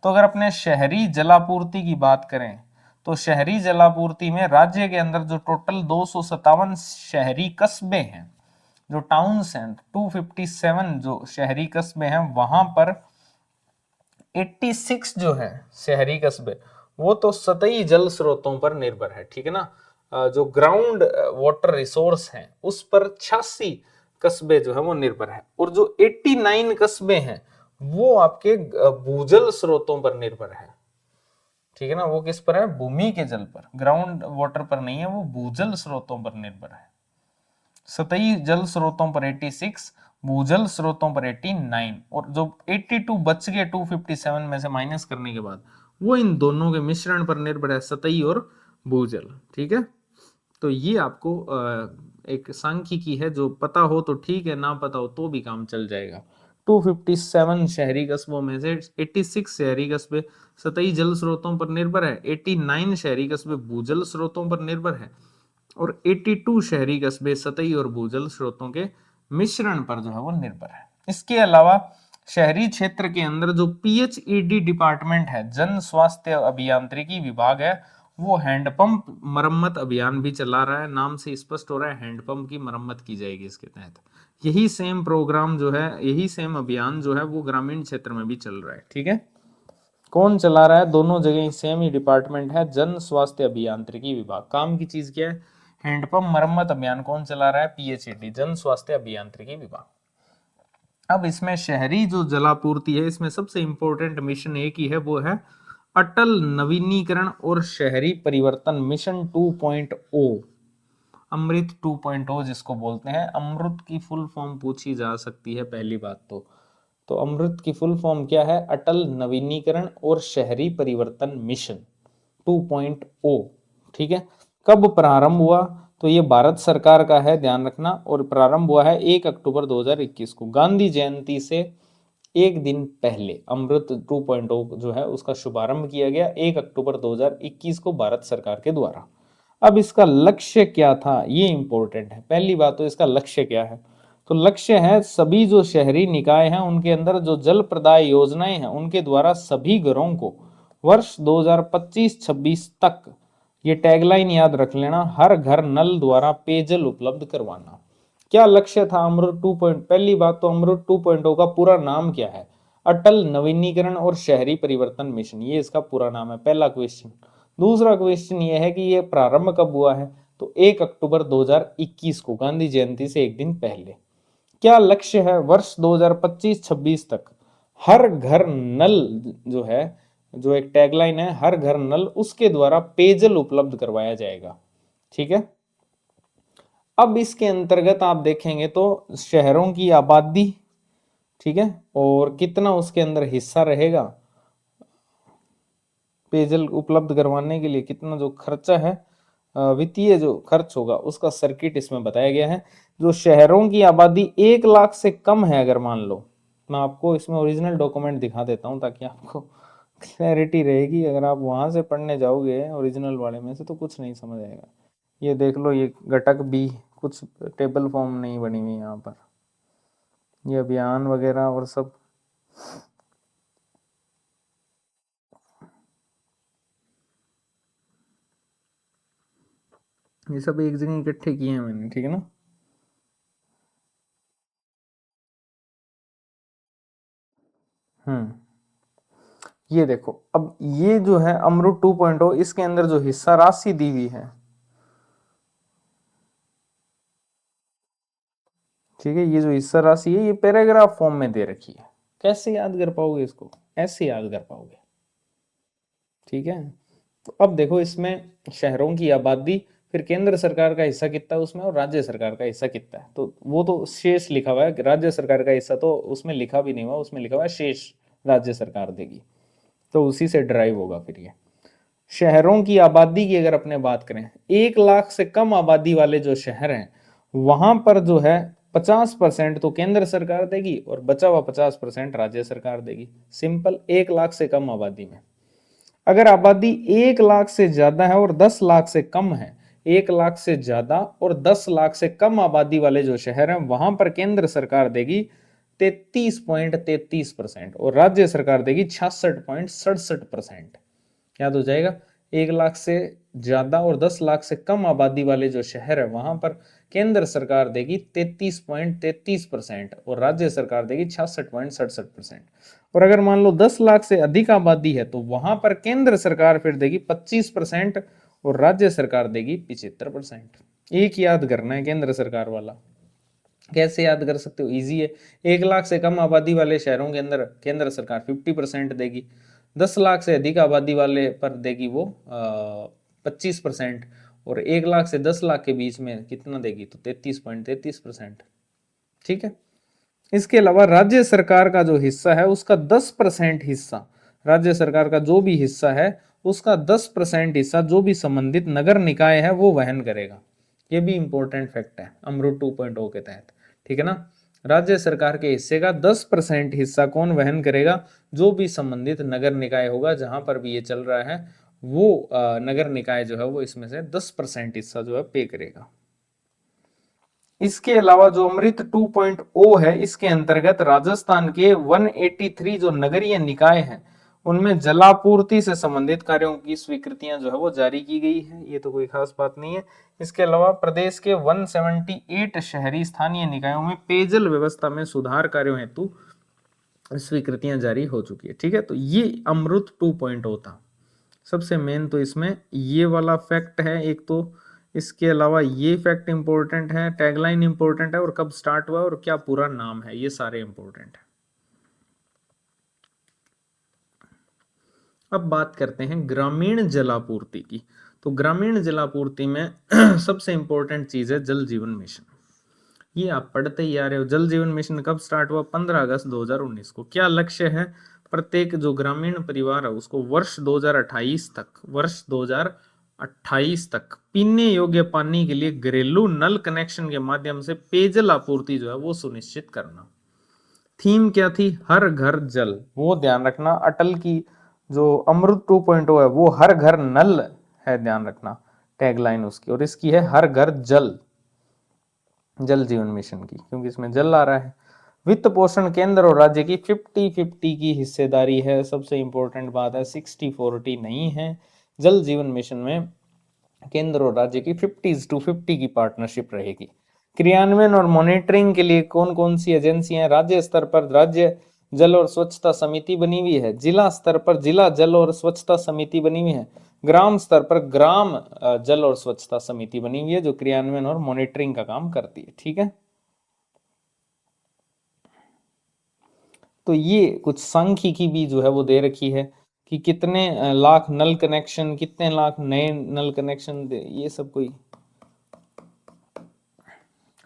तो अगर अपने शहरी जलापूर्ति की बात करें तो शहरी जलापूर्ति में राज्य के अंदर जो टोटल 257 शहरी कस्बे हैं, जो टाउन्स हैं, 257 जो शहरी कस्बे हैं, वहां पर 86 जो है शहरी कस्बे वो तो सतही जल स्रोतों पर निर्भर है। ठीक है ना, जो ग्राउंड वाटर रिसोर्स है उस पर 86 कस्बे जो है वो निर्भर है, और जो 89 कस्बे हैं वो आपके भूजल स्रोतों पर निर्भर है। ठीक है ना, वो किस पर है? भूमि के जल पर, ग्राउंड वाटर पर नहीं है, वो भूजल स्रोतों पर निर्भर है। सतही जल स्रोतों पर 86, भूजल स्रोतों पर 89, और जो 82 बच गए 257 में से माइनस करने के बाद, वो इन दोनों के मिश्रण पर निर्भर है, सतही और भूजल। ठीक है, तो ये आपको एक सांख्यिकी है, जो पता हो तो ठीक है, ना पता हो तो भी काम चल जाएगा। 257 शहरी कस्बों में से 86 शहरी कस्बे सतही जल स्रोतों पर निर्भर है, 89 शहरी कस्बे भूजल स्रोतों पर निर्भर है, और 82 शहरी कस्बे सतही और भूजल स्रोतों के मिश्रण पर जो है वो निर्भर है। इसके अलावा शहरी क्षेत्र के अंदर जो पीएचईडी डिपार्टमेंट है, जन स्वास्थ्य अभियांत्रिकी विभाग है, वो हैंडपंप मरम्मत अभियान भी चला रहा है। नाम से स्पष्ट हो रहा है हैंडपंप की मरम्मत की जाएगी इसके तहत। यही सेम प्रोग्राम जो है, यही सेम अभियान जो है वो ग्रामीण क्षेत्र में भी चल रहा है। ठीक है, कौन चला रहा है? दोनों जगह सेम ही डिपार्टमेंट है, जन स्वास्थ्य अभियांत्रिकी विभाग। काम की चीज क्या है? हैंडपंप मरम्मत अभियान कौन चला रहा है? पीएचईडी, जन स्वास्थ्य अभियांत्रिकी विभाग। अब इसमें शहरी जो जलापूर्ति है, इसमें सबसे इंपॉर्टेंट मिशन एक ही है, वो है अटल नवीनीकरण और शहरी परिवर्तन मिशन 2.0, अमृत 2.0 जिसको बोलते हैं। अमृत की फुल फॉर्म पूछी जा सकती है पहली बात तो अमृत की फुल फॉर्म क्या है? अटल नवीनीकरण और शहरी परिवर्तन मिशन 2.0। ठीक है, कब प्रारंभ हुआ? तो ये भारत सरकार का है, ध्यान रखना, और प्रारंभ हुआ है 1 अक्टूबर 2021 को, गांधी जयंती से एक दिन पहले अमृत 2.0 जो है उसका शुभारंभ किया गया 1 अक्टूबर 2021 को भारत सरकार के द्वारा। अब इसका लक्ष्य क्या था, ये इंपॉर्टेंट है। पहली बात तो इसका लक्ष्य क्या है? तो लक्ष्य है सभी जो शहरी निकाय हैं उनके अंदर जो जल प्रदाय योजनाएं हैं उनके द्वारा सभी घरों को वर्ष 2025-26 तक, ये टैगलाइन याद रख लेना, हर घर नल द्वारा पेयजल उपलब्ध करवाना। क्या लक्ष्य था अमृत 2. पहली बात तो अमृत 2.0 का पूरा नाम क्या है? अटल नवीनीकरण और शहरी परिवर्तन मिशन, ये इसका पूरा नाम है, पहला क्वेश्चन। दूसरा क्वेश्चन ये है कि ये प्रारंभ कब हुआ है? तो 1 अक्टूबर 2021 को, गांधी जयंती से एक दिन पहले। क्या लक्ष्य है? वर्ष 2025-26 तक हर घर नल जो है, जो एक टैगलाइन है हर घर नल, उसके द्वारा पेयजल उपलब्ध करवाया जाएगा। ठीक है, अब इसके अंतर्गत आप देखेंगे तो शहरों की आबादी, ठीक है, और कितना उसके अंदर हिस्सा रहेगा पेयजल उपलब्ध करवाने के लिए, कितना जो खर्चा है, वित्तीय जो खर्च होगा उसका सर्किट इसमें बताया गया है। जो शहरों की आबादी 1 लाख से कम है, अगर मान लो, मैं आपको इसमें ओरिजिनल डॉक्यूमेंट दिखा देता हूं ताकि आपको क्लैरिटी रहेगी। अगर आप वहां से पढ़ने जाओगे ओरिजिनल वाले में से तो कुछ नहीं समझ आएगा। ये देख लो, ये घटक बी, कुछ टेबल फॉर्म नहीं बनी हुई यहाँ पर, ये अभियान वगैरह और सब। ये सब एक जगह इकट्ठे किए हैं मैंने, ठीक है ना। ये देखो, अब ये जो है अमरूद 2.0, इसके अंदर जो हिस्सा राशि दी हुई है, ठीक है, ये जो हिस्सा राशि है ये पैराग्राफ फॉर्म में दे रखी है। कैसे याद कर पाओगे इसको? ऐसे याद कर पाओगे, ठीक है। तो अब देखो, इसमें शहरों की आबादी, फिर केंद्र सरकार का हिस्सा कितना है उसमें, और राज्य सरकार का हिस्सा कितना है। तो वो तो शेष लिखा हुआ है, राज्य सरकार का हिस्सा तो उसमें लिखा भी नहीं हुआ, उसमें लिखा हुआ है शेष राज्य सरकार देगी। तो उसी से ड्राइव होगा फिर ये। शहरों की आबादी की अगर अपने बात करें, 1 लाख से कम आबादी वाले जो शहर हैं वहां पर जो है 50% तो केंद्र सरकार देगी और बचा हुआ 50% राज्य सरकार देगी। सिंपल, 1 लाख से कम आबादी में। अगर आबादी 1 लाख से ज्यादा है और 10 लाख से कम है, 1 लाख से ज्यादा और 10 लाख से कम आबादी वाले जो शहर हैं वहां पर केंद्र सरकार देगी 33.33% और राज्य सरकार देगी 66.67%। याद हो जाएगा। 1 लाख से ज्यादा और 10 लाख से कम आबादी वाले जो शहर है वहां पर केंद्र सरकार देगी 33.33% और राज्य सरकार देगी 66.67%। और अगर मान लो 10 लाख से अधिक आबादी है तो वहां पर केंद्र सरकार फिर देगी 25% और राज्य सरकार देगी 75%। एक याद करना है केंद्र सरकार वाला। कैसे याद कर सकते हो? इजी है। 1 लाख से कम आबादी वाले शहरों के अंदर केंद्र सरकार 50% देगी, 10 लाख से अधिक आबादी वाले पर देगी वो 25%, और 1 लाख से 10 लाख के बीच में कितना देगी तो 33.33%। ठीक है। इसके अलावा राज्य सरकार का जो हिस्सा है उसका 10% हिस्सा, राज्य सरकार का जो भी हिस्सा है उसका 10% हिस्सा जो भी संबंधित नगर निकाय है वो वहन करेगा। ये भी इंपॉर्टेंट फैक्ट है अमरूद 2.0 के तहत, ठीक है ना। राज्य सरकार के हिस्से का 10% हिस्सा कौन वहन करेगा? जो भी संबंधित नगर निकाय होगा जहां पर भी ये चल रहा है वो नगर निकाय जो है वो इसमें से 10% हिस्सा जो है पे करेगा। इसके अलावा जो अमृत 2.0 है इसके अंतर्गत राजस्थान के 183 जो नगरीय निकाय हैं उनमें जलापूर्ति से संबंधित कार्यों की स्वीकृतियां जो है वो जारी की गई है। ये तो कोई खास बात नहीं है। इसके अलावा प्रदेश के 178 शहरी स्थानीय निकायों में पेयजल व्यवस्था में सुधार कार्यों हेतु स्वीकृतियां जारी हो चुकी है। ठीक है, तो ये अमृत 2.0 था। सबसे मेन तो इसमें ये वाला फैक्ट है एक तो, इसके अलावा ये फैक्ट इंपॉर्टेंट है, टैगलाइन इंपॉर्टेंट है और कब स्टार्ट हुआ और क्या पूरा नाम है, ये सारे इंपॉर्टेंट है। अब बात करते हैं ग्रामीण जलापूर्ति की। तो ग्रामीण जलापूर्ति में सबसे इंपॉर्टेंट चीज है जल जीवन मिशन। ये आप पढ़ते ही आ रहे हो। जल जीवन मिशन कब स्टार्ट हुआ? 15 अगस्त 2019 को। क्या लक्ष्य है? प्रत्येक जो ग्रामीण परिवार है उसको वर्ष 2028 तक पीने योग्य पानी के लिए घरेलू नल कनेक्शन के माध्यम से पेयजल आपूर्ति जो है वो सुनिश्चित करना। थीम क्या थी? हर घर जल। वो ध्यान रखना, अटल की जो अमृत 2.0 है वो हर घर नल है, ध्यान रखना टैगलाइन उसकी, और इसकी है हर घर जल, जल जीवन मिशन की, क्योंकि इसमें जल आ रहा है। वित्त पोषण केंद्र और राज्य की 50-50 की हिस्सेदारी है। सबसे इंपॉर्टेंट बात है 60-40 नहीं है। जल जीवन मिशन में केंद्र और राज्य की 50-50 की पार्टनरशिप रहेगी। क्रियान्वयन और मॉनिटरिंग के लिए कौन कौन सी एजेंसियां? राज्य स्तर पर राज्य जल और स्वच्छता समिति बनी हुई है, जिला स्तर पर जिला जल और स्वच्छता समिति बनी हुई है, ग्राम स्तर पर ग्राम जल और स्वच्छता समिति बनी हुई है जो क्रियान्वयन और मॉनिटरिंग का काम करती है। ठीक है, तो ये कुछ सांख्यिकी भी जो है वो दे रखी है कि कितने लाख नल कनेक्शन, कितने लाख नए नल कनेक्शन, ये सब कोई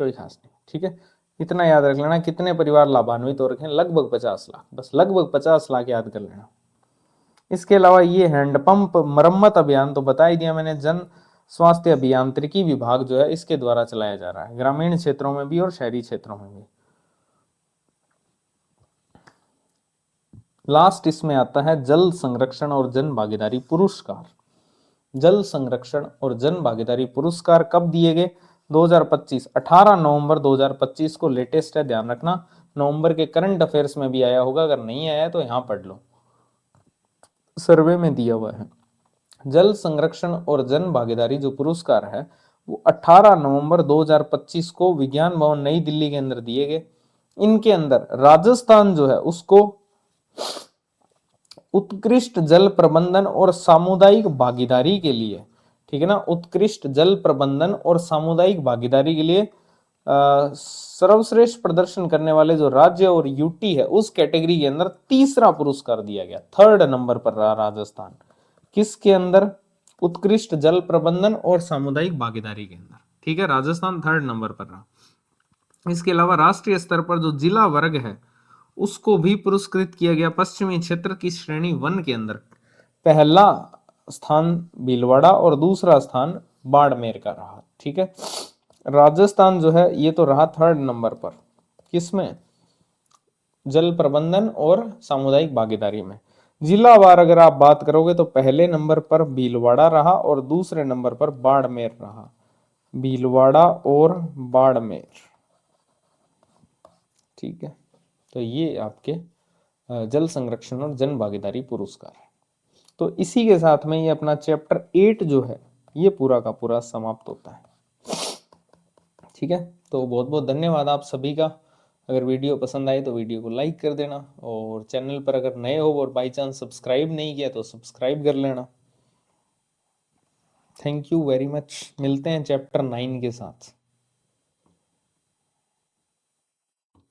खास नहीं। ठीक है, इतना याद रख लेना कितने परिवार लाभान्वित हो रखे हैं, लगभग 50 लाख, बस लगभग 50 लाख याद कर लेना। इसके अलावा ये हैंडपंप मरम्मत अभियान तो बता ही दिया मैंने। जन स्वास्थ्य अभियांत्रिकी विभाग जो है इसके द्वारा चलाया जा रहा है, ग्रामीण क्षेत्रों में भी और शहरी क्षेत्रों में भी। लास्ट इसमें आता है जल संरक्षण और जन भागीदारी पुरस्कार। जल संरक्षण और जन भागीदारी पुरस्कार कब दिए गए? 2025, 18 नवंबर 2025 को लेटेस्ट है, ध्यान रखना। नवंबर के करंट अफेयर्स में भी आया होगा, अगर नहीं आया है तो यहां पढ़ लो, सर्वे में दिया हुआ है। जल संरक्षण और जन भागीदारी जो पुरस्कार है वो 18 नवंबर 2025 को विज्ञान भवन नई दिल्ली के अंदर दिए गए। इनके अंदर राजस्थान जो है उसको उत्कृष्ट जल प्रबंधन और सामुदायिक भागीदारी के लिए, ठीक है ना, उत्कृष्ट जल प्रबंधन और सामुदायिक भागीदारी के लिए सर्वश्रेष्ठ प्रदर्शन करने वाले जो राज्य और यूटी है उस कैटेगरी के अंदर तीसरा पुरस्कार दिया गया, 3rd नंबर पर रहा राजस्थान। किसके अंदर? उत्कृष्ट जल प्रबंधन और सामुदायिक भागीदारी के अंदर, ठीक है, राजस्थान 3rd नंबर पर रहा। इसके अलावा राष्ट्रीय स्तर पर जो जिला वर्ग है उसको भी पुरस्कृत किया गया पश्चिमी क्षेत्र की श्रेणी 1 के अंदर। पहला स्थान भीलवाड़ा और दूसरा स्थान बाड़मेर का रहा, ठीक है। राजस्थान जो है ये तो रहा 3rd नंबर पर, किसमें? जल प्रबंधन और सामुदायिक भागीदारी में। जिलावार अगर आप बात करोगे तो पहले नंबर पर भीलवाड़ा रहा और दूसरे नंबर पर बाड़मेर रहा, भीलवाड़ा और बाड़मेर, ठीक है। तो ये आपके जल संरक्षण और जन भागीदारी पुरस्कार है। तो इसी के साथ में ये अपना चैप्टर 8 जो है ये पूरा का पूरा समाप्त होता है, ठीक है। तो बहुत बहुत धन्यवाद आप सभी का। अगर वीडियो पसंद आए तो वीडियो को लाइक कर देना, और चैनल पर अगर नए हो और बाई चांस सब्सक्राइब नहीं किया तो सब्सक्राइब कर लेना। Thank you very much. मिलते हैं चैप्टर 9 के साथ।